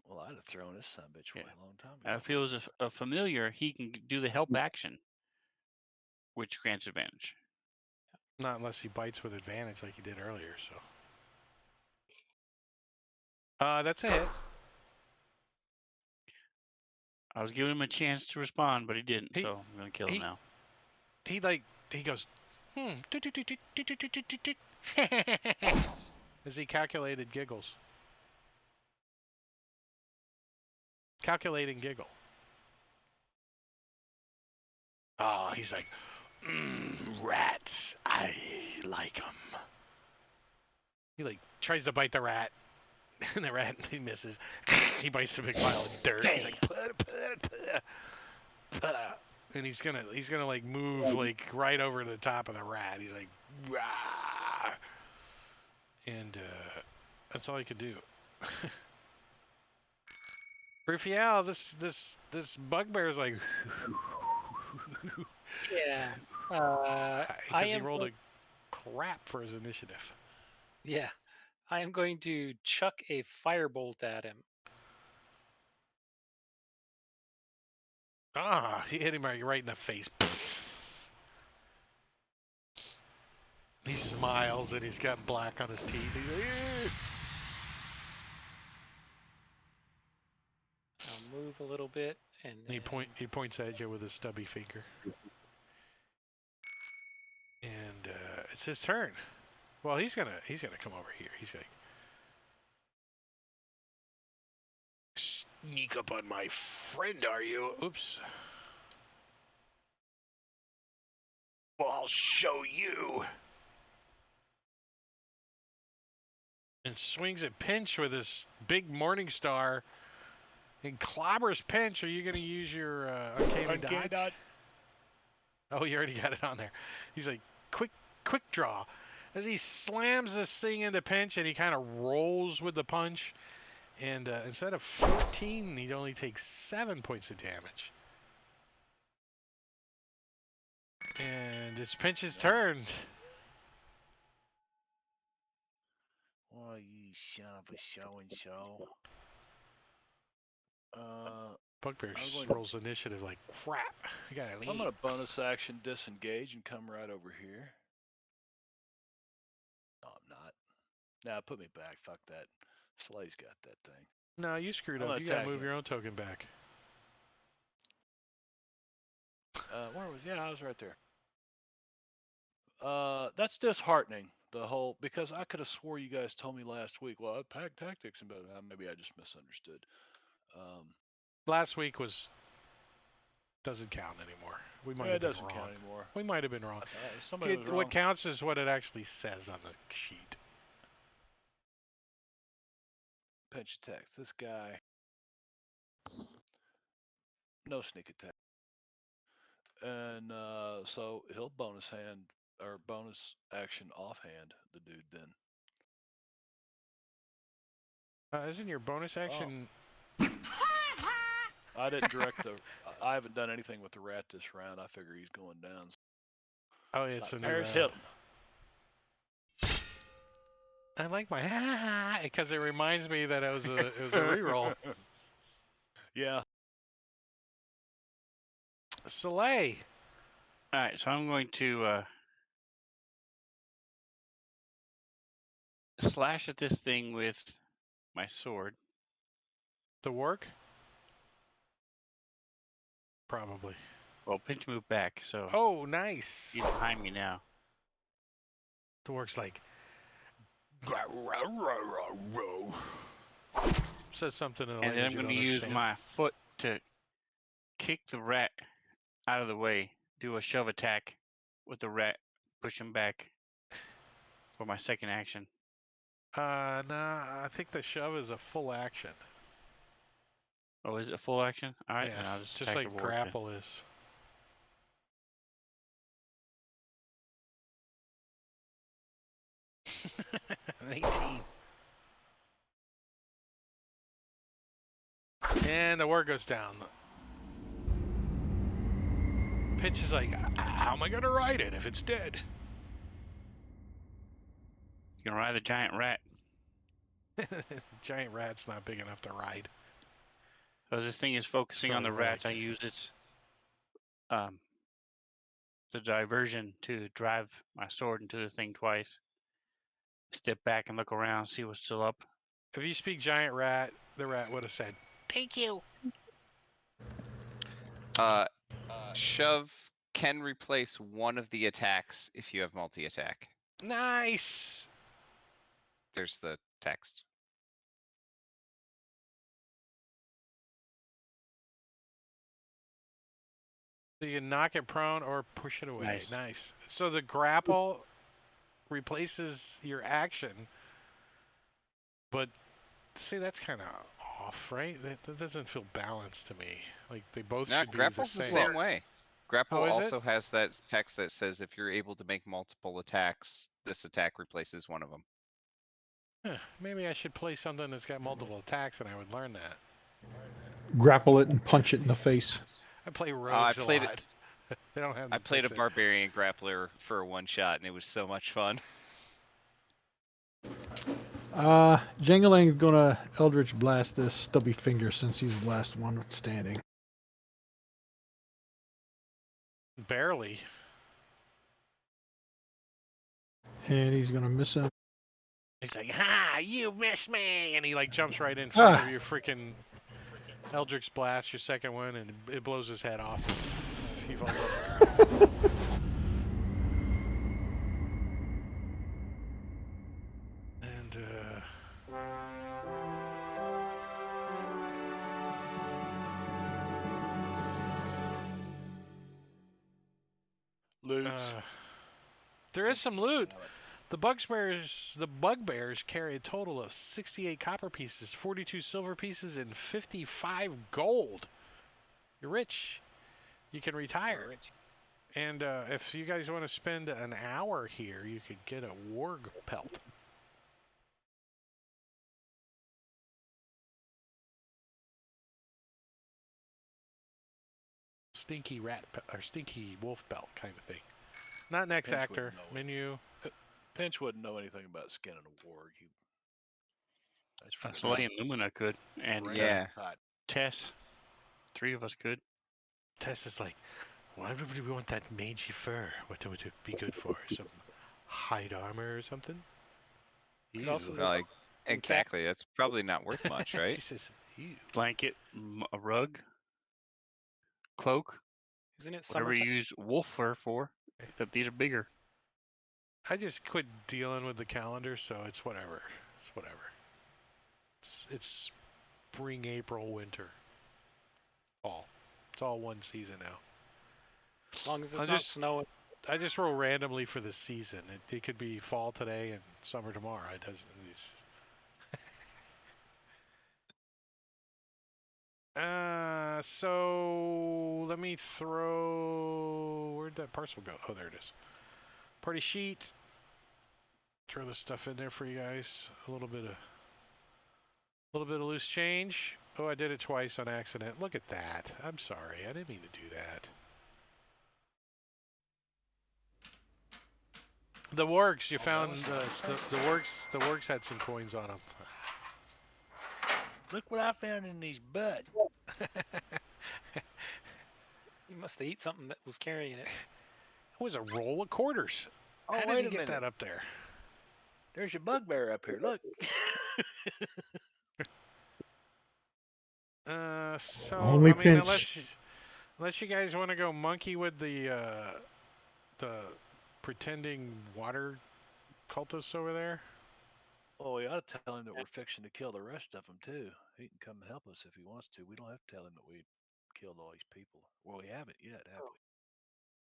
well, I'd have thrown this son of a bitch Yeah. away a long time ago. If it was a familiar, he can do the help action, which grants advantage. Not unless he bites with advantage like he did earlier, so. That's a hit. I was giving him a chance to respond, but he didn't, He- so I'm gonna kill he- him now. He goes, as he calculated giggles. Calculating giggle. Oh, he's like, rats. I like them. He like tries to bite the rat, and the rat he misses. He bites a big pile of dirt. He's like, and he's gonna like move like right over the top of the rat. He's like, rah! And that's all he could do. Raphael, this bugbear's like, Yeah. because I he am rolled go- a crap for his initiative. Yeah. I am going to chuck a firebolt at him. Ah, he hit him right in the face. He smiles and he's got black on his teeth. He's like, "Eh." I'll move a little bit and He then- he points at you with his stubby finger. And it's his turn. Well, he's gonna come over here. He's like, sneak up on my friend, are you? Oops. Well, I'll show you. And swings at Pinch with his big Morning Star. And clobbers Pinch. Are you going to use your Uncanny Dodge? Oh, you already got it on there. He's like, quick draw. As he slams this thing into Pinch and he kind of rolls with the punch. And instead of 14, he only takes 7 points of damage. And it's Pinch's turn. Oh, you son of a so and so. Bugbear I'm going- rolls initiative like crap. I got to leave. I'm gonna bonus action disengage and come right over here. No, I'm not. Nah, put me back. Fuck that. Slay's got that thing. No, you screwed I'm up. gonna You got to attack move him. your own token back. Where was? Yeah, I was right there. That's disheartening. The whole because I could have swore you guys told me last week. Well, I packed tactics, and maybe I just misunderstood. Last week doesn't count anymore. We might Yeah, have it been doesn't wrong. count anymore. We might have been wrong. Somebody was wrong. What counts is what it actually says on the sheet. Pinch attacks. This guy. No sneak attack. And so he'll bonus hand or bonus action offhand the dude then. Isn't your bonus action? I didn't direct the. I haven't done anything with the rat this round. I figure he's going down. Oh, it's a new Parrish round. hit him. I like my because it reminds me that it was a reroll. Yeah. Soleil. All right, so I'm going to slash at this thing with my sword. The work? Probably. Well, Pinch moved back, so Oh, nice. he's behind me now. The work's like. says something in a And then I'm language you going to don't use understand. my foot to kick the rat out of the way. Do a shove attack with the rat, push him back for my second action. Nah, I think the shove is a full action. Oh, is it a full action? All right, Yeah, then I'll just just attack like the warg then. grapple is. An 18. And the word goes down. Pinch is like, how am I gonna ride it if it's dead? You can ride the giant rat. Giant rat's not big enough to ride. Because this thing is focusing for on a the rats, I leg. use its the diversion to drive my sword into the thing twice. Step back and look around, see what's still up. If you speak giant rat, the rat would have said, "Thank you." Shove can replace one of the attacks if you have multi-attack. Nice. There's the text. So you can knock it prone or push it away. Nice. Nice. So the grapple replaces your action, but see, that's kind of off, right? That doesn't feel balanced to me. Like they both No, should be grapple's the the same. same way. Grapple Oh, is it? also has that text that says if you're able to make multiple attacks, this attack replaces one of them. Huh, maybe I should play something that's got multiple attacks, and I would learn that. Grapple it and punch it in the face. I play I rogues played a it- lot. They don't have. I the played a fix it. barbarian grappler for a one shot and it was so much fun. Jangalang's gonna Eldritch Blast this stubby finger since he's the last one standing. Barely. And he's gonna miss him. He's like, "Ha! You missed me!" And he like jumps right in front Ah. of your freaking Eldritch Blast, your second one, and it blows his head off. He falls over. And Loot. there is some loot. The bugbears carry a total of 68 copper pieces, 42 silver pieces, and 55 gold. You're rich. You can retire. And if you guys want to spend an hour here, you could get a warg pelt. Stinky rat or stinky wolf belt kind of thing. Not next Pinch actor. wouldn't know it. Menu. Pinch wouldn't know anything about skinning a warg. That's for Soleil and Lumina could, and Yeah. Tess. 3 of us could. Tess is like, why would we want that mangy fur? What would it be good for? Some hide armor or something? Could also Ew. make- Like, exactly. That's probably not worth much, She right? says, ew. Blanket, a rug, cloak, Isn't it whatever summertime? you use wolf fur for. Except these are bigger. I just quit dealing with the calendar, so it's whatever. It's whatever. It's spring, April, winter, fall. It's all one season now. As long as it's I'll not just- snowing. I just roll randomly for the season. It could be fall today and summer tomorrow. It doesn't. So let me throw. Where'd that parcel go? Oh, there it is. Party sheet. Throw this stuff in there for you guys. A little bit of loose change. Oh, I did it twice on accident. Look at that. I'm sorry. I didn't mean to do that. The works you found. The works had some coins on them. Look what I found in these butts. You must have eaten something that was carrying it. It was a roll of quarters. Oh, How did wait he a get minute. that up there? There's your bugbear up here. Look. So Only I mean, pinch. unless you guys want to go monkey with the pretending water cultists over there. Oh, we ought to tell him that we're fixing to kill the rest of them too. He can come help us if he wants to. We don't have to tell him that we killed all these people. Well, we haven't yet, have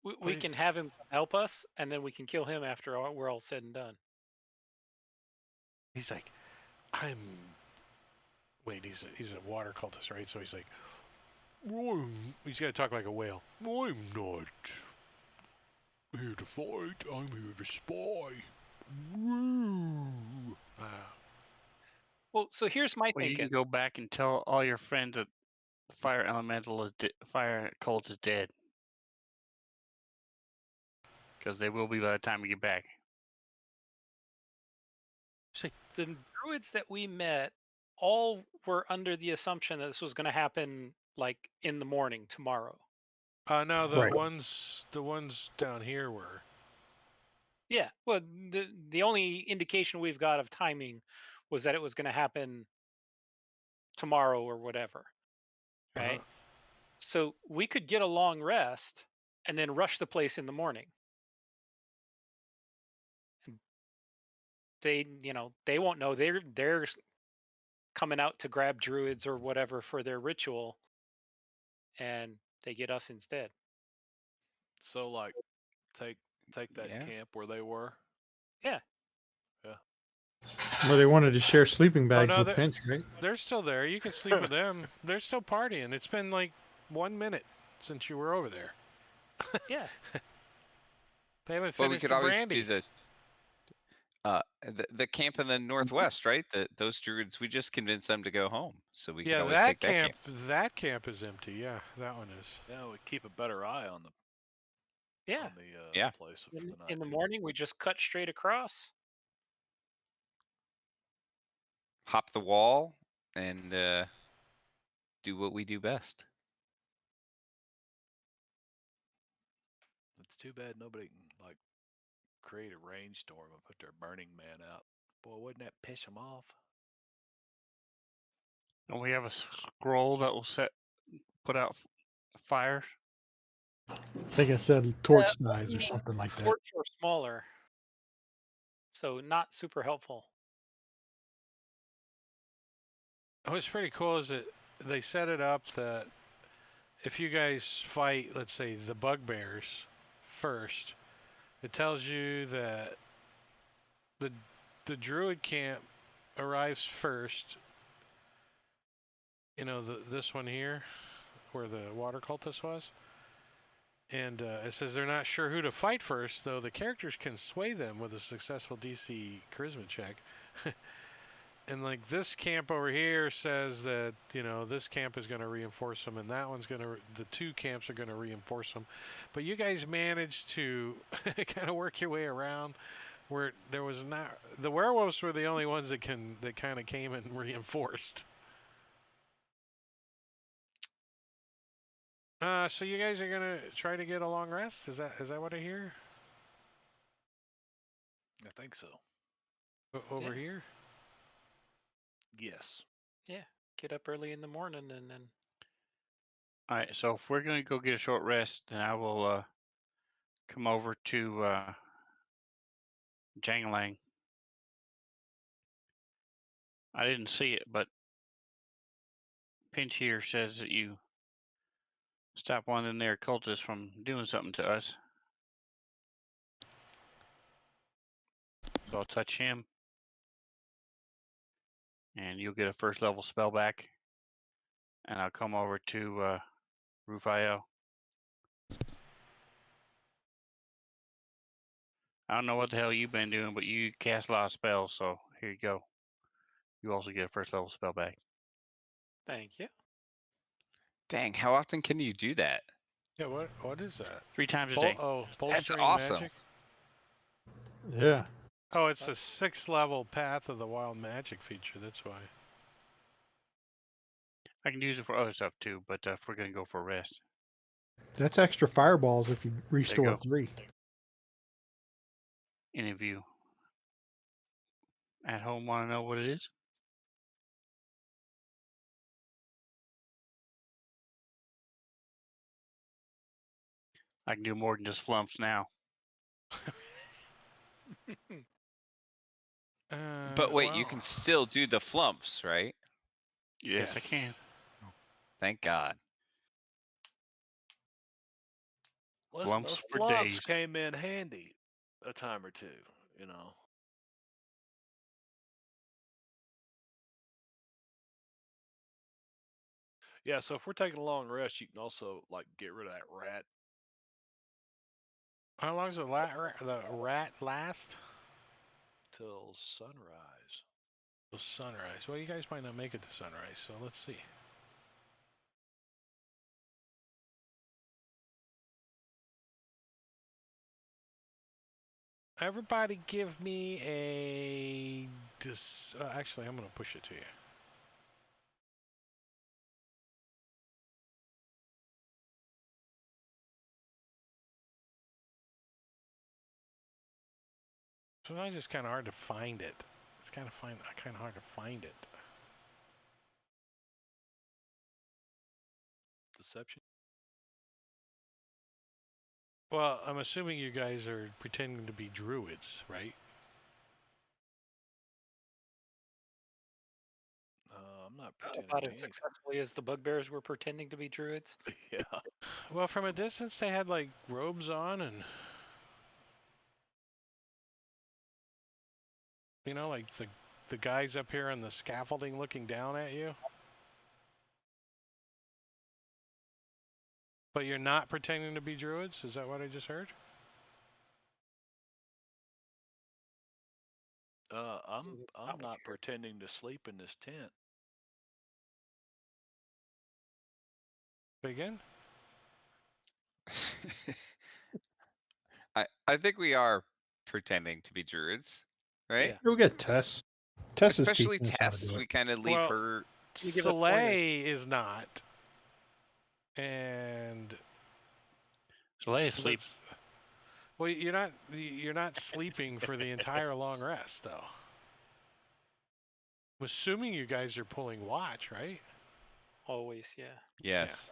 we? We can have him help us, and then we can kill him after we're all said and done. He's like, wait, he's a water cultist, right? So he's like, he's got to talk like a whale. I'm not here to fight. I'm here to spy. Well, so here's my Well, you thinking. can go back and tell all your friends that the fire elemental is fire cult is dead. Because they will be by the time we get back. The druids that we met all were under the assumption that this was going to happen like in the morning tomorrow. No, the Right. ones down here were. Yeah. Well, the only indication we've got of timing was that it was going to happen tomorrow or whatever. Right. So we could get a long rest and then rush the place in the morning. They won't know they're coming out to grab druids or whatever for their ritual, and they get us instead. So, like, take that Yeah. camp where they were. Yeah. Well, they wanted to share sleeping bags no, with they're- Pinch, right? They're still there. You can sleep with them. They're still partying. It's been like 1 minute since you were over there. Yeah. They haven't Well, we finished could the always brandy. do the camp in the northwest, right? Those druids, we just convinced them to go home, so we could Yeah, always that take camp. That camp is empty. Yeah, that one is. Yeah, we keep a better eye on the Yeah. Yeah. place for the night. In the too. morning, we just cut straight across. Hop the wall and do what we do best. It's too bad nobody can like create a rainstorm and put their Burning Man out. Boy, wouldn't that piss them off? And we have a scroll that will put out fire. I think I said torch size or something like that. Torch or smaller. So not super helpful. What's pretty cool is that they set it up that if you guys fight, let's say, the bugbears first, it tells you that the druid camp arrives first. You know, this one here, where the water cultist was. And it says they're not sure who to fight first, though the characters can sway them with a successful DC charisma check. And like this camp over here says that, you know, this camp is going to reinforce them, and that one's going to, the two camps are going to reinforce them. But you guys managed to kind of work your way around where there was not, the werewolves were the only ones that kind of came and reinforced. So you guys are gonna try to get a long rest? Is that what I hear? I think so. Over here? Yes. Yeah. Get up early in the morning and then. All right, so if we're going to go get a short rest, then I will come over to Janglang. I didn't see it, but Pinch here says that you stop one of them there cultists from doing something to us. So I'll touch him, and you'll get a first level spell back. And I'll come over to Rufael. I don't know what the hell you've been doing, but you cast a lot of spells, so here you go. You also get a first level spell back. Thank you. Dang, how often can you do that? Yeah, what is that? 3 times a day. Bolstering awesome. magic? Yeah. Oh, it's a 6th level Path of the Wild Magic feature, that's why. I can use it for other stuff too, but if we're going to go for a rest. That's extra fireballs if you restore go. 3. Any of you at home want to know what it is? I can do more than just flumps now. But wait, you well, can still do the flumps, right? Yes, I yes. can. Thank God. Listen, Flumps those for flumps days. came in handy a time or two, you know. Yeah, so if we're taking a long rest, you can also like get rid of that rat. How long does the rat last? Till sunrise. Till sunrise. Well, you guys might not make it to sunrise, so let's see. Everybody give me a... actually, I'm going to push it to you. Sometimes it's kind of hard to find it. It's kind of hard to find it. Deception. Well, I'm assuming you guys are pretending to be druids, right? I'm not pretending About to as be anything. successfully as the bugbears were pretending to be druids. Yeah. Well, from a distance, they had like robes on and, you know, like the guys up here on the scaffolding looking down at you. But you're not pretending to be druids? Is that what I just heard? I'm not pretending to sleep in this tent. Say again? I think we are pretending to be druids, right? Yeah. You'll get Tess. Tess is Especially teaching us how to Tess. do We it. kind of leave Well, her. You give us pointers. Soleil is not. And Soleil is asleep. well, you're not sleeping for the entire long rest, though. I'm assuming you guys are pulling watch, right? Always, yeah. Yes.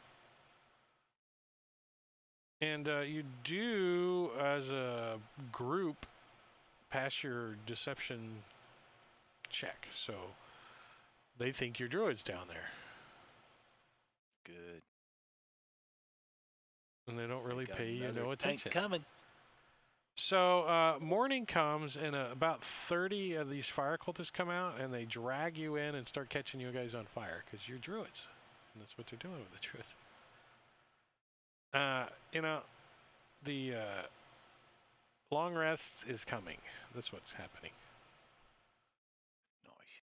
And you do, as a group, pass your deception check. So they think you're druids down there. Good. And they don't really Got pay you another no tank attention. coming. So morning comes, and about 30 of these fire cultists come out, and they drag you in and start catching you guys on fire, because you're druids. And that's what they're doing with the druids. You know, the long rest is coming. That's what's happening. Nice.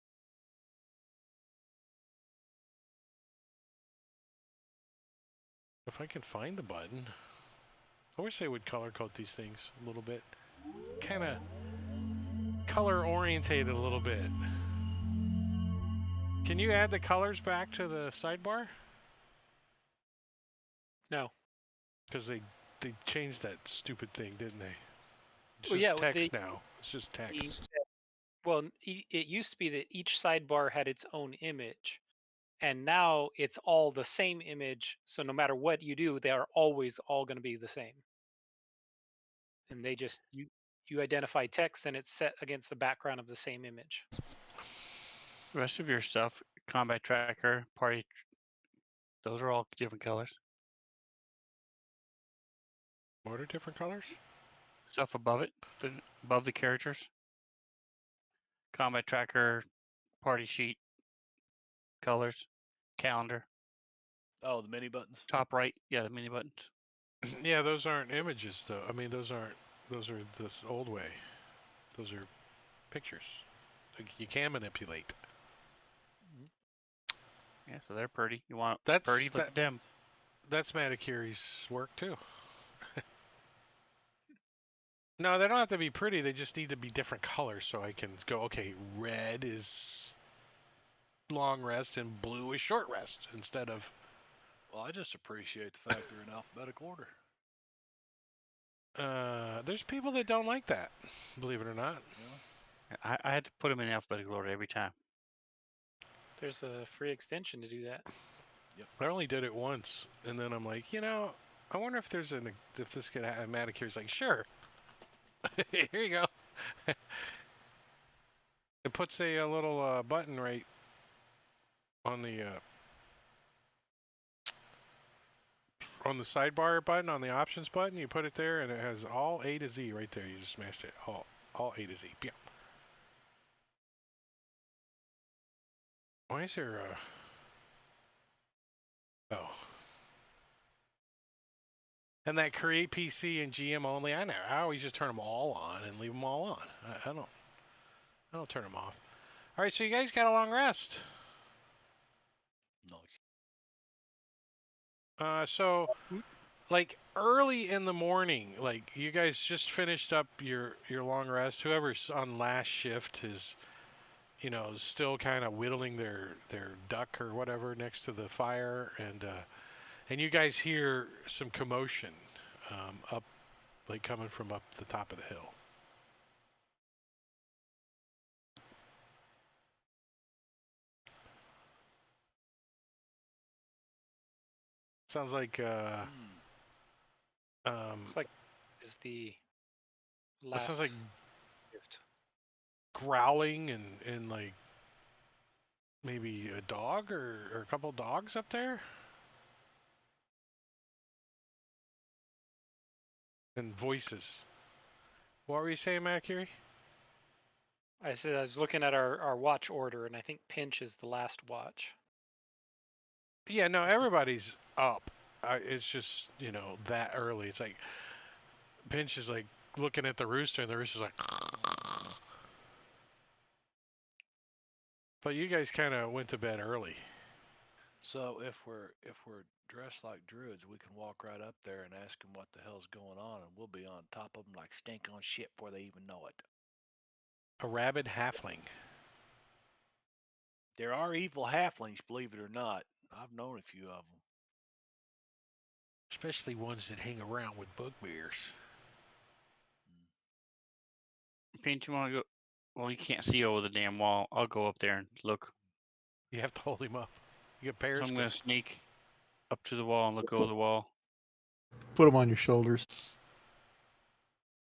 If I can find the button. I wish they would color code these things a little bit. Kind of color orientated a little bit. Can you add the colors back to the sidebar? No. Because they changed that stupid thing, didn't they? It's Well, just yeah, text now. It's just text. Well, it used to be that each sidebar had its own image, and now it's all the same image. So no matter what you do, they are always all going to be the same. And they just you identify text, and it's set against the background of the same image. The rest of your stuff, combat tracker, party, those are all different colors. What are different colors? Stuff above it, above the characters. Combat tracker, party sheet, colors, calendar. Oh, the mini buttons. Top right, yeah, the mini buttons. Yeah, those aren't images, though. I mean, those are this old way. Those are pictures. Like, you can manipulate. Yeah, so they're pretty. You want That's pretty? Look at them. That's Matakiri's work too. No, they don't have to be pretty. They just need to be different colors, so I can go. Okay, red is long rest and blue is short rest instead of. Well, I just appreciate the fact they're in alphabetical order. There's people that don't like that, believe it or not. Yeah. I had to put them in alphabetical order every time. There's a free extension to do that. I only did it once, and then I'm like, you know, I wonder if there's if this could have Matakiri's like, sure. Here you go. It puts a little button right on the sidebar button, on the options button. You put it there, and it has all A to Z right there. You just smashed it. All A to Z. Yeah. Why is there oh. And that create PC and GM only, I always just turn them all on and leave them all on. I don't turn them off. All right, so you guys got a long rest. Nice. So like early in the morning, like you guys just finished up your long rest. Whoever's on last shift is, you know, still kind of whittling their duck or whatever next to the fire, and you guys hear some commotion up, like coming from up the top of the hill. Sounds like Looks like is the it last sounds like shift. growling and like maybe a dog or a couple dogs up there. And voices. What were you saying, Matt Curie? I said I was looking at our watch order, and I think Pinch is the last watch. Yeah, no, everybody's up. It's just, you know, that early. It's like Pinch is like looking at the rooster, and the rooster's like. But you guys kind of went to bed early. So if we're dressed like druids, we can walk right up there and ask them what the hell's going on, and we'll be on top of them like stink on shit before they even know it. A rabid halfling. There are evil halflings, believe it or not. I've known a few of them. Especially ones that hang around with bugbears. Pinch, you want to go? Well, you can't see over the damn wall. I'll go up there and look. You have to hold him up. You get So I'm periscope. going to sneak up to the wall and look over the wall. Put them on your shoulders.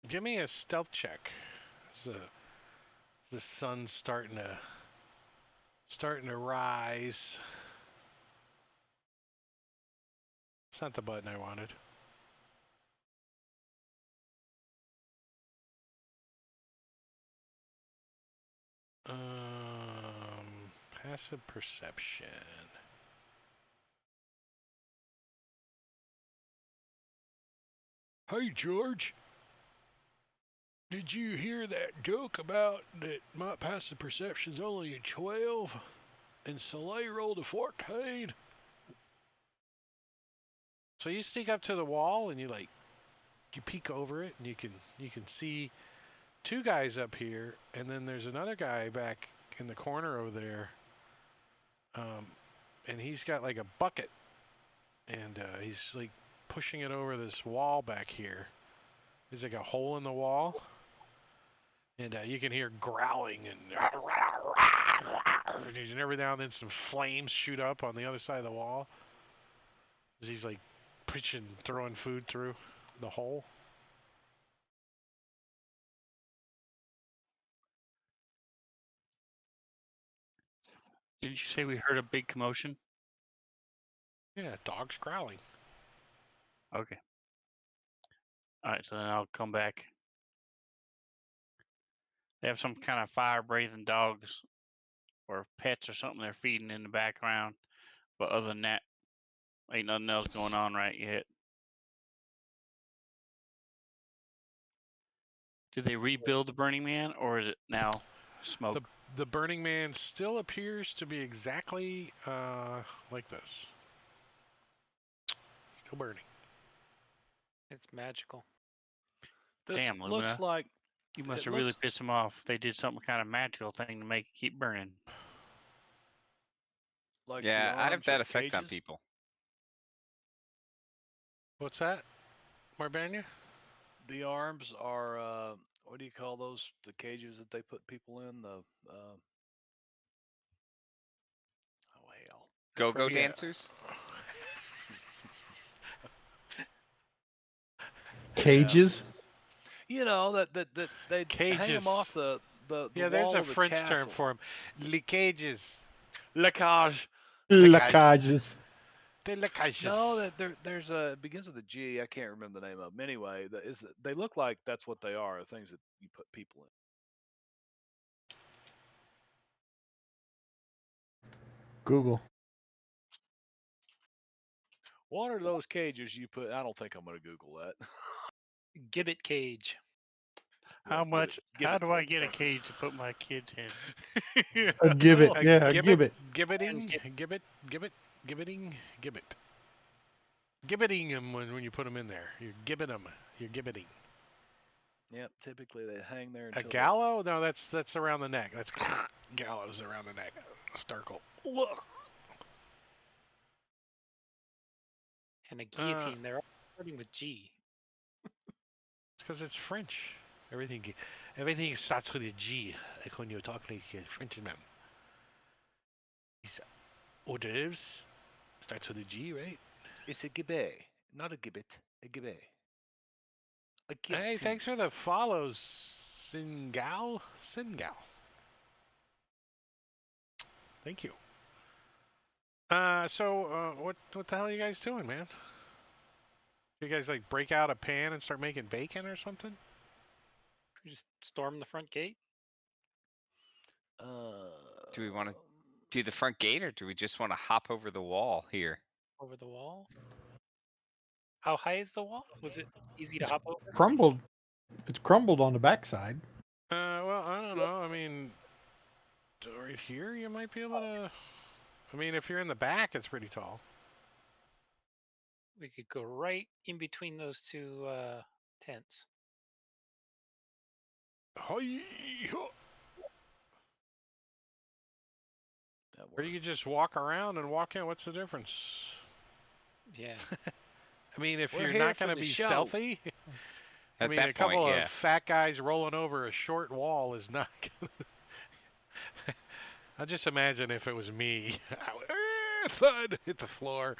Give me a stealth check. The sun's starting to rise. It's not the button I wanted. Passive perception. Hey, George. Did you hear that joke about that my passive perception's only a 12 and Soleil rolled a 14? So you sneak up to the wall and you peek over it, and you can see two guys up here, and then there's another guy back in the corner over there. And he's got like a bucket, and he's like pushing it over this wall back here. There's like a hole in the wall, and you can hear growling and every now and then some flames shoot up on the other side of the wall as he's like pushing, throwing food through the hole. Didn't you say we heard a big commotion? Yeah, dogs growling. Okay. All right, so then I'll come back. They have some kind of fire-breathing dogs or pets or something they're feeding in the background. But other than that, ain't nothing else going on right yet. Did they rebuild the Burning Man, or is it now smoke? The Burning Man still appears to be exactly like this. Still burning. It's magical. This Damn, looks Lumina. like You must it have really looks- pissed them off. They did some kind of magical thing to make it keep burning. like Yeah, the I have arms that are effect on cages. people. What's that, Marbania? The arms are what do you call those? The cages that they put people in. The oh hell. Go-go Yeah. dancers? Cages. You know that they hang Cages. them off the the Yeah, there's wall a of the French castle. term for them. Leakages. Leckage. Lacages. The leakages. No, there's a it begins with a G. I can't remember the name of them. Anyway, they look like that's what they are. Things that you put people in. Google. What are those cages you put? I don't think I'm gonna Google that. Gibbet cage. How much? How gibbet. do I get a cage to put my kids in? A gibbet. A Yeah, a gibbet, gibbet. gibbeting. Gibbeting them when you put them in there. You're gibbing them. You're gibbeting. Yep. Typically they hang there A until gallow? No, that's around the neck. That's gallows around the neck. Starkle. And a guillotine. They're all starting with G. It's because it's French. Everything starts with a G. Like when you talk like a Frenchman. These hors d'oeuvres starts with a G, right? It's a gibbet, not a gibbet. A gibbet. A Hey, guillotine. thanks for the follows, Singal. Thank you. So what the hell are you guys doing, man? You guys like break out a pan and start making bacon or something? We just storm the front gate. Do we want to do the front gate, or do we just want to hop over the wall here? Over the wall. How high is the wall? Was it easy to hop over? Crumbled. It's crumbled on the backside. Well, I don't know. I mean, right here you might be able to. I mean, if you're in the back, it's pretty tall. We could go right in between those two tents. That Or you could just walk around and walk in. What's the difference? Yeah. I mean, if We're you're here not for going to the be show. stealthy, I At mean, that a couple point, of yeah. fat guys rolling over a short wall is not gonna... I just imagine if it was me. Thud, hit the floor.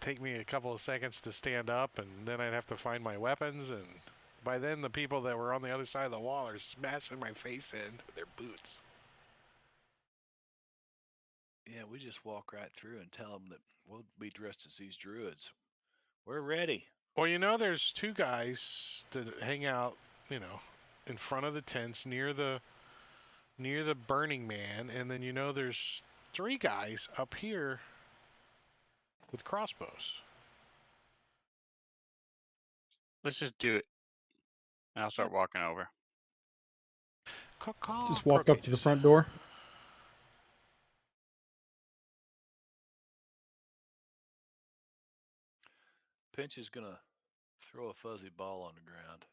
Take me a couple of seconds to stand up, and then I'd have to find my weapons, and by then the people that were on the other side of the wall are smashing my face in with their boots. Yeah, we just walk right through and tell them that we'll be dressed as these druids. We're ready. Well, you know, there's two guys that hang out, you know, in front of the tents near the Burning Man, and then you know there's three guys up here with crossbows. Let's just do it. And I'll start walking over. Just walk up to the front door. Pinch is gonna throw a fuzzy ball on the ground.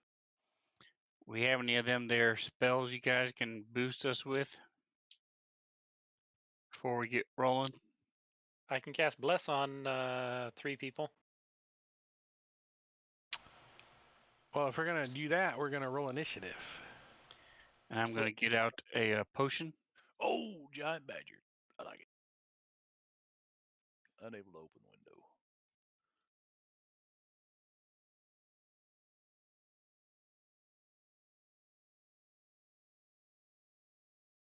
We have any of them there spells you guys can boost us with before we get rolling? I can cast Bless on 3 people. Well, if we're gonna do that, we're gonna roll initiative. And I'm going to get out a potion. Oh, giant badger. I like it. Unable to open window.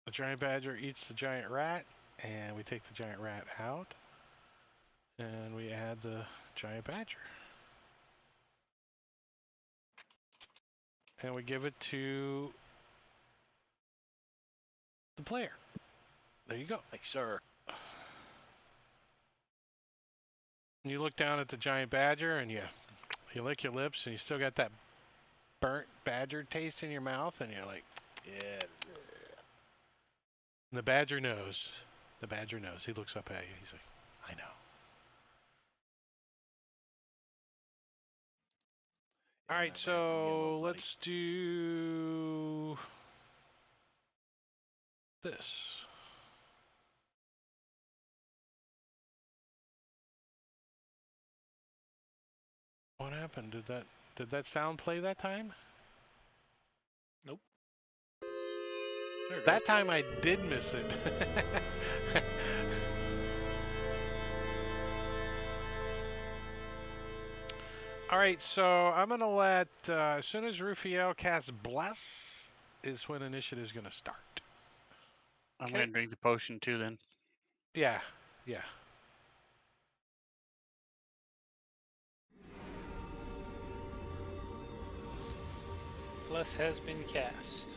The giant badger eats the giant rat, and we take the giant rat out, and we add the giant badger. And we give it to the player. There you go. Thank you, sir. You look down at the giant badger, and you lick your lips, and you still got that burnt badger taste in your mouth, and you're like, Yeah. and the badger knows. The badger knows. He looks up at you. He's like, I know. All right, so let's do this. What happened? Did that sound play that time? Nope. That time I did miss it. All right, so I'm gonna let as soon as Rufiel casts Bless, is when initiative's going to start. I'm Okay. gonna drink the potion too then. Yeah, yeah. Bless has been cast.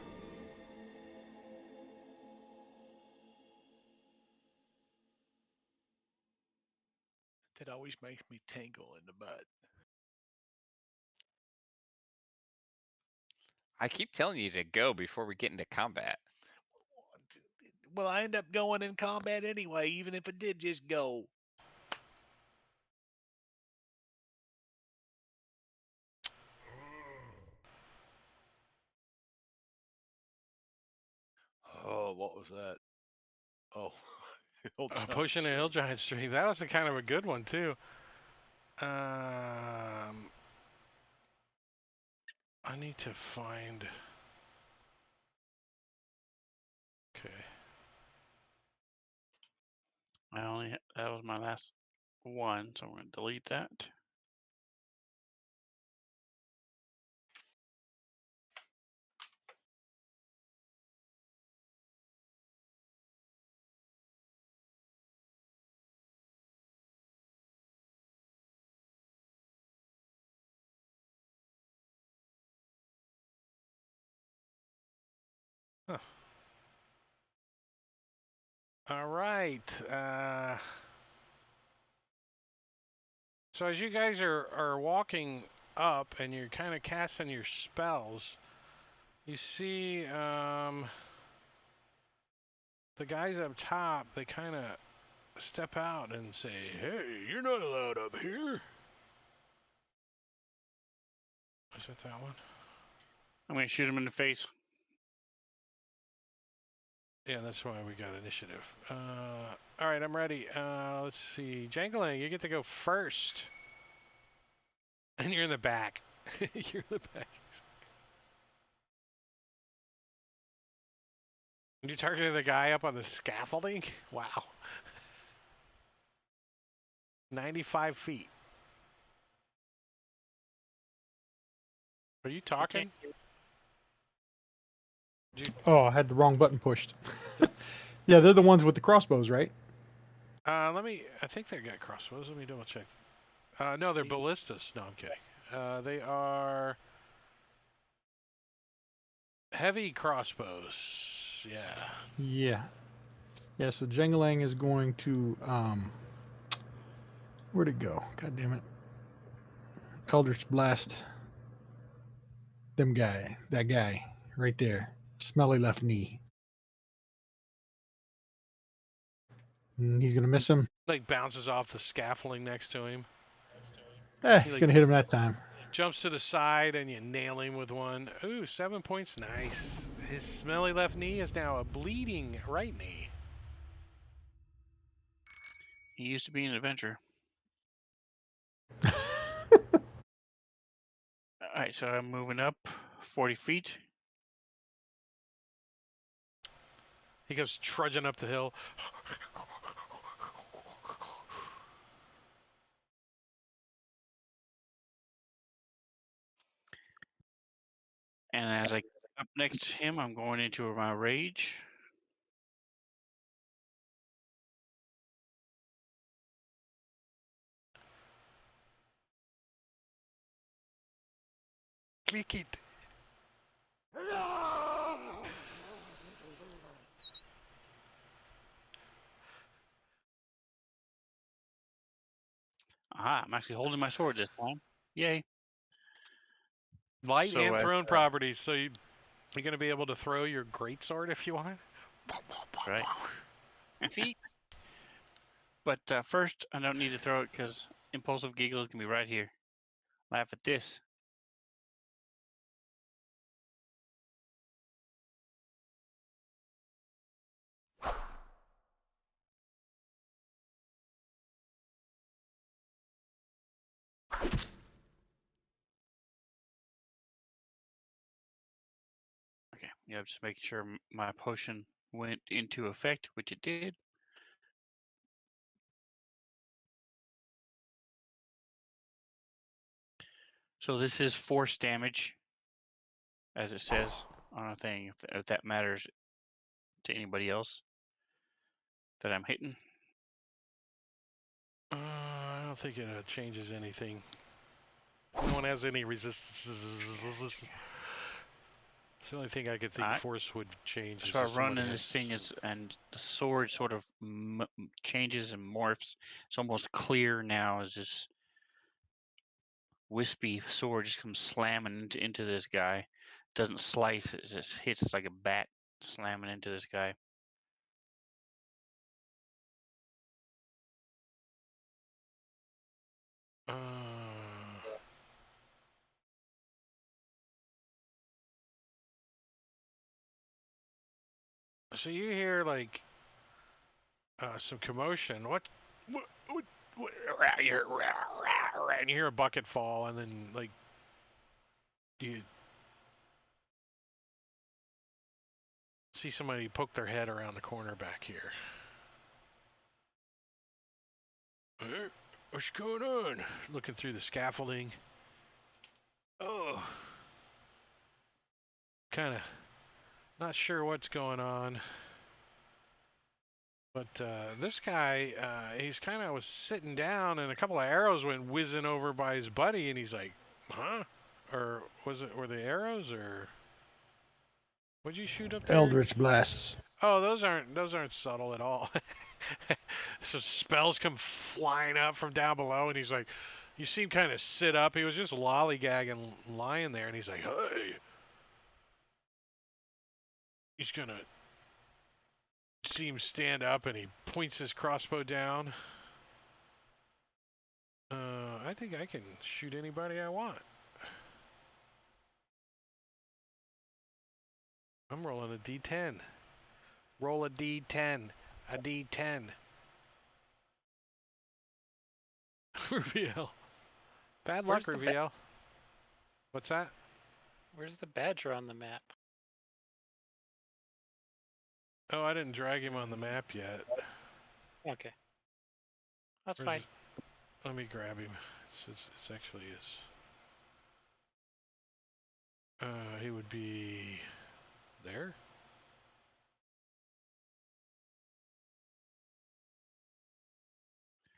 That always makes me tingle in the butt. I keep telling you to go before we get into combat. Well, I end up going in combat anyway, even if it did just go. Oh, what was that? Oh, Hill Giant Pushing a Streak. hill giant streak. That was a kind of a good one too. I need to find. Okay. That was my last one, so I'm gonna delete that. Huh. All right. So as you guys are walking up and you're kind of casting your spells, you see the guys up top. They kind of step out and say, "Hey, you're not allowed up here." Is it that one? I'm gonna shoot him in the face. Yeah, that's why we got initiative. All right, I'm ready. Let's see. Jangling, you get to go first. And you're in the back. You're in the back. You targeted the guy up on the scaffolding? Wow. 95 feet. Are you I talking? can't hear. Oh, I had the wrong button pushed. Yeah, they're the ones with the crossbows, right? I think they got crossbows. Let me double check. No, they're These- ballistas. No, I'm kidding. They are heavy crossbows. Yeah. Yeah. Yeah, so Jengalang is going to where'd it go? God damn it. Eldritch Blast. That guy, right there. Smelly left knee. And he's gonna miss him. Like bounces off the scaffolding next to him. He's like- gonna hit him that time. Jumps to the side and you nail him with one. Ooh, 7 points. Nice. His smelly left knee is now a bleeding right knee. He used to be an adventurer. All right, so I'm moving up 40 feet. He goes trudging up the hill. And as I get up next to him, I'm going into my rage. Click it. Aha, I'm actually holding my sword this time. Yay. Light So, and thrown properties, so you're going to be able to throw your greatsword if you want. That's right. Feet. But first, I don't need to throw it because Impulsive Giggles can be right here. Laugh at this. Okay, yeah, just making sure my potion went into effect, which it did. So this is force damage, as it says on a thing, if that matters to anybody else that I'm hitting. I don't think it changes anything. No one has any resistance. It's the only thing I could think Alright. force would change. Is So I if run somebody and has this thing is, and the sword sort of changes and morphs. It's almost clear now as this wispy sword just comes slamming into this guy. Doesn't slice, it just hits like a bat slamming into this guy. So you hear like some commotion. What? You hear, and you hear a bucket fall, and then like you see somebody poke their head around the corner back here. What's going on? Looking through the scaffolding. Oh, kind of not sure what's going on. But this guy, he's kind of was sitting down, and a couple of arrows went whizzing over by his buddy, and he's like, "Huh?" Or were the arrows, or what'd you shoot up there? Eldritch blasts. Oh, those aren't subtle at all. Some spells come flying up from down below, and he's like, you see him kind of sit up. He was just lollygagging, lying there, and he's like, "Hey." He's gonna see him stand up, and he points his crossbow down. I think I can shoot anybody I want. I'm rolling a D10. Roll a D10. A D10. Ruviel. Bad luck, Where's the Ruviel. What's that? Where's the badger on the map? Oh, I didn't drag him on the map yet. Okay. That's Where's fine. Let me grab him. It's actually is. He would be there.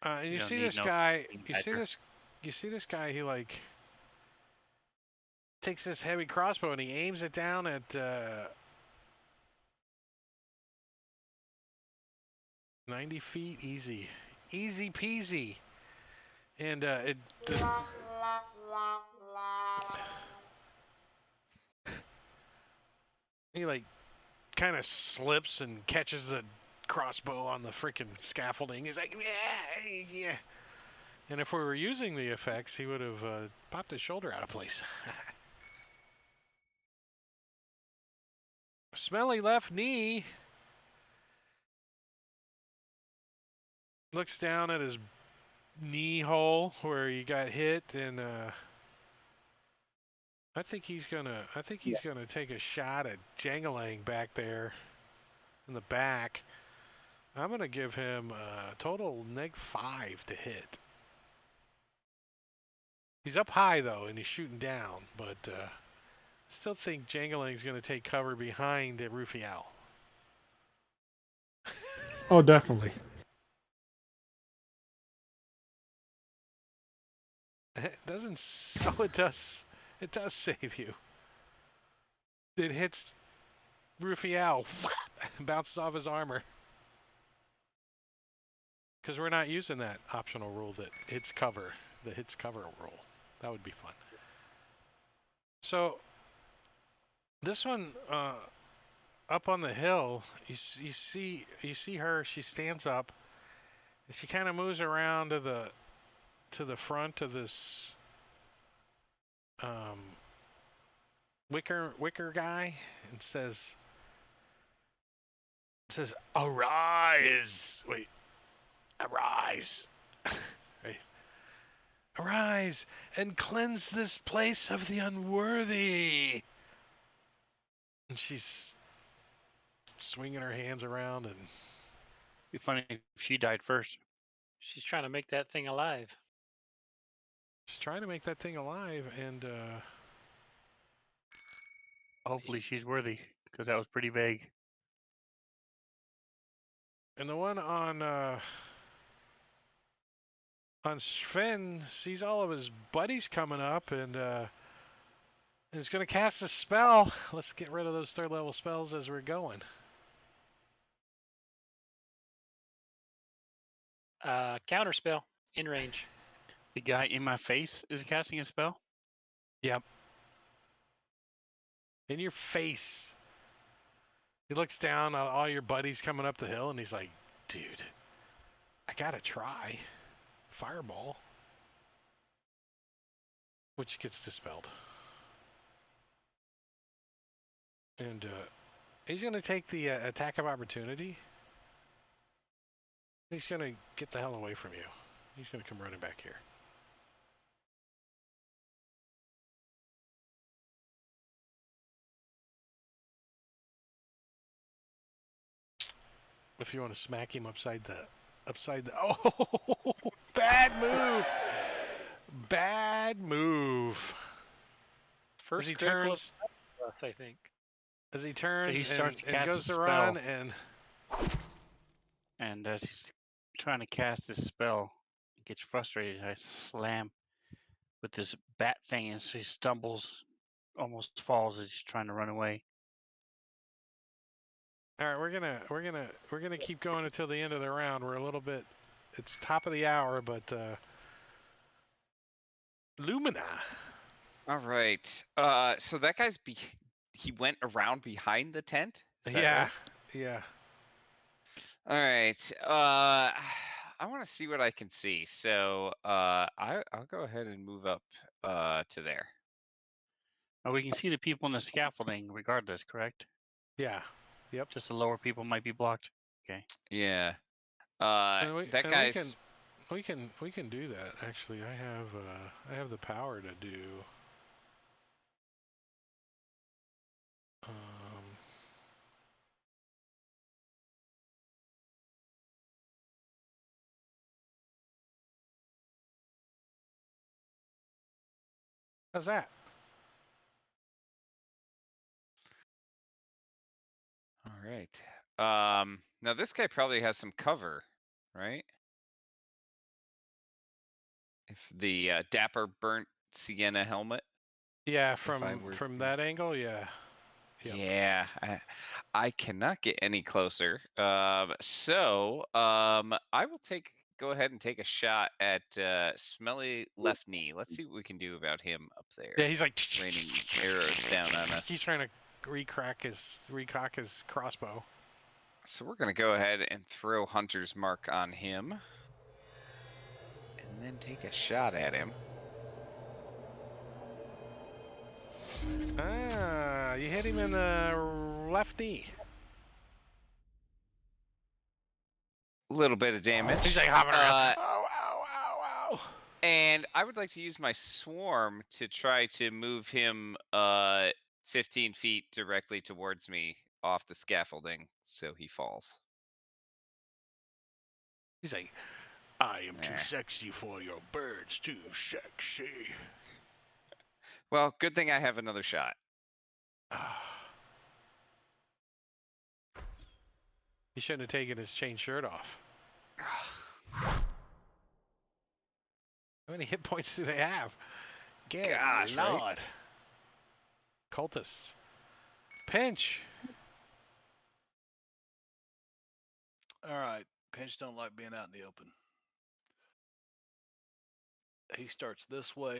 And you don't see need this no guy. fucking You see this guy. He like takes this heavy crossbow and he aims it down at 90 feet, easy peasy, and he like kind of slips and catches the crossbow on the freaking scaffolding. He's like, yeah. And if we were using the effects, he would have popped his shoulder out of place. Smelly left knee. Looks down at his knee hole where he got hit, and I think he's gonna take a shot at Jangalang back there in the back. I'm gonna give him a total -5 to hit. He's up high though, and he's shooting down, but still think Jangalang's gonna take cover behind Rufiel. Oh, definitely. It doesn't. Oh, it does. It does save you. It hits Rufiel, bounces off his armor. Because we're not using that optional rule that hits cover, the hits cover rule. That would be fun. So this one, up on the hill, you see her. She stands up, and she kind of moves around to the front of this wicker guy, and says, "Arise!" Wait. Arise. Right. Arise and cleanse this place of the unworthy. And she's swinging her hands around, and Be funny if she died first. She's trying to make that thing alive. she's trying to make that thing alive, and Hopefully she's worthy, because that was pretty vague. And the one on Sven sees all of his buddies coming up and is going to cast a spell. Let's get rid of those 3rd level spells as we're going. Counter spell in range. The guy in my face is casting a spell? Yep. In your face. He looks down at all your buddies coming up the hill and he's like, dude, I gotta try. Fireball. Which gets dispelled. And he's gonna take the attack of opportunity. He's gonna get the hell away from you. He's gonna come running back here. If you want to smack him upside the oh, bad move. Bad move. First he critical turns- of us, I think. As he turns He starts to and cast goes a to run spell. and And as he's trying to cast this spell, he gets frustrated. I slam with this bat thing, and so he stumbles, almost falls as he's trying to run away. all right, we're gonna keep going until the end of the round. We're a little bit, it's top of the hour, but Lumina. All right. So that guy's he went around behind the tent. Is that Yeah, right? yeah. All right. I want to see what I can see. So I'll go ahead and move up to there. Oh, we can see the people in the scaffolding regardless, correct? Yeah. Yep. Just the lower people might be blocked. Okay. Yeah. And That and guy's. we can do that. Actually, I have the power to do. How's that? All right. Now this guy probably has some cover, right? If the dapper burnt sienna helmet. Yeah, I were from to- that angle, yeah. Yep. Yeah, I cannot get any closer. So I will go ahead and take a shot at Smelly Left Knee. Let's see what we can do about him up there. Yeah, he's like raining arrows down on us. He's trying to recock his crossbow. So we're gonna go ahead and throw Hunter's Mark on him, and then take a shot at him. Ah, you hit him in the left knee. A little bit of damage. He's like hopping around. Ow, ow, ow, ow. And I would like to use my swarm to try to move him 15 feet directly towards me off the scaffolding so he falls. He's like, I am too Nah. sexy for your birds, too sexy. Well, good thing I have another shot. He shouldn't have taken his chain shirt off. How many hit points do they have? Good Gosh, right? Lord. Cultists. Pinch. All right. Pinch don't like being out in the open. He starts this way.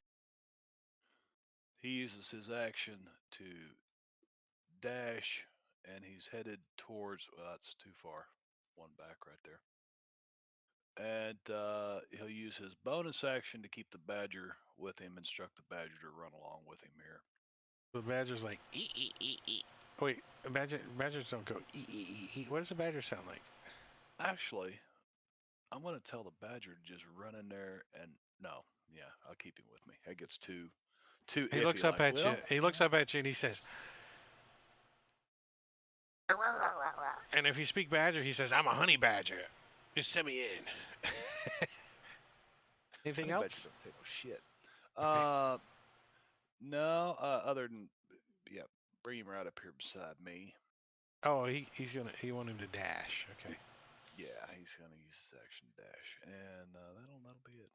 He uses his action to dash, and he's headed towards. Well, that's too far. One back right there. And he'll use his bonus action to keep the badger with him, instruct the badger to run along with him here. The badger's like, ee, ee, ee, ee. Wait, badgers don't go ee, ee, ee, ee. What does a badger sound like? Actually, I'm going to tell the badger to just run in there and no, yeah, I'll keep him with me. That gets too He iffy, looks up like, at well, you. He looks up at you and he says, and if you speak badger, he says, I'm a honey badger. Just send me in. Anything honey else? badgers don't take no shit. No, other than, yeah, bring him right up here beside me. Oh, he want him to dash. Okay. Yeah, he's gonna use his action dash, and that'll be it.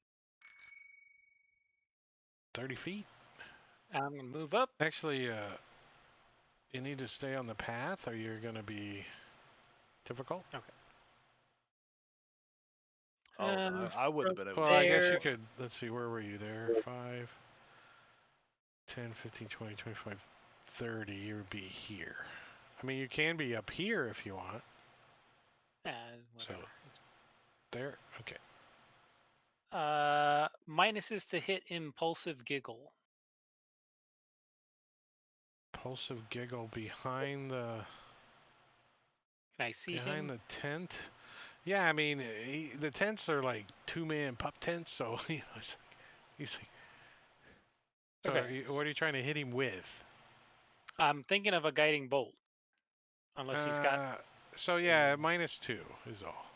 30 feet. I'm gonna move up. Actually, you need to stay on the path, or you're gonna be difficult. Okay. Oh, I wouldn't have been able Well, to. I guess there. you could. Let's see. Where were you there? 5, 10, 15, 20, 25, 30. You would be here. I mean, you can be up here if you want. Whatever. There. Okay. Minuses to hit impulsive giggle. Impulsive giggle behind the Can I see him? the tent. Yeah, I mean, the tents are like 2-man pup tents, so you know, he's like. So, Okay. what are you trying to hit him with? I'm thinking of a guiding bolt. Unless he's got. So yeah, -2 is all.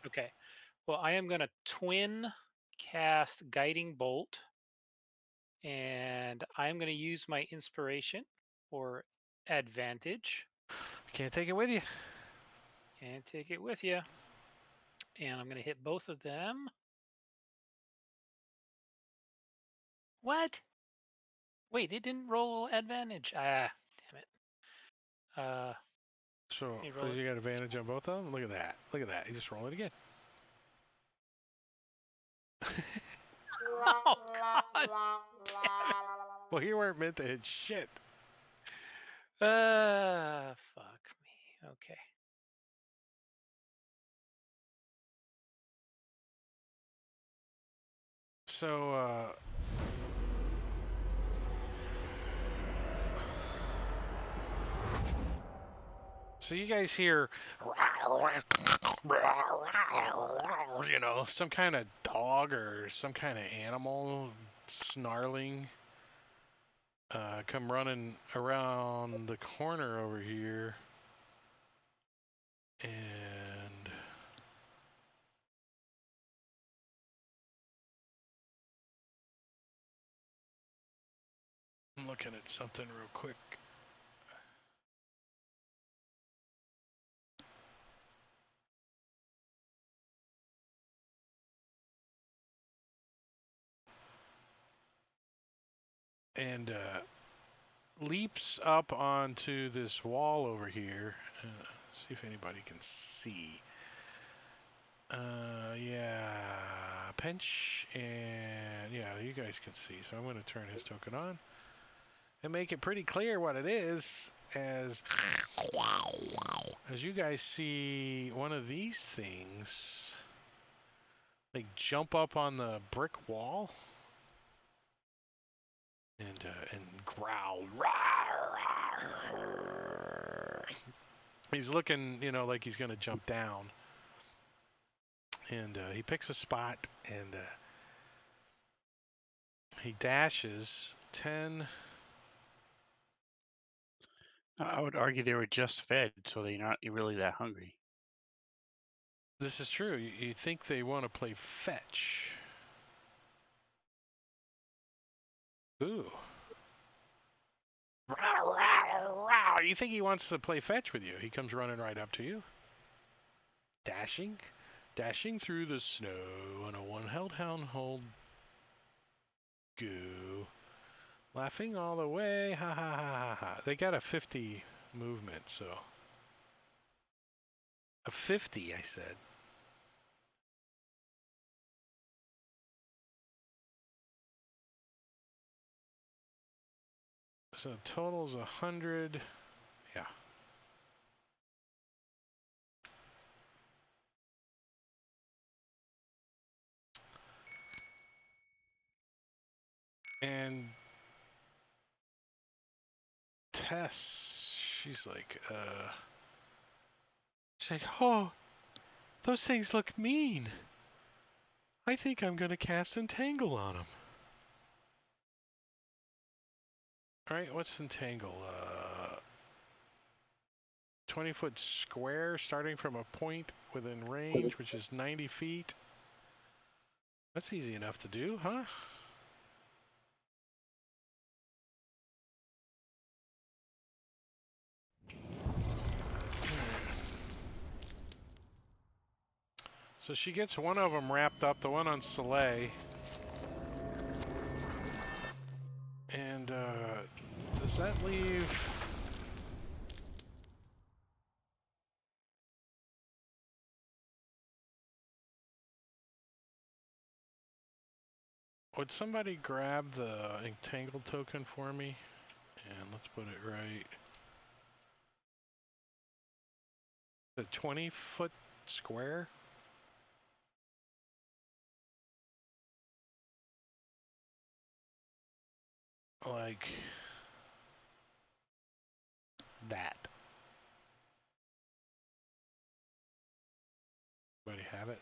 Okay. Well, I am gonna twin cast guiding bolt, and I'm gonna use my inspiration or advantage. Can't take it with you. Can't take it with you. And I'm gonna hit both of them. What? Wait, it didn't roll advantage. Ah, damn it. So Let me roll it. you got advantage on both of them. Look at that. Look at that. You just roll it again. Oh God! Well, you weren't meant to hit shit. Fuck me. Okay. So so you guys hear, you know, some kind of dog or some kind of animal snarling. Come running around the corner over here, and I'm looking at something real quick. And leaps up onto this wall over here. See if anybody can see. Yeah, pinch, and yeah, you guys can see. So I'm going to turn his token on and make it pretty clear what it is. As you guys see, one of these things, like, jump up on the brick wall and growl. He's looking, you know, like he's gonna jump down, and he picks a spot, and he dashes 10. I would argue they were just fed, so they're not really that hungry. This is true. You think they want to play fetch? Ooh. You think he wants to play fetch with you? He comes running right up to you, dashing through the snow on a one-held hound hold. Goo. Laughing all the way, ha ha ha ha ha. They got a 50 movement, so. A 50, I said. So total's 100. Yeah. And Tess, she's like, oh, those things look mean. I think I'm gonna cast Entangle on them. Alright, what's Entangle? 20-foot square starting from a point within range, which is 90 feet. That's easy enough to do, huh? So she gets one of them wrapped up, the one on Soleil. And does that leave... Would somebody grab the entangled token for me? And let's put it right. The 20-foot square? Like that. Anybody have it?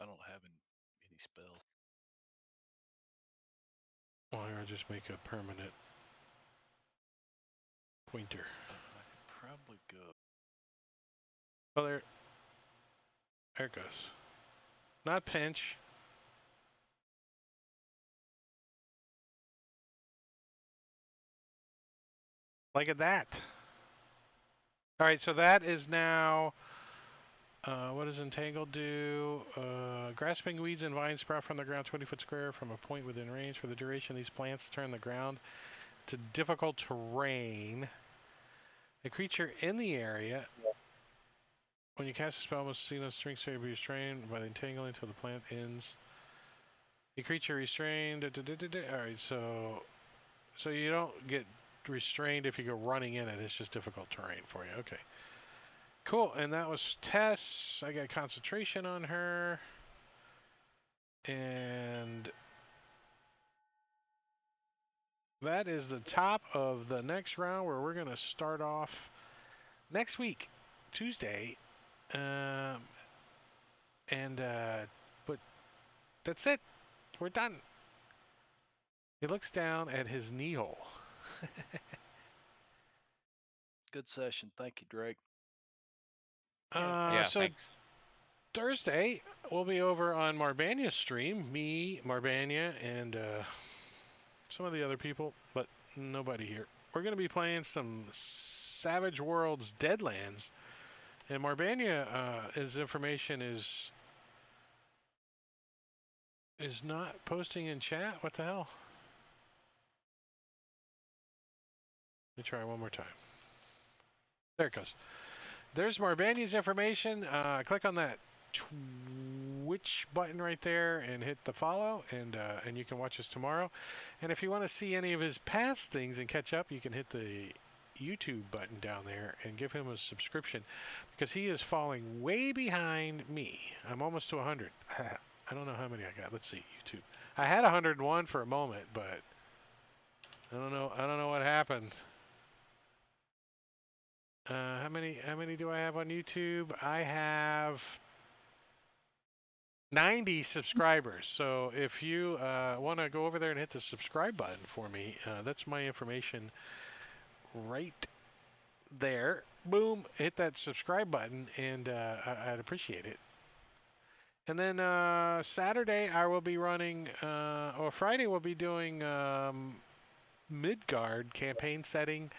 I don't have any spells. Well, I'll just make a permanent pointer. I could probably go. Oh, there it goes. Not pinch. Like at that. All right, so that is now. What does entangled do? Grasping weeds and vines sprout from the ground 20-foot square from a point within range. For the duration, these plants turn the ground to difficult terrain. A creature in the area, when you cast a spell, must see no string to be restrained by the entangling until the plant ends. A creature restrained. Alright, so you don't get restrained if you go running in it. It's just difficult terrain for you. Okay. Cool, and that was Tess. I got concentration on her. And that is the top of the next round where we're going to start off next week, Tuesday. But that's it. We're done. He looks down at his knee hole. Good session. Thank you, Drake. Yeah, So thanks. Thursday, we'll be over on Marbania's stream. Me, Marbania, and some of the other people, but nobody here. We're going to be playing some Savage Worlds Deadlands. And Marbania, his information is not posting in chat. What the hell? Let me try one more time. There it goes. There's Marbania's information. Click on that Twitch button right there and hit the follow, and you can watch us tomorrow. And if you want to see any of his past things and catch up, you can hit the YouTube button down there and give him a subscription, because he is falling way behind me. I'm almost to 100. I don't know how many I got. Let's see, YouTube. I had 101 for a moment, but I don't know what happened. How many do I have on YouTube? I have 90 subscribers. So if you want to go over there and hit the subscribe button for me, that's my information right there. Boom, hit that subscribe button, and I'd appreciate it. And then Saturday I will be running, or Friday we'll be doing Midgard campaign setting,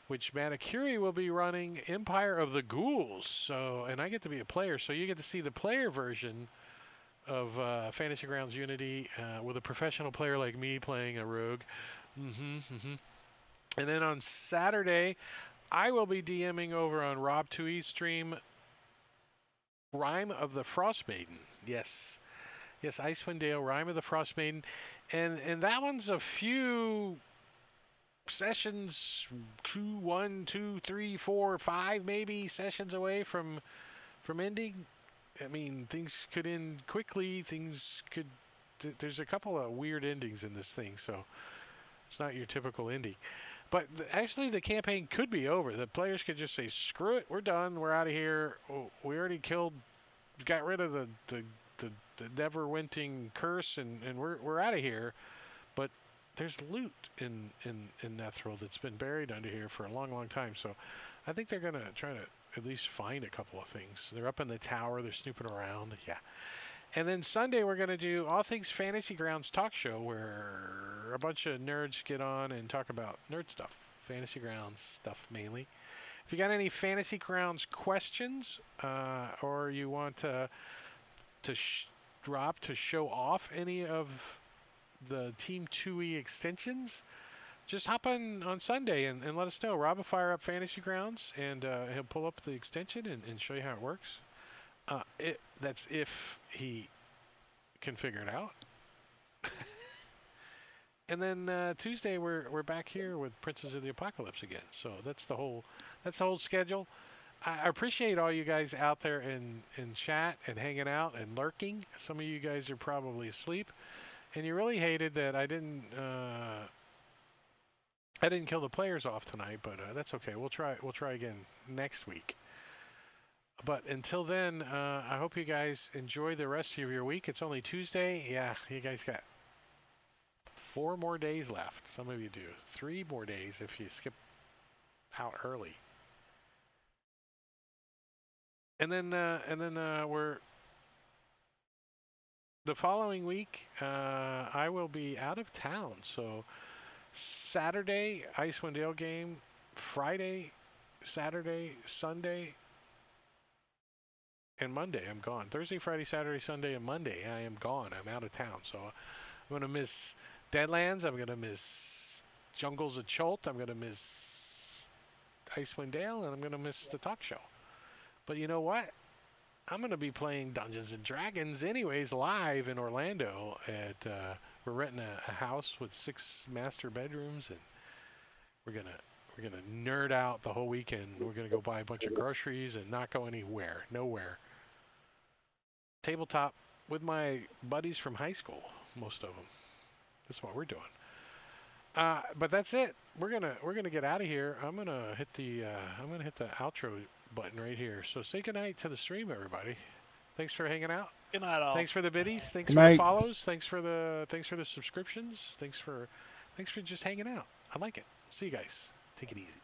which Manicuri will be running Empire of the Ghouls. So, and I get to be a player, so you get to see the player version of Fantasy Grounds Unity with a professional player like me playing a rogue. And then on Saturday, I will be DMing over on Rob Tui's stream, Rime of the Frostmaiden. Yes, Icewind Dale, Rime of the Frostmaiden, and that one's a few sessions, 1, 2, 3, 4, 5 maybe sessions away from ending. I mean, things could end quickly. There's a couple of weird endings in this thing, so it's not your typical ending. But actually, the campaign could be over. The players could just say, "Screw it, we're done. We're out of here. Oh, we already got rid of the never-winting curse, and we're out of here." But there's loot in Netheril that's been buried under here for a long, long time. So I think they're gonna try to at least find a couple of things. They're up in the tower. They're snooping around. Yeah. And then Sunday, we're going to do All Things Fantasy Grounds Talk Show, where a bunch of nerds get on and talk about nerd stuff. Fantasy Grounds stuff, mainly. If you got any Fantasy Grounds questions, or you want to drop to show off any of the Team 2E extensions, just hop on Sunday and let us know. Rob will fire up Fantasy Grounds, and he'll pull up the extension and show you how it works. That's if he can figure it out. And then Tuesday we're back here with Princes of the Apocalypse again. So that's the whole schedule. I appreciate all you guys out there in chat and hanging out and lurking. Some of you guys are probably asleep, and you really hated that I didn't kill the players off tonight, but that's okay. We'll try again next week. But until then, I hope you guys enjoy the rest of your week. It's only Tuesday. Yeah, you guys got 4 more days left. Some of you do. 3 more days if you skip out early. And then we're the following week. I will be out of town. So Saturday, Icewind Dale game. Friday, Saturday, Sunday, and Monday I'm gone. Thursday, Friday, Saturday, Sunday, and Monday I am gone. I'm out of town. So I'm going to miss Deadlands. I'm going to miss Jungles of Chult. I'm going to miss Icewind Dale. And I'm going to miss the talk show. But you know what? I'm going to be playing Dungeons & Dragons anyways live in Orlando. We're renting a house with 6 master bedrooms, and we're gonna nerd out the whole weekend. We're going to go buy a bunch of groceries and not go nowhere. Tabletop with my buddies from high school, most of them. That's what we're doing. But that's it. We're gonna get out of here. I'm gonna hit the outro button right here. So say goodnight to the stream, everybody. Thanks for hanging out. Good night, all. Thanks for the biddies. Thanks Good for the night. follows. Thanks for the subscriptions. Thanks for just hanging out. I like it. See you guys. Take it easy.